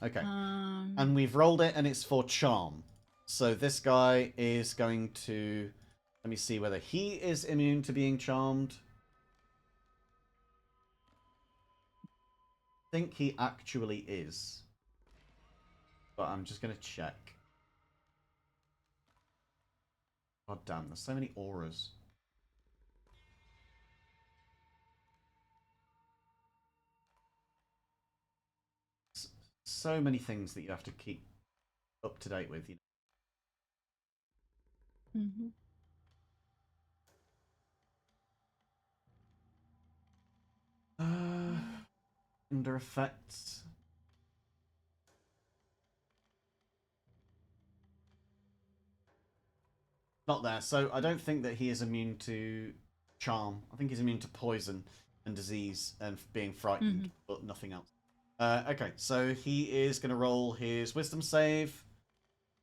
Okay. And we've rolled it, and it's for charm. So this guy is going to... Let me see whether he is immune to being charmed. I think he actually is. But I'm just going to check. God damn, there's so many auras. So many things that you have to keep up to date with, you know. Under effects. Not there. So I don't think that he is immune to charm. I think he's immune to poison and disease and being frightened, but nothing else. Okay, so he is going to roll his wisdom save.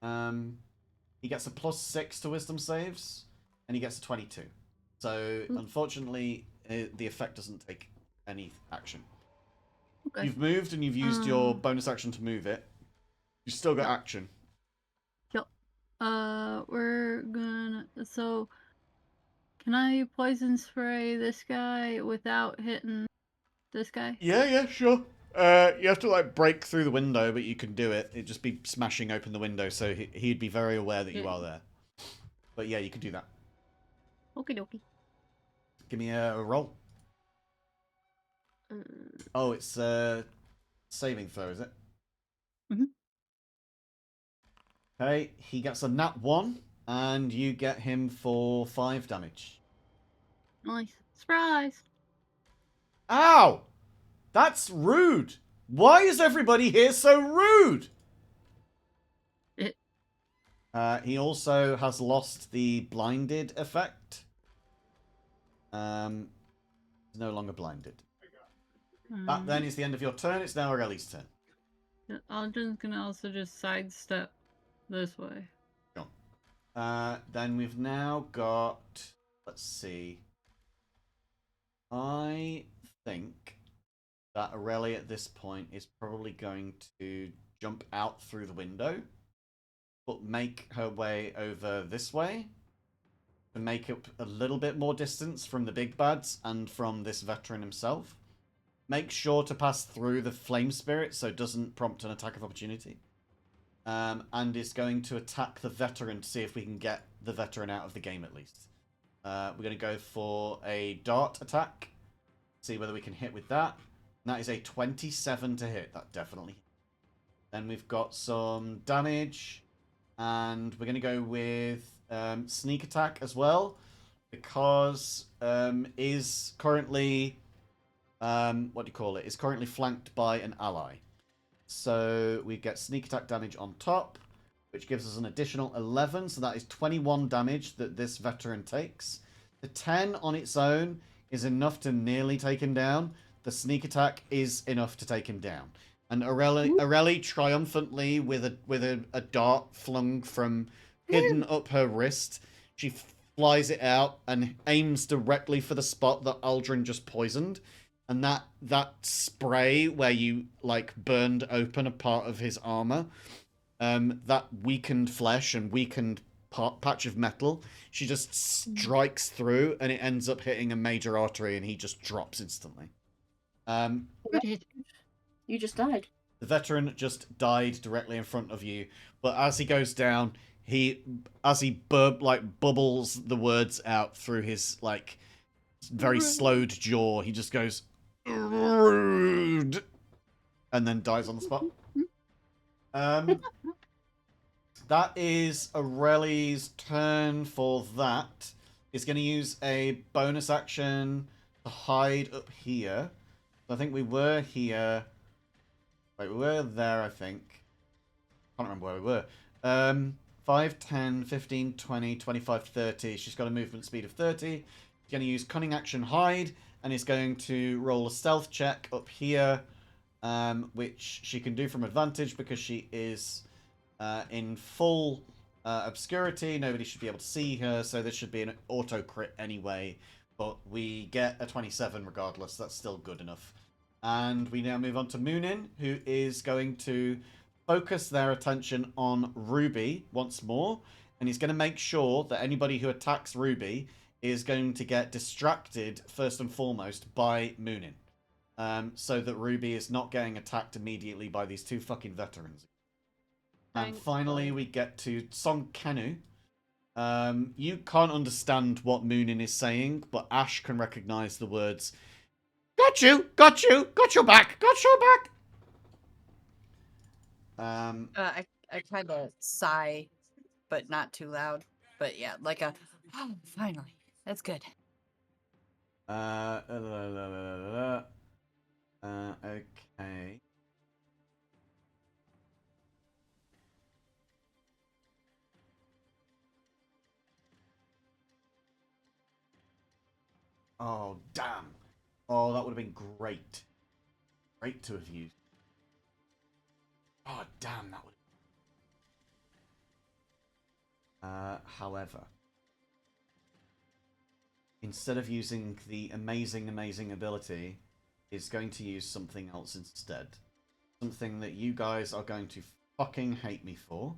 He gets a +6 to wisdom saves, and he gets a 22. So unfortunately, the effect doesn't take any action. Okay. You've moved and you've used your bonus action to move it. You've still got action. Yep. We're gonna... So, can I poison spray this guy without hitting this guy? Yeah, sure. You have to, like, break through the window, but you can do it. It'd just be smashing open the window, so he'd be very aware that you are there. But yeah, you can do that. Okie dokie. Give me a roll. Oh, it's saving throw, is it? Okay, he gets a nat 1, and you get him for 5 damage. Nice. Surprise! Ow! That's rude! Why is everybody here so rude? He also has lost the blinded effect. Is no longer blinded. That then is the end of your turn. It's now Aureli's turn. Aldrin's gonna also just sidestep this way. Sure. Then we've now got... Let's see. I think that Aurelia at this point is probably going to jump out through the window, but make her way over this way to make up a little bit more distance from the big bads and from this veteran himself. Make sure to pass through the flame spirit so it doesn't prompt an attack of opportunity. And is going to attack the veteran to see if we can get the veteran out of the game at least. We're going to go for a dart attack. See whether we can hit with that. And that is a 27 to hit. That definitely hits. Then we've got some damage. And we're going to go with sneak attack as well. Because is currently... what do you call it? Is currently flanked by an ally. So we get sneak attack damage on top, which gives us an additional 11. So that is 21 damage that this veteran takes. The 10 on its own is enough to nearly take him down. The sneak attack is enough to take him down. And Aurelie triumphantly, with a dart flung from hidden up her wrist, she flies it out and aims directly for the spot that Aldrin just poisoned. And that spray where you, like, burned open a part of his armor, that weakened flesh and weakened patch of metal, she just strikes through and it ends up hitting a major artery and he just drops instantly. You just died. The veteran just died directly in front of you, but as he goes down, as he bubbles the words out through his, like, very slowed jaw, he just goes... rude, and then dies on the spot. That is Aurelie's turn for that. He's going to use a bonus action to hide up here. So I think we were here. Wait, we were there, I think. Can't remember where we were. 5, 10, 15, 20, 25, 30. She's got a movement speed of 30. She's going to use cunning action hide. And is going to roll a stealth check up here, which she can do from advantage because she is in full obscurity. Nobody should be able to see her, so this should be an auto crit anyway. But we get a 27 regardless. That's still good enough. And we now move on to Moonin, who is going to focus their attention on Ruby once more. And he's going to make sure that anybody who attacks Ruby is going to get distracted, first and foremost, by Moonin. So that Ruby is not getting attacked immediately by these two fucking veterans. And finally, we get to Song Kenu. You can't understand what Moonin is saying, but Ash can recognize the words, "Got you! Got you! Got your back! Got your back!" I kind of sigh, but not too loud. But yeah, like a, oh, finally. That's good. Okay. Oh, damn. Oh, that would have been great. Great to have used. Oh, damn, that would... however... instead of using the amazing ability, is going to use something else instead. Something that you guys are going to fucking hate me for.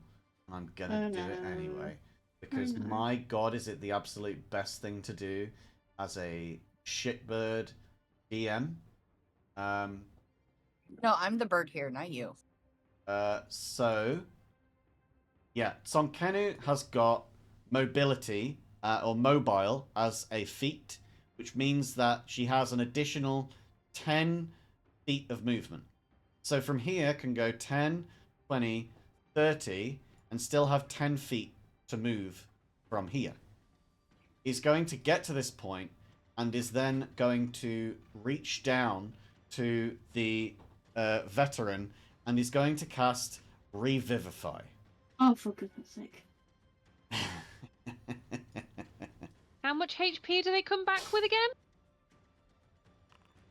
And I'm gonna do it anyway. Because my god, is it the absolute best thing to do as a shitbird DM. No, I'm the bird here, not you. So... yeah, Sonkenu has got mobility... or mobile as a feat, which means that she has an additional 10 feet of movement. So from here can go 10, 20, 30, and still have 10 feet to move from here. He's going to get to this point and is then going to reach down to the veteran and is going to cast Revivify. Oh, for goodness sake. How much HP do they come back with again?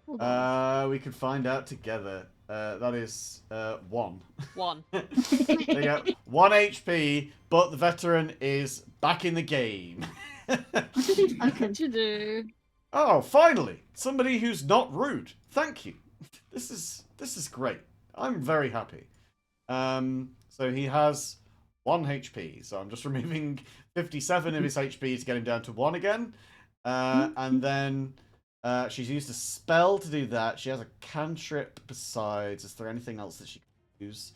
Hold on. We could find out together. That is 1. 1. There you go. 1 HP, but the veteran is back in the game. What you do? Oh, finally! Somebody who's not rude. Thank you. This is great. I'm very happy. So he has 1 HP. So I'm just removing 57 of his HP to get him down to 1 again. And then she's used a spell to do that. She has a cantrip besides. Is there anything else that she can use?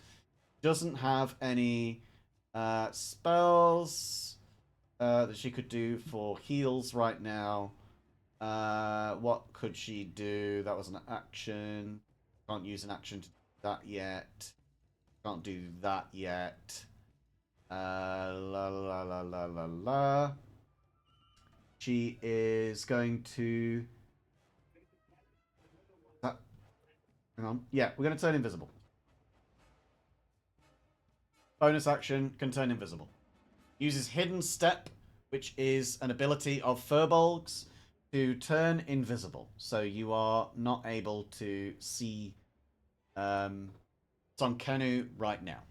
Doesn't have any spells that she could do for heals right now. What could she do? That was an action. Can't use an action to do that yet. Can't do that yet. La la la la la la. She is going to... Hang on. Yeah, we're going to turn invisible. Bonus action, can turn invisible. Uses Hidden Step, which is an ability of Furbolgs, to turn invisible. So you are not able to see Sonkenu right now.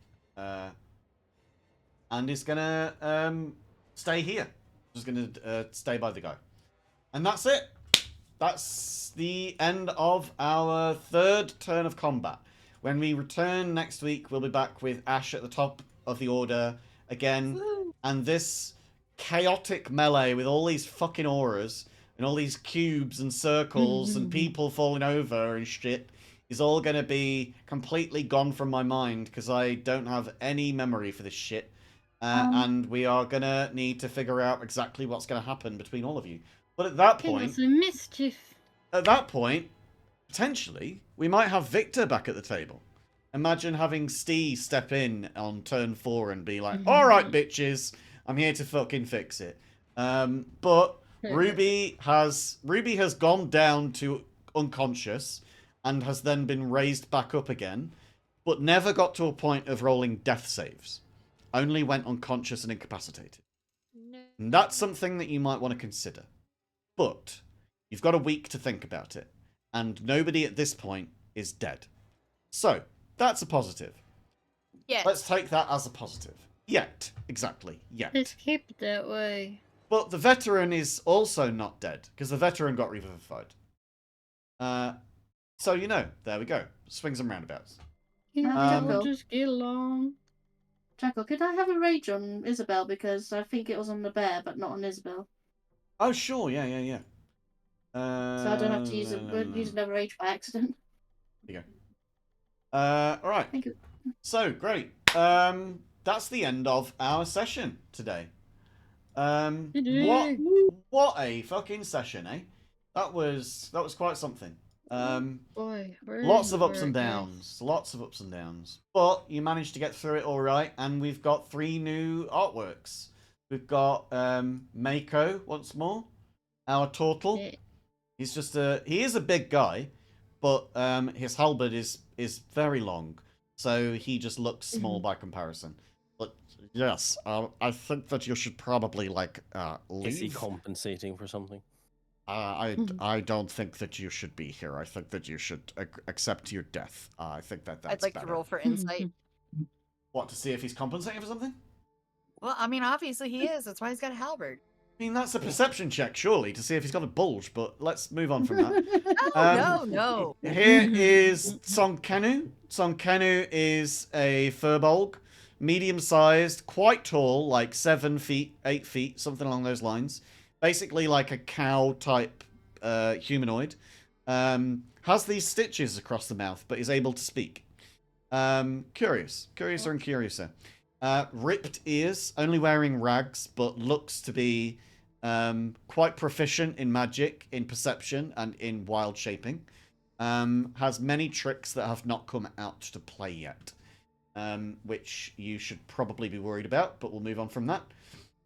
And is going to stay here. Just going to stay by the guy. And that's it. That's the end of our 3rd turn of combat. When we return next week, we'll be back with Ash at the top of the order again. Woo. And this chaotic melee with all these fucking auras and all these cubes and circles and people falling over and shit is all going to be completely gone from my mind because I don't have any memory for this shit. And we are going to need to figure out exactly what's going to happen between all of you. But at that point... Some mischief. At that point, potentially, we might have Victor back at the table. Imagine having Steve step in on turn 4 and be like, alright, bitches, I'm here to fucking fix it. But Ruby has gone down to unconscious and has then been raised back up again, but never got to a point of rolling death saves. Only went unconscious and incapacitated. No. And that's something that you might want to consider. But you've got a week to think about it. And nobody at this point is dead. So, that's a positive. Yeah. Let's take that as a positive. Yet. Exactly. Yet. Let's keep it that way. But the veteran is also not dead. Because the veteran got revivified. So, you know. There we go. Swings and roundabouts. We'll just get along. Jackal, could I have a rage on Isabel? Because I think it was on the bear, but not on Isabel. Oh, sure. Yeah. So I don't have to use another rage by accident. There you go. Alright. Thank you. So, great. That's the end of our session today. What a fucking session, eh? That was quite something. Boy, Lots of ups and downs. Lots of ups and downs. But you managed to get through it alright, and we've got 3 new artworks. We've got Mako once more. Our turtle. Yeah. He's just he is a big guy, but his halberd is very long, so he just looks small by comparison. But yes, I think that you should probably leave. Is he compensating for something? I don't think that you should be here. I think that you should accept your death. I think that's I'd like better. to roll for insight. What, to see if he's compensating for something? Well, I mean, obviously he is. That's why he's got a halberd. I mean, that's a perception check, surely, to see if he's got a bulge, but let's move on from that. No. Here is Sonkenu. Sonkenu is a furbolg, medium-sized, quite tall, like 7 feet, 8 feet, something along those lines. Basically like a cow-type humanoid. Has these stitches across the mouth, but is able to speak. Curiouser and curiouser. Ripped ears, only wearing rags, but looks to be quite proficient in magic, in perception, and in wild shaping. Has many tricks that have not come out to play yet, which you should probably be worried about, but we'll move on from that.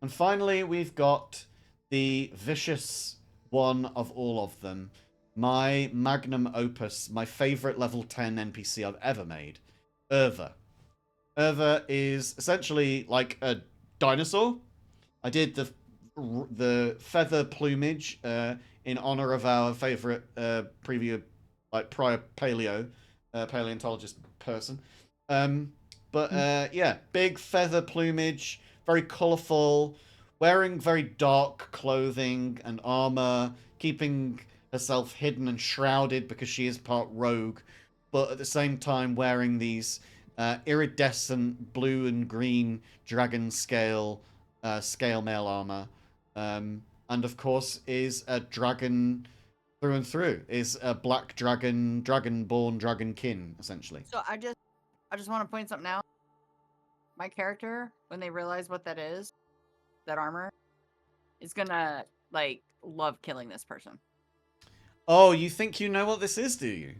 And finally, we've got the vicious one of all of them, my magnum opus, my favourite level 10 NPC I've ever made, Urva. Urva is essentially like a dinosaur. I did the the feather plumage in honor of our favorite prior paleontologist person. Yeah, big feather plumage, very colorful, wearing very dark clothing and armor, keeping herself hidden and shrouded because she is part rogue, but at the same time wearing these iridescent blue and green dragon scale mail armor, and of course is a dragon through and through. Is a black dragon, dragonborn, dragonkin essentially. So I just want to point something out. My character, when they realize what that is, that armor, is gonna like love killing this person. Oh, you think you know what this is, do you?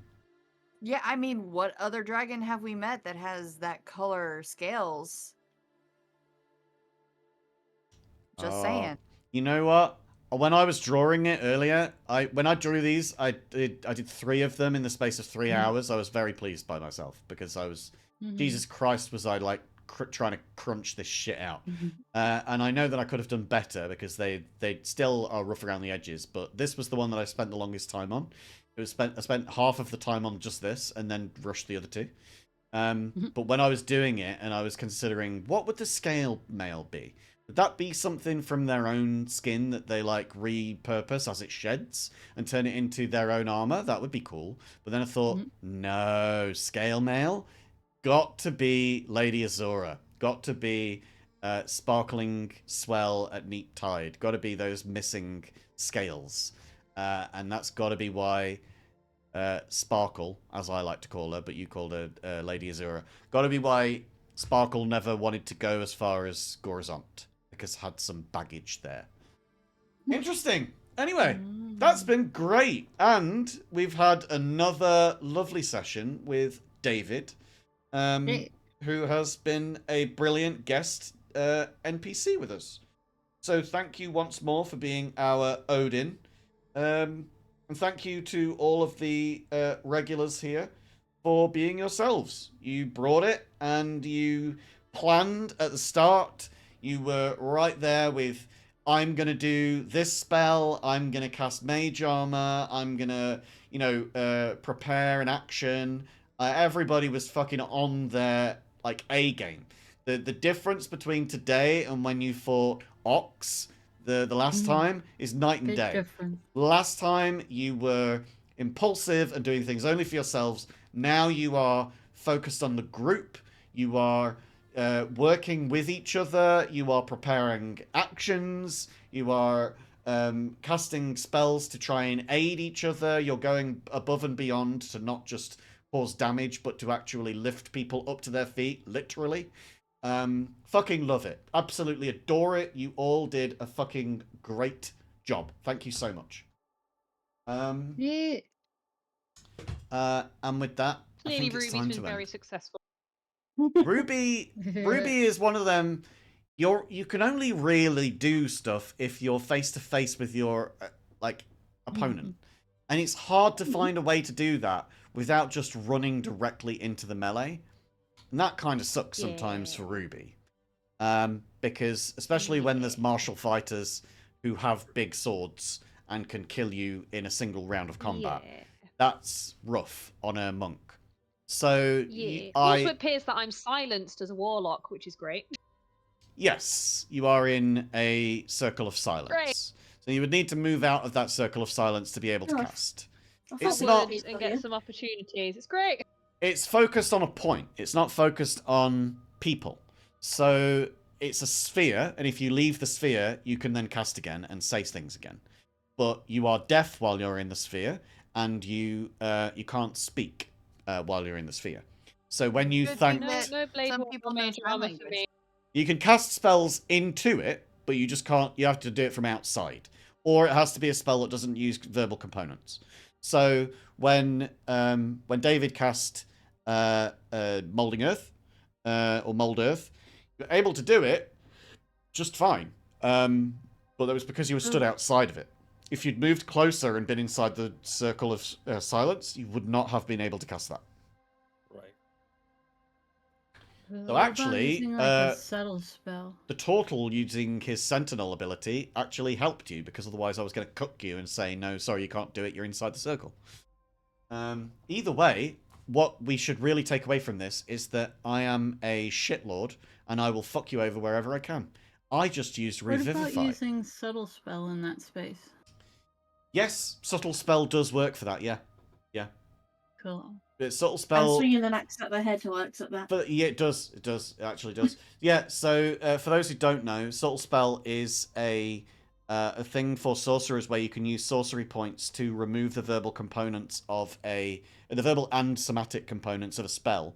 Yeah, I mean, what other dragon have we met that has that color scales? Just saying. You know what? When I was drawing it earlier, when I drew these, I did 3 of them in the space of 3 hours. I was very pleased by myself because I was, Jesus Christ, was I like trying to crunch this shit out. And I know that I could have done better because they still are rough around the edges. But this was the one that I spent the longest time on. I spent half of the time on just this and then rushed the other 2. But when I was doing it and I was considering what would the scale mail be, would that be something from their own skin that they like repurpose as it sheds and turn it into their own armor? That would be cool. But then I thought, no, scale mail got to be Lady Azura, got to be sparkling swell at neat tide, got to be those missing scales, and that's got to be why Sparkle, as I like to call her, but you called her Lady Azura, got to be why Sparkle never wanted to go as far as Gorizont, because had some baggage there. Interesting. Anyway, that's been great. And we've had another lovely session with David, who has been a brilliant guest NPC with us. So thank you once more for being our Odin. And thank you to all of the regulars here for being yourselves. You brought it and you planned at the start. You were right there with, I'm going to do this spell, I'm going to cast mage armor, I'm going to, prepare an action. Everybody was fucking on their, like, A game. The difference between today and when you fought Ox the last time is night and day. Difference. Last time you were impulsive and doing things only for yourselves. Now you are focused on the group. You are working with each other. You are preparing actions. You are casting spells to try and aid each other. You're going above and beyond to not just cause damage, but to actually lift people up to their feet, literally. Fucking love it. Absolutely adore it. You all did a fucking great job. Thank you so much. Yeah. And with that, I Clearly, think it's Ruby's time been to very end. successful. Ruby is one of them. You can only really do stuff if you're face to face with your opponent, and it's hard to find a way to do that without just running directly into the melee, and that kind of sucks sometimes for Ruby, because especially when there's martial fighters who have big swords and can kill you in a single round of combat. That's rough on a monk. So also appears that I'm silenced as a warlock, which is great. Yes, you are in a circle of silence. Great. So you would need to move out of that circle of silence to be able to cast. It's not and get some opportunities. It's great. It's focused on a point. It's not focused on people. So it's a sphere, and if you leave the sphere, you can then cast again and say things again. But you are deaf while you're in the sphere, and you can't speak while you're in the sphere. So when you thank... No blade Some or people know major sign armor for language. me. You can cast spells into it, but you just can't. You have to do it from outside, or it has to be a spell that doesn't use verbal components. So when David cast Molding Earth or Mold Earth, you're able to do it just fine. But that was because you were stood outside of it. If you'd moved closer and been inside the circle of silence, you would not have been able to cast that. Right. So What about actually, using, like, a subtle spell? the turtle using his sentinel ability actually helped you, because otherwise I was going to cook you and say, no, sorry, you can't do it, you're inside the circle. Either way, what we should really take away from this is that I am a shitlord, and I will fuck you over wherever I can. I just used Revivify. What about using subtle spell in that space? Yes, subtle spell does work for that, yeah. Yeah. Cool. But subtle And spell... swinging an axe at their head works at that. But yeah, it does. It does. It actually does. Yeah. So for those who don't know, subtle spell is a thing for sorcerers where you can use sorcery points to remove the verbal components of the verbal and somatic components of a spell,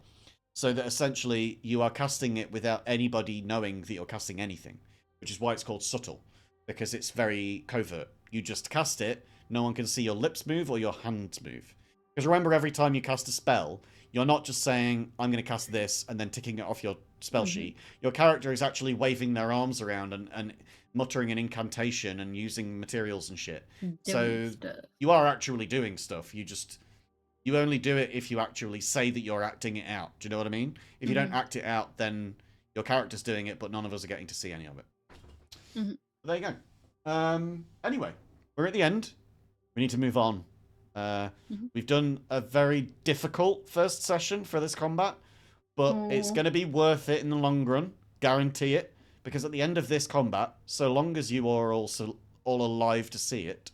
so that essentially you are casting it without anybody knowing that you're casting anything, which is why it's called subtle, because it's very covert. You just cast it. No one can see your lips move or your hands move. Because remember, every time you cast a spell, you're not just saying, I'm going to cast this, and then ticking it off your spell sheet. Your character is actually waving their arms around and muttering an incantation and using materials and shit. So you are actually doing stuff. You only do it if you actually say that you're acting it out. Do you know what I mean? If you don't act it out, then your character's doing it, but none of us are getting to see any of it. There you go. Anyway, we're at the end. We need to move on. We've done a very difficult first session for this combat, but it's going to be worth it in the long run, guarantee it, because at the end of this combat, so long as you are also all alive to see it,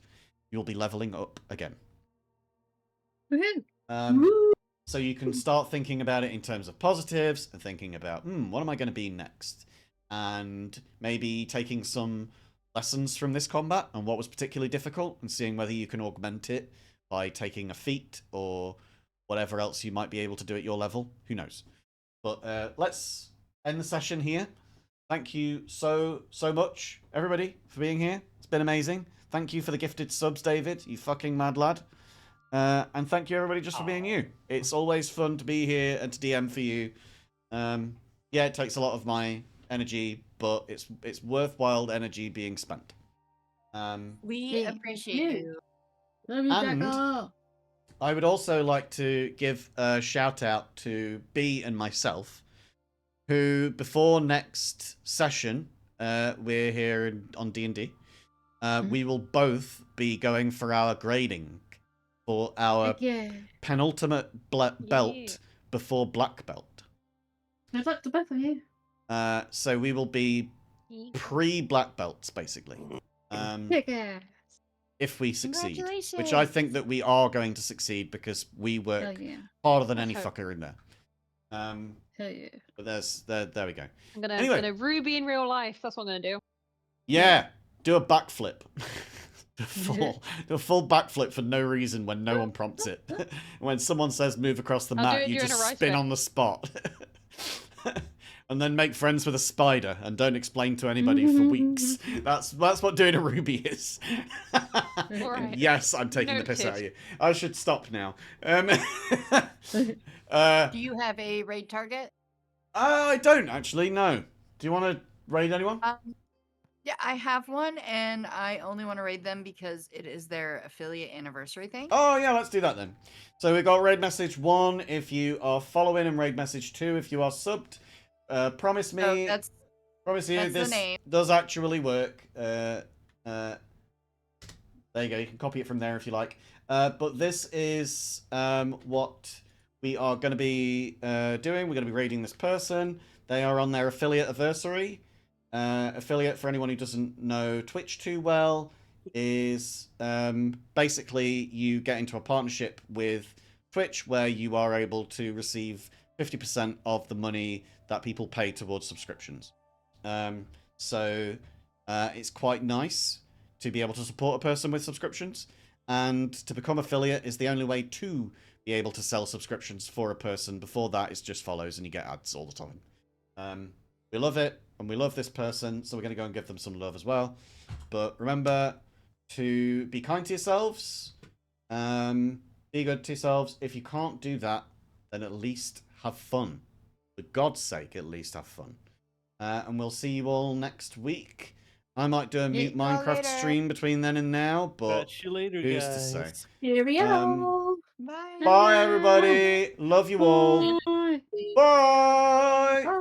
you'll be leveling up again. So you can start thinking about it in terms of positives and thinking about, what am I going to be next? And maybe taking some lessons from this combat and what was particularly difficult and seeing whether you can augment it by taking a feat or whatever else you might be able to do at your level. Who knows? But let's end the session here. Thank you so much, everybody, for being here. It's been amazing. Thank you for the gifted subs, David, you fucking mad lad. And thank you, everybody, just for being you. It's always fun to be here and to DM for you. Yeah, it takes a lot of my energy, but it's worthwhile energy being spent. We appreciate you. Love you, And Jackal. I would also like to give a shout out to B and myself, who before next session, we're here on D&D, we will both be going for our grading for our penultimate belt before black belt. Good luck to both of you. So we will be pre-black belts, basically. If we succeed, which I think that we are going to succeed because we work harder than any fucker in there. Hell yeah. But there we go. I'm gonna Ruby in real life. That's what I'm gonna do. Yeah, do a backflip. do a full backflip for no reason when no one prompts it. When someone says move across the mat, you just spin on the spot. And then make friends with a spider and don't explain to anybody for weeks. That's what doing a Ruby is. Right. Yes, I'm taking the piss out of you. I should stop now. Do you have a raid target? I don't actually, no. Do you want to raid anyone? Yeah, I have one, and I only want to raid them because it is their affiliate anniversary thing. Oh, yeah, let's do that then. So we've got raid message 1 if you are following, and raid message 2 if you are subbed. Promise me, promise you this does actually work. There you go, you can copy it from there if you like. But this is what we are going to be doing. We're going to be raiding this person. They are on their affiliate anniversary. Affiliate, for anyone who doesn't know Twitch too well, is basically you get into a partnership with Twitch where you are able to receive 50% of the money that people pay towards subscriptions. So it's quite nice to be able to support a person with subscriptions, and to become affiliate is the only way to be able to sell subscriptions for a person. Before that, it's just follows and you get ads all the time. We love it, and we love this person, so we're going to go and give them some love as well. But remember to be kind to yourselves, be good to yourselves. If you can't do that, then at least have fun. For God's sake, at least have fun. And we'll see you all next week. I might do a Mute Minecraft stream between then and now, but Catch you later, who's guys. to say? Cheerio. Bye. Bye, everybody. Love you all. Bye. Bye.